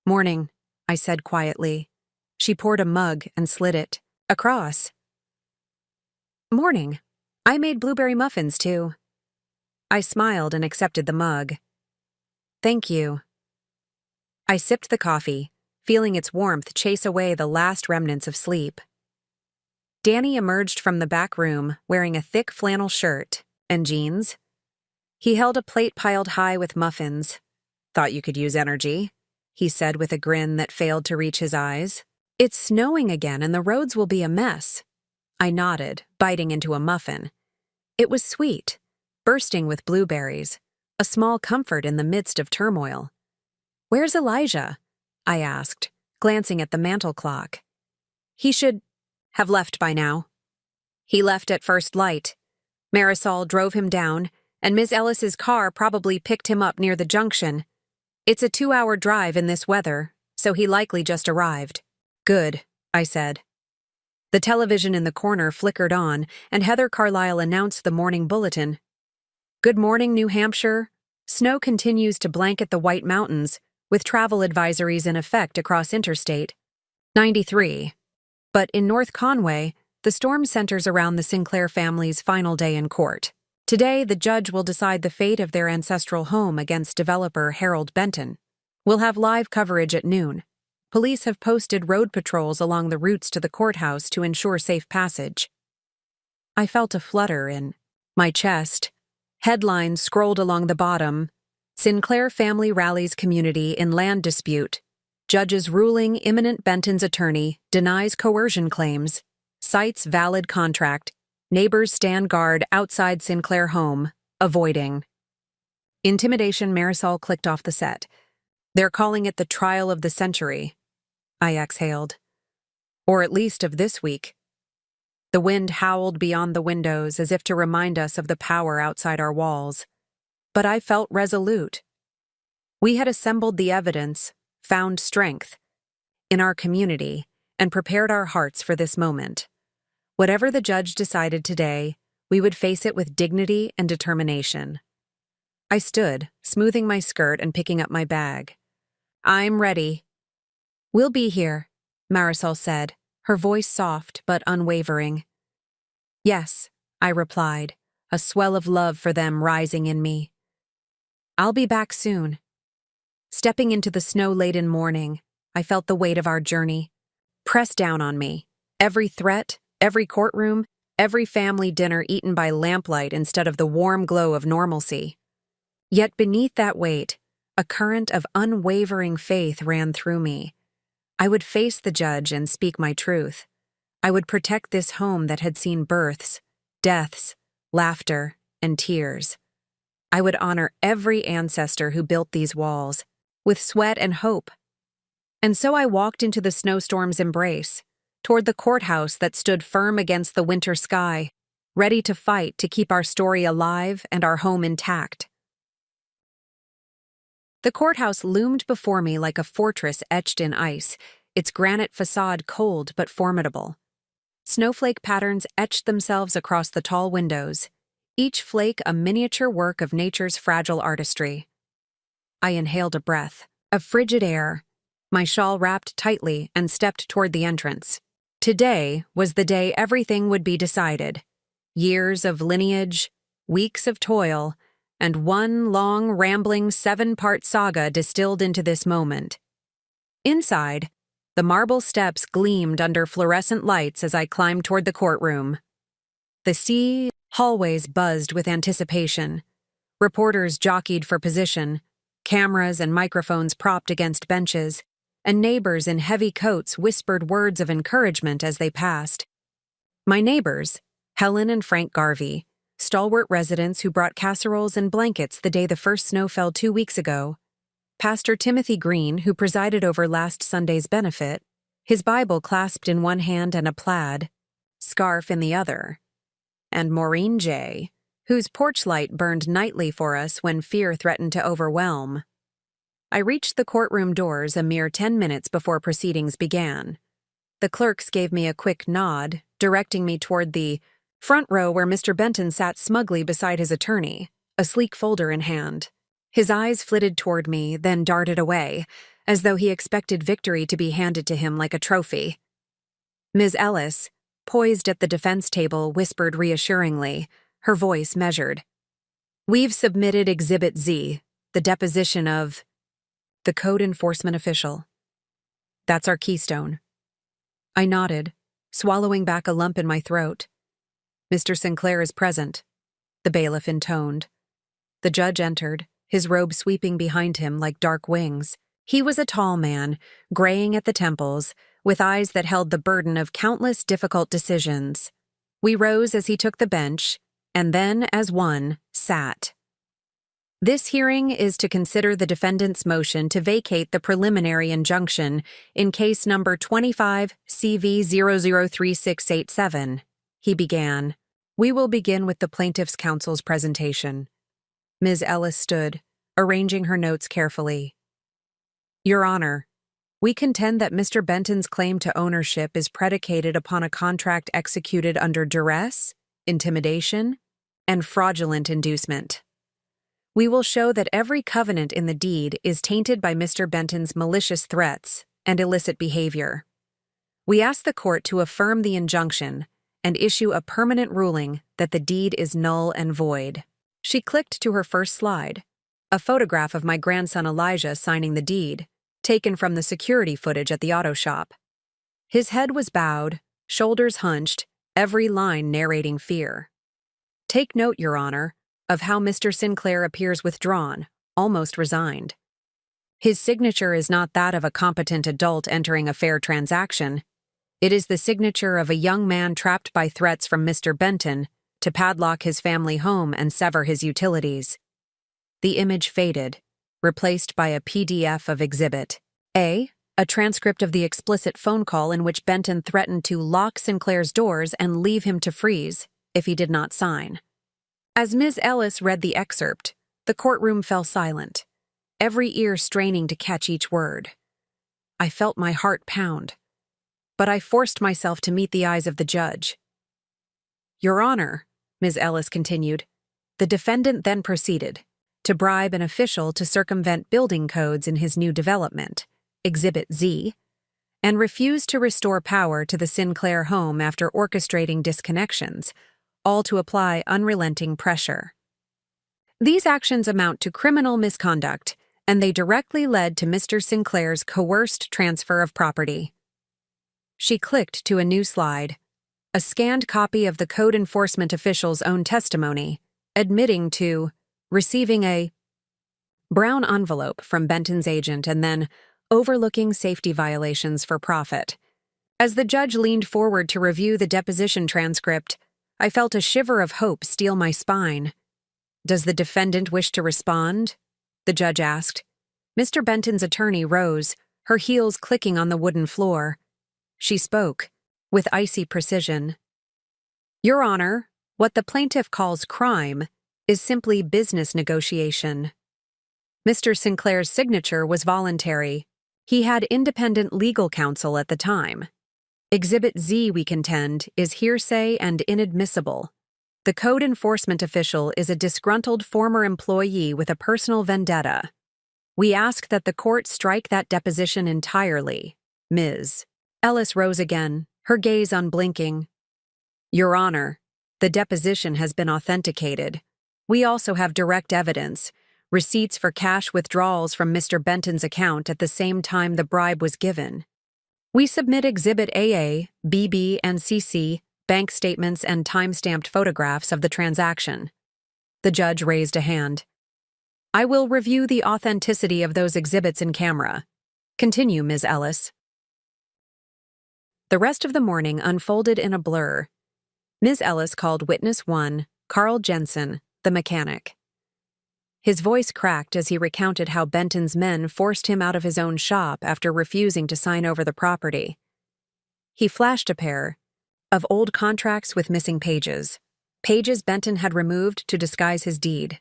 "Morning," I said quietly. She poured a mug and slid it across. "Morning. I made blueberry muffins, too." I smiled and accepted the mug. "Thank you." I sipped the coffee, feeling its warmth chase away the last remnants of sleep. Danny emerged from the back room wearing a thick flannel shirt and jeans. He held a plate piled high with muffins. "Thought you could use energy," he said with a grin that failed to reach his eyes. "It's snowing again and the roads will be a mess." I nodded, biting into a muffin. It was sweet, bursting with blueberries, a small comfort in the midst of turmoil. "Where's Elijah?" I asked, glancing at the mantel clock. "He should have left by now." "He left at first light. Marisol drove him down, and Ms. Ellis's car probably picked him up near the junction. It's a 2-hour drive in this weather, so he likely just arrived." "Good," I said. The television in the corner flickered on, and Heather Carlisle announced the morning bulletin. "Good morning, New Hampshire. Snow continues to blanket the White Mountains, with travel advisories in effect across Interstate 93. But in North Conway, the storm centers around the Sinclair family's final day in court. Today, the judge will decide the fate of their ancestral home against developer Harold Benton. We'll have live coverage at noon. Police have posted road patrols along the routes to the courthouse to ensure safe passage." I felt a flutter in my chest. Headlines scrolled along the bottom. "Sinclair family rallies community in land dispute. Judge's ruling imminent Benton's attorney denies coercion claims. Cites valid contract. Neighbors stand guard outside Sinclair home, avoiding." Intimidation. Marisol clicked off the set. "They're calling it the trial of the century," I exhaled. "Or at least of this week." The wind howled beyond the windows as if to remind us of the power outside our walls. But I felt resolute. We had assembled the evidence, found strength in our community, and prepared our hearts for this moment. Whatever the judge decided today, we would face it with dignity and determination. I stood, smoothing my skirt and picking up my bag. "I'm ready." "We'll be here," Marisol said, her voice soft but unwavering. "Yes," I replied, a swell of love for them rising in me. "I'll be back soon." Stepping into the snow-laden morning, I felt the weight of our journey press down on me. Every threat, every courtroom, every family dinner eaten by lamplight instead of the warm glow of normalcy. Yet beneath that weight, a current of unwavering faith ran through me. I would face the judge and speak my truth. I would protect this home that had seen births, deaths, laughter, and tears. I would honor every ancestor who built these walls, with sweat and hope. And so I walked into the snowstorm's embrace, toward the courthouse that stood firm against the winter sky, ready to fight to keep our story alive and our home intact. The courthouse loomed before me like a fortress etched in ice, its granite facade cold but formidable. Snowflake patterns etched themselves across the tall windows, each flake a miniature work of nature's fragile artistry. I inhaled a breath of frigid air, my shawl wrapped tightly, and stepped toward the entrance. Today was the day everything would be decided. Years of lineage, weeks of toil, and one long, rambling 7-part saga distilled into this moment. Inside, the marble steps gleamed under fluorescent lights as I climbed toward the courtroom. The hallways buzzed with anticipation. Reporters jockeyed for position, cameras and microphones propped against benches, and neighbors in heavy coats whispered words of encouragement as they passed. My neighbors, Helen and Frank Garvey, stalwart residents who brought casseroles and blankets the day the first snow fell 2 weeks ago, Pastor Timothy Green, who presided over last Sunday's benefit, his Bible clasped in one hand and a plaid scarf in the other, and Maureen J., whose porch light burned nightly for us when fear threatened to overwhelm. I reached the courtroom doors a mere 10 minutes before proceedings began. The clerks gave me a quick nod, directing me toward the front row where Mr. Benton sat smugly beside his attorney, a sleek folder in hand. His eyes flitted toward me, then darted away, as though he expected victory to be handed to him like a trophy. Ms. Ellis, poised at the defense table, whispered reassuringly, her voice measured. "We've submitted Exhibit Z, the deposition of the code enforcement official. That's our keystone." I nodded, swallowing back a lump in my throat. "Mr. Sinclair is present," the bailiff intoned. The judge entered, his robe sweeping behind him like dark wings. He was a tall man, graying at the temples, with eyes that held the burden of countless difficult decisions. We rose as he took the bench, and then, as one, sat. This hearing is to consider the defendant's motion to vacate the preliminary injunction in case number 25 CV003687. He began. "We will begin with the plaintiff's counsel's presentation." Ms. Ellis stood, arranging her notes carefully. "Your Honor, we contend that Mr. Benton's claim to ownership is predicated upon a contract executed under duress, intimidation, and fraudulent inducement. We will show that every covenant in the deed is tainted by Mr. Benton's malicious threats and illicit behavior. We ask the court to affirm the injunction and issue a permanent ruling that the deed is null and void." She clicked to her first slide, a photograph of my grandson Elijah signing the deed, taken from the security footage at the auto shop. His head was bowed, shoulders hunched, every line narrating fear. "Take note, Your Honor, of how Mr. Sinclair appears withdrawn, almost resigned. His signature is not that of a competent adult entering a fair transaction. It is the signature of a young man trapped by threats from Mr. Benton to padlock his family home and sever his utilities." The image faded, replaced by a PDF of Exhibit A, a transcript of the explicit phone call in which Benton threatened to lock Sinclair's doors and leave him to freeze if he did not sign. As Ms. Ellis read the excerpt, the courtroom fell silent, every ear straining to catch each word. I felt my heart pound, but I forced myself to meet the eyes of the judge. "Your Honor," Ms. Ellis continued, "the defendant then proceeded to bribe an official to circumvent building codes in his new development, Exhibit Z, and refused to restore power to the Sinclair home after orchestrating disconnections, all to apply unrelenting pressure. These actions amount to criminal misconduct, and they directly led to Mr. Sinclair's coerced transfer of property." She clicked to a new slide, a scanned copy of the code enforcement official's own testimony, admitting to receiving a brown envelope from Benton's agent and then overlooking safety violations for profit. As the judge leaned forward to review the deposition transcript, I felt a shiver of hope steal my spine. "Does the defendant wish to respond?" the judge asked. Mr. Benton's attorney rose, her heels clicking on the wooden floor. She spoke, with icy precision. "Your Honor, what the plaintiff calls crime is simply business negotiation. Mr. Sinclair's signature was voluntary. He had independent legal counsel at the time. Exhibit Z, we contend, is hearsay and inadmissible. The code enforcement official is a disgruntled former employee with a personal vendetta. We ask that the court strike that deposition entirely." Ms. Ellis rose again, her gaze unblinking. "Your Honor, the deposition has been authenticated. We also have direct evidence, receipts for cash withdrawals from Mr. Benton's account at the same time the bribe was given. We submit Exhibit AA, BB, and CC, bank statements and time-stamped photographs of the transaction." The judge raised a hand. I will review the authenticity of those exhibits in camera. Continue, Ms. Ellis. The rest of the morning unfolded in a blur. Ms. Ellis called Witness 1, Carl Jensen, the mechanic. His voice cracked as he recounted how Benton's men forced him out of his own shop after refusing to sign over the property. He flashed a pair of old contracts with missing pages Benton had removed to disguise his deed.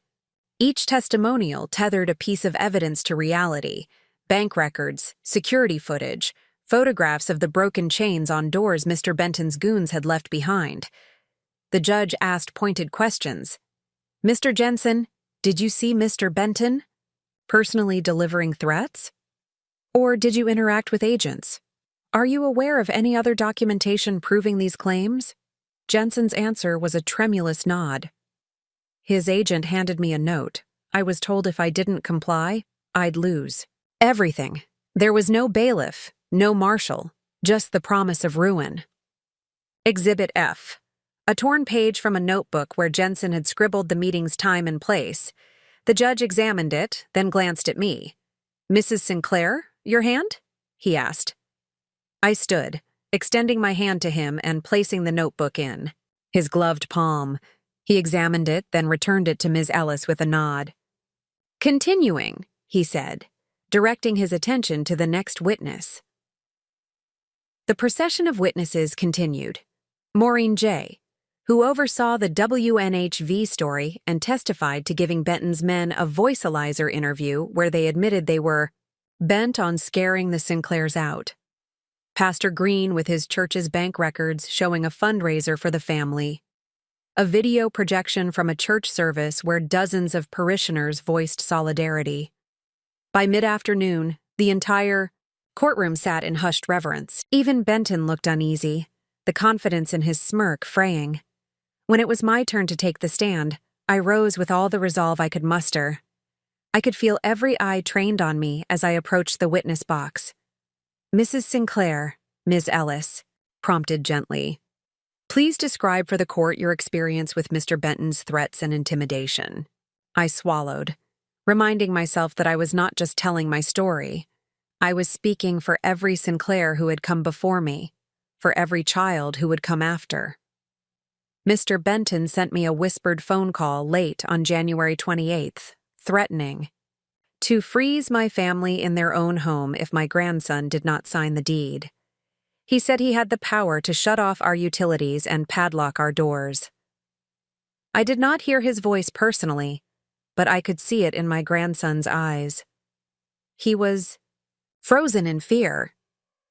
Each testimonial tethered a piece of evidence to reality: bank records, security footage, photographs of the broken chains on doors Mr. Benton's goons had left behind. The judge asked pointed questions. Mr. Jensen, did you see Mr. Benton personally delivering threats? Or did you interact with agents? Are you aware of any other documentation proving these claims? Jensen's answer was a tremulous nod. His agent handed me a note. I was told if I didn't comply, I'd lose everything. There was no bailiff, no marshal, just the promise of ruin. Exhibit F. A torn page from a notebook where Jensen had scribbled the meeting's time and place. The judge examined it, then glanced at me. Mrs. Sinclair, your hand? He asked. I stood, extending my hand to him and placing the notebook in his gloved palm. He examined it, then returned it to Ms. Ellis with a nod. Continuing, he said, directing his attention to the next witness. The procession of witnesses continued. Maureen J., who oversaw the WNHV story and testified to giving Benton's men a voicealizer interview where they admitted they were bent on scaring the Sinclairs out. Pastor Green with his church's bank records showing a fundraiser for the family. A video projection from a church service where dozens of parishioners voiced solidarity. By mid-afternoon, the entire courtroom sat in hushed reverence. Even Benton looked uneasy, the confidence in his smirk fraying. When it was my turn to take the stand, I rose with all the resolve I could muster. I could feel every eye trained on me as I approached the witness box. Mrs. Sinclair, Ms. Ellis, prompted gently. Please describe for the court your experience with Mr. Benton's threats and intimidation. I swallowed, reminding myself that I was not just telling my story. I was speaking for every Sinclair who had come before me, for every child who would come after. Mr. Benton sent me a whispered phone call late on January 28th, threatening to freeze my family in their own home if my grandson did not sign the deed. He said he had the power to shut off our utilities and padlock our doors. I did not hear his voice personally, but I could see it in my grandson's eyes. He was frozen in fear.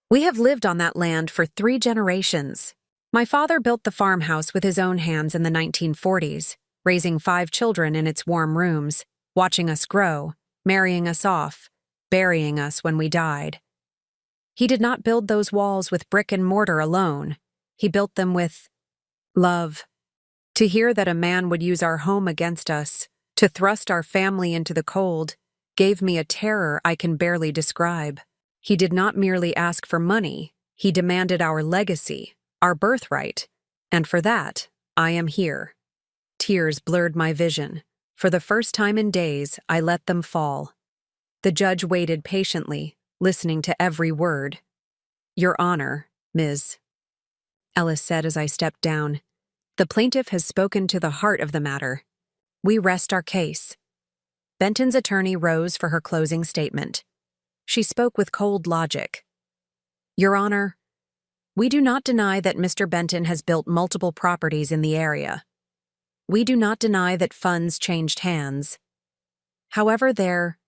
We have lived on that land for 3 generations. My father built the farmhouse with his own hands in the 1940s, raising 5 children in its warm rooms, watching us grow, marrying us off, burying us when we died. He did not build those walls with brick and mortar alone. He built them with love. To hear that a man would use our home against us, to thrust our family into the cold, gave me a terror I can barely describe. He did not merely ask for money, he demanded our legacy, our birthright, and for that, I am here. Tears blurred my vision. For the first time in days, I let them fall. The judge waited patiently, listening to every word. Your Honor, Ms. Ellis said as I stepped down. The plaintiff has spoken to the heart of the matter. We rest our case. Benton's attorney rose for her closing statement. She spoke with cold logic. Your Honor, we do not deny that Mr. Benton has built multiple properties in the area. We do not deny that funds changed hands. However, there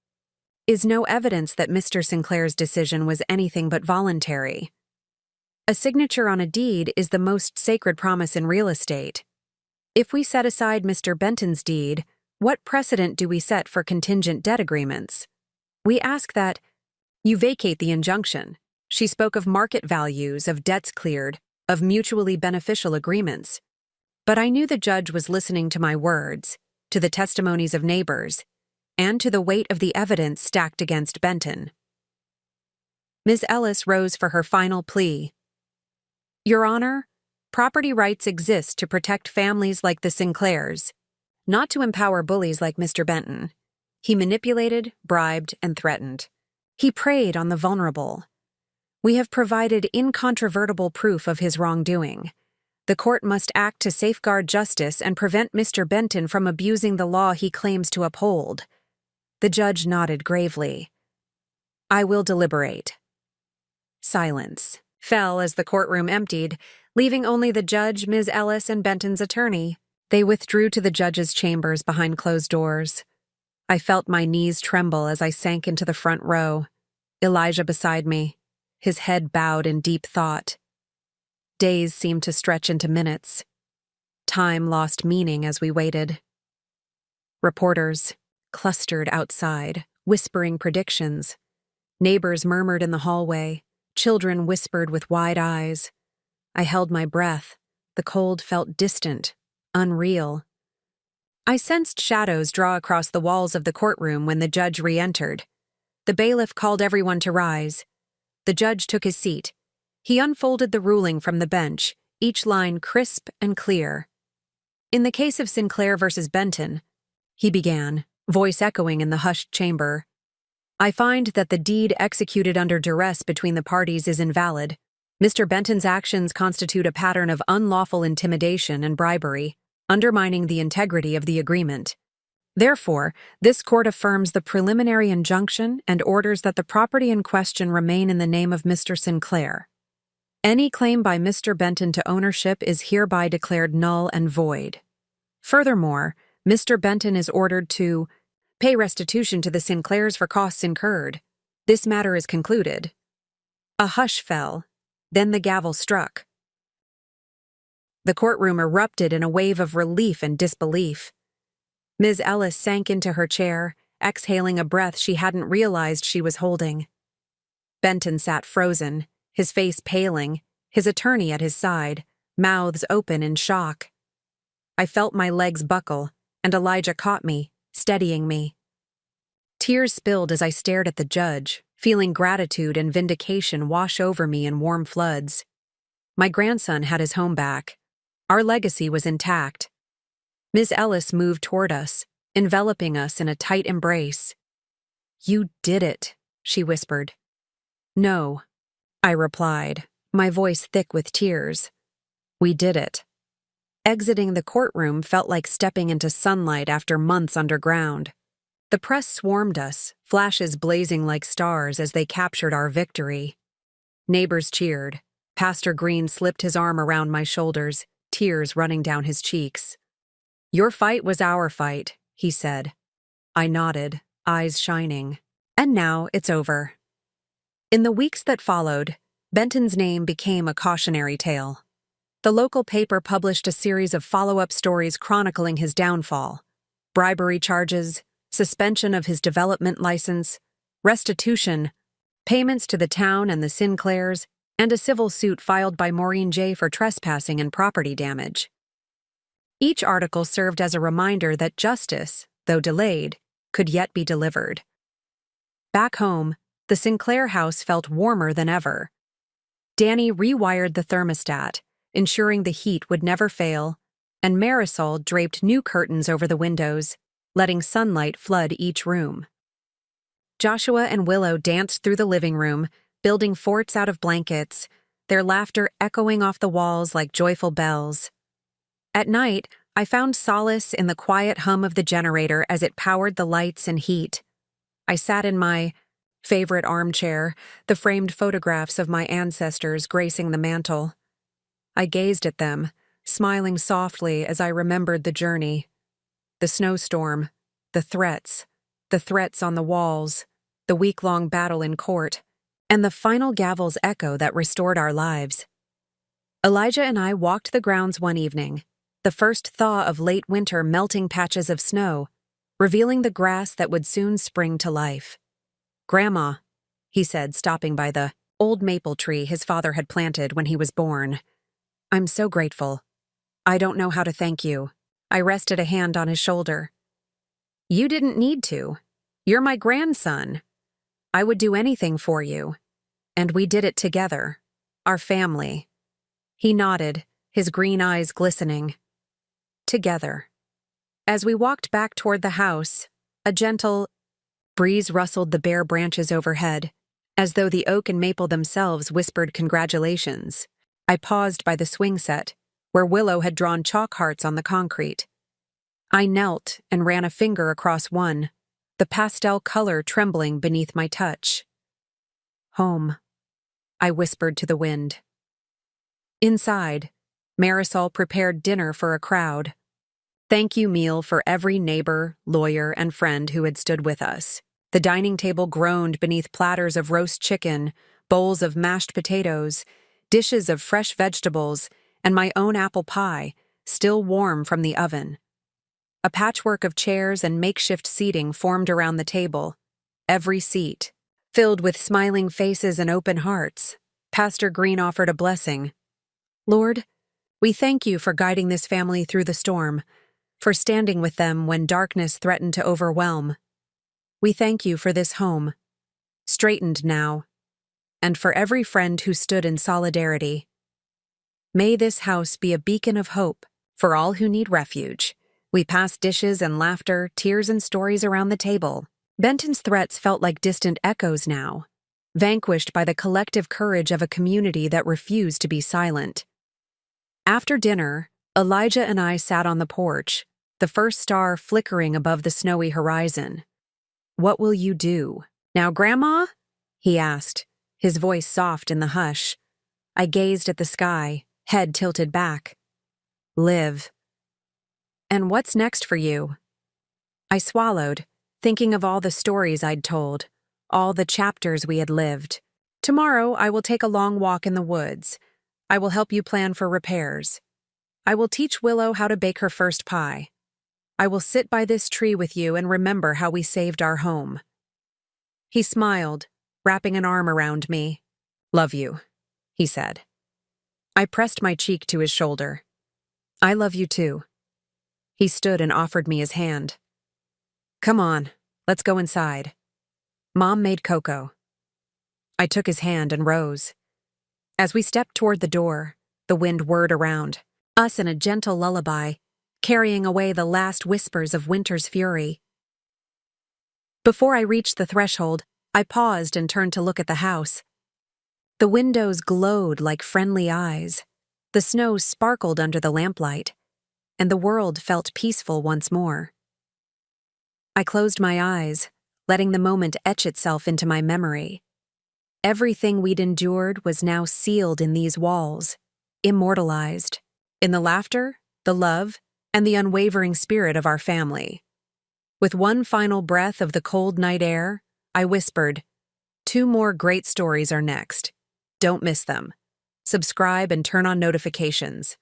is no evidence that Mr. Sinclair's decision was anything but voluntary. A signature on a deed is the most sacred promise in real estate. If we set aside Mr. Benton's deed, what precedent do we set for contingent debt agreements? We ask that you vacate the injunction. She spoke of market values, of debts cleared, of mutually beneficial agreements. But I knew the judge was listening to my words, to the testimonies of neighbors, and to the weight of the evidence stacked against Benton. Ms. Ellis rose for her final plea. Your Honor, property rights exist to protect families like the Sinclairs. not to empower bullies like Mr. Benton. He manipulated, bribed, and threatened. He preyed on the vulnerable. We have provided incontrovertible proof of his wrongdoing. The court must act to safeguard justice and prevent Mr. Benton from abusing the law he claims to uphold. The judge nodded gravely. I will deliberate. Silence fell as the courtroom emptied, leaving only the judge, Ms. Ellis, and Benton's attorney. They withdrew to the judge's chambers behind closed doors. I felt my knees tremble as I sank into the front row. Elijah beside me, his head bowed in deep thought. Days seemed to stretch into minutes. Time lost meaning as we waited. Reporters clustered outside, whispering predictions. Neighbors murmured in the hallway. Children whispered with wide eyes. I held my breath. The cold felt distant, unreal. I sensed shadows draw across the walls of the courtroom when the judge re-entered. The bailiff called everyone to rise. The judge took his seat. He unfolded the ruling from the bench, each line crisp and clear. In the case of Sinclair versus Benton, he began, voice echoing in the hushed chamber, I find that the deed executed under duress between the parties is invalid. Mr. Benton's actions constitute a pattern of unlawful intimidation and bribery, undermining the integrity of the agreement. Therefore, this court affirms the preliminary injunction and orders that the property in question remain in the name of Mr. Sinclair. Any claim by Mr. Benton to ownership is hereby declared null and void. Furthermore, Mr. Benton is ordered to pay restitution to the Sinclairs for costs incurred. This matter is concluded. A hush fell. Then the gavel struck. The courtroom erupted in a wave of relief and disbelief. Ms. Ellis sank into her chair, exhaling a breath she hadn't realized she was holding. Benton sat frozen, his face paling, his attorney at his side, mouths open in shock. I felt my legs buckle, and Elijah caught me, steadying me. Tears spilled as I stared at the judge, feeling gratitude and vindication wash over me in warm floods. My grandson had his home back. Our legacy was intact. Ms. Ellis moved toward us, enveloping us in a tight embrace. You did it, she whispered. No, I replied, my voice thick with tears. We did it. Exiting the courtroom felt like stepping into sunlight after months underground. The press swarmed us, flashes blazing like stars as they captured our victory. Neighbors cheered. Pastor Green slipped his arm around my shoulders, tears running down his cheeks. Your fight was our fight, he said. I nodded, eyes shining. And now it's over. In the weeks that followed, Benton's name became a cautionary tale. The local paper published a series of follow-up stories chronicling his downfall. Bribery charges, suspension of his development license, restitution, payments to the town and the Sinclairs, and a civil suit filed by Maureen J. for trespassing and property damage. Each article served as a reminder that justice, though delayed, could yet be delivered. Back home, the Sinclair house felt warmer than ever. Danny rewired the thermostat, ensuring the heat would never fail, and Marisol draped new curtains over the windows, letting sunlight flood each room. Joshua and Willow danced through the living room, building forts out of blankets, their laughter echoing off the walls like joyful bells. At night, I found solace in the quiet hum of the generator as it powered the lights and heat. I sat in my favorite armchair, the framed photographs of my ancestors gracing the mantel. I gazed at them, smiling softly as I remembered the journey. The snowstorm, the threats on the walls, the week-long battle in court, and the final gavel's echo that restored our lives. Elijah and I walked the grounds one evening, the first thaw of late winter melting patches of snow, revealing the grass that would soon spring to life. Grandma, he said, stopping by the old maple tree his father had planted when he was born. I'm so grateful. I don't know how to thank you. I rested a hand on his shoulder. You didn't need to. You're my grandson. I would do anything for you. And we did it together. Our family. He nodded, his green eyes glistening. Together. As we walked back toward the house, a gentle breeze rustled the bare branches overhead, as though the oak and maple themselves whispered congratulations. I paused by the swing set, where Willow had drawn chalk hearts on the concrete. I knelt and ran a finger across one, the pastel color trembling beneath my touch. Home, I whispered to the wind. Inside, Marisol prepared dinner for a crowd. Thank you meal for every neighbor, lawyer, and friend who had stood with us. The dining table groaned beneath platters of roast chicken, bowls of mashed potatoes, dishes of fresh vegetables, and my own apple pie, still warm from the oven. A patchwork of chairs and makeshift seating formed around the table, every seat filled with smiling faces and open hearts. Pastor Green offered a blessing. Lord, we thank you for guiding this family through the storm, for standing with them when darkness threatened to overwhelm. We thank you for this home, straightened now, and for every friend who stood in solidarity. May this house be a beacon of hope for all who need refuge. We passed dishes and laughter, tears and stories around the table. Benton's threats felt like distant echoes now, vanquished by the collective courage of a community that refused to be silent. After dinner, Elijah and I sat on the porch, the first star flickering above the snowy horizon. What will you do? Now, Grandma? He asked, his voice soft in the hush. I gazed at the sky, head tilted back. Live. And what's next for you? I swallowed, thinking of all the stories I'd told, all the chapters we had lived. Tomorrow I will take a long walk in the woods. I will help you plan for repairs. I will teach Willow how to bake her first pie. I will sit by this tree with you and remember how we saved our home. He smiled, wrapping an arm around me. Love you, he said. I pressed my cheek to his shoulder. I love you too. He stood and offered me his hand. Come on, let's go inside. Mom made cocoa. I took his hand and rose. As we stepped toward the door, the wind whirred around, us in a gentle lullaby, carrying away the last whispers of winter's fury. Before I reached the threshold, I paused and turned to look at the house. The windows glowed like friendly eyes. The snow sparkled under the lamplight, and the world felt peaceful once more. I closed my eyes, letting the moment etch itself into my memory. Everything we'd endured was now sealed in these walls, immortalized, in the laughter, the love, and the unwavering spirit of our family. With one final breath of the cold night air, I whispered, 2 more great stories are next. Don't miss them. Subscribe and turn on notifications.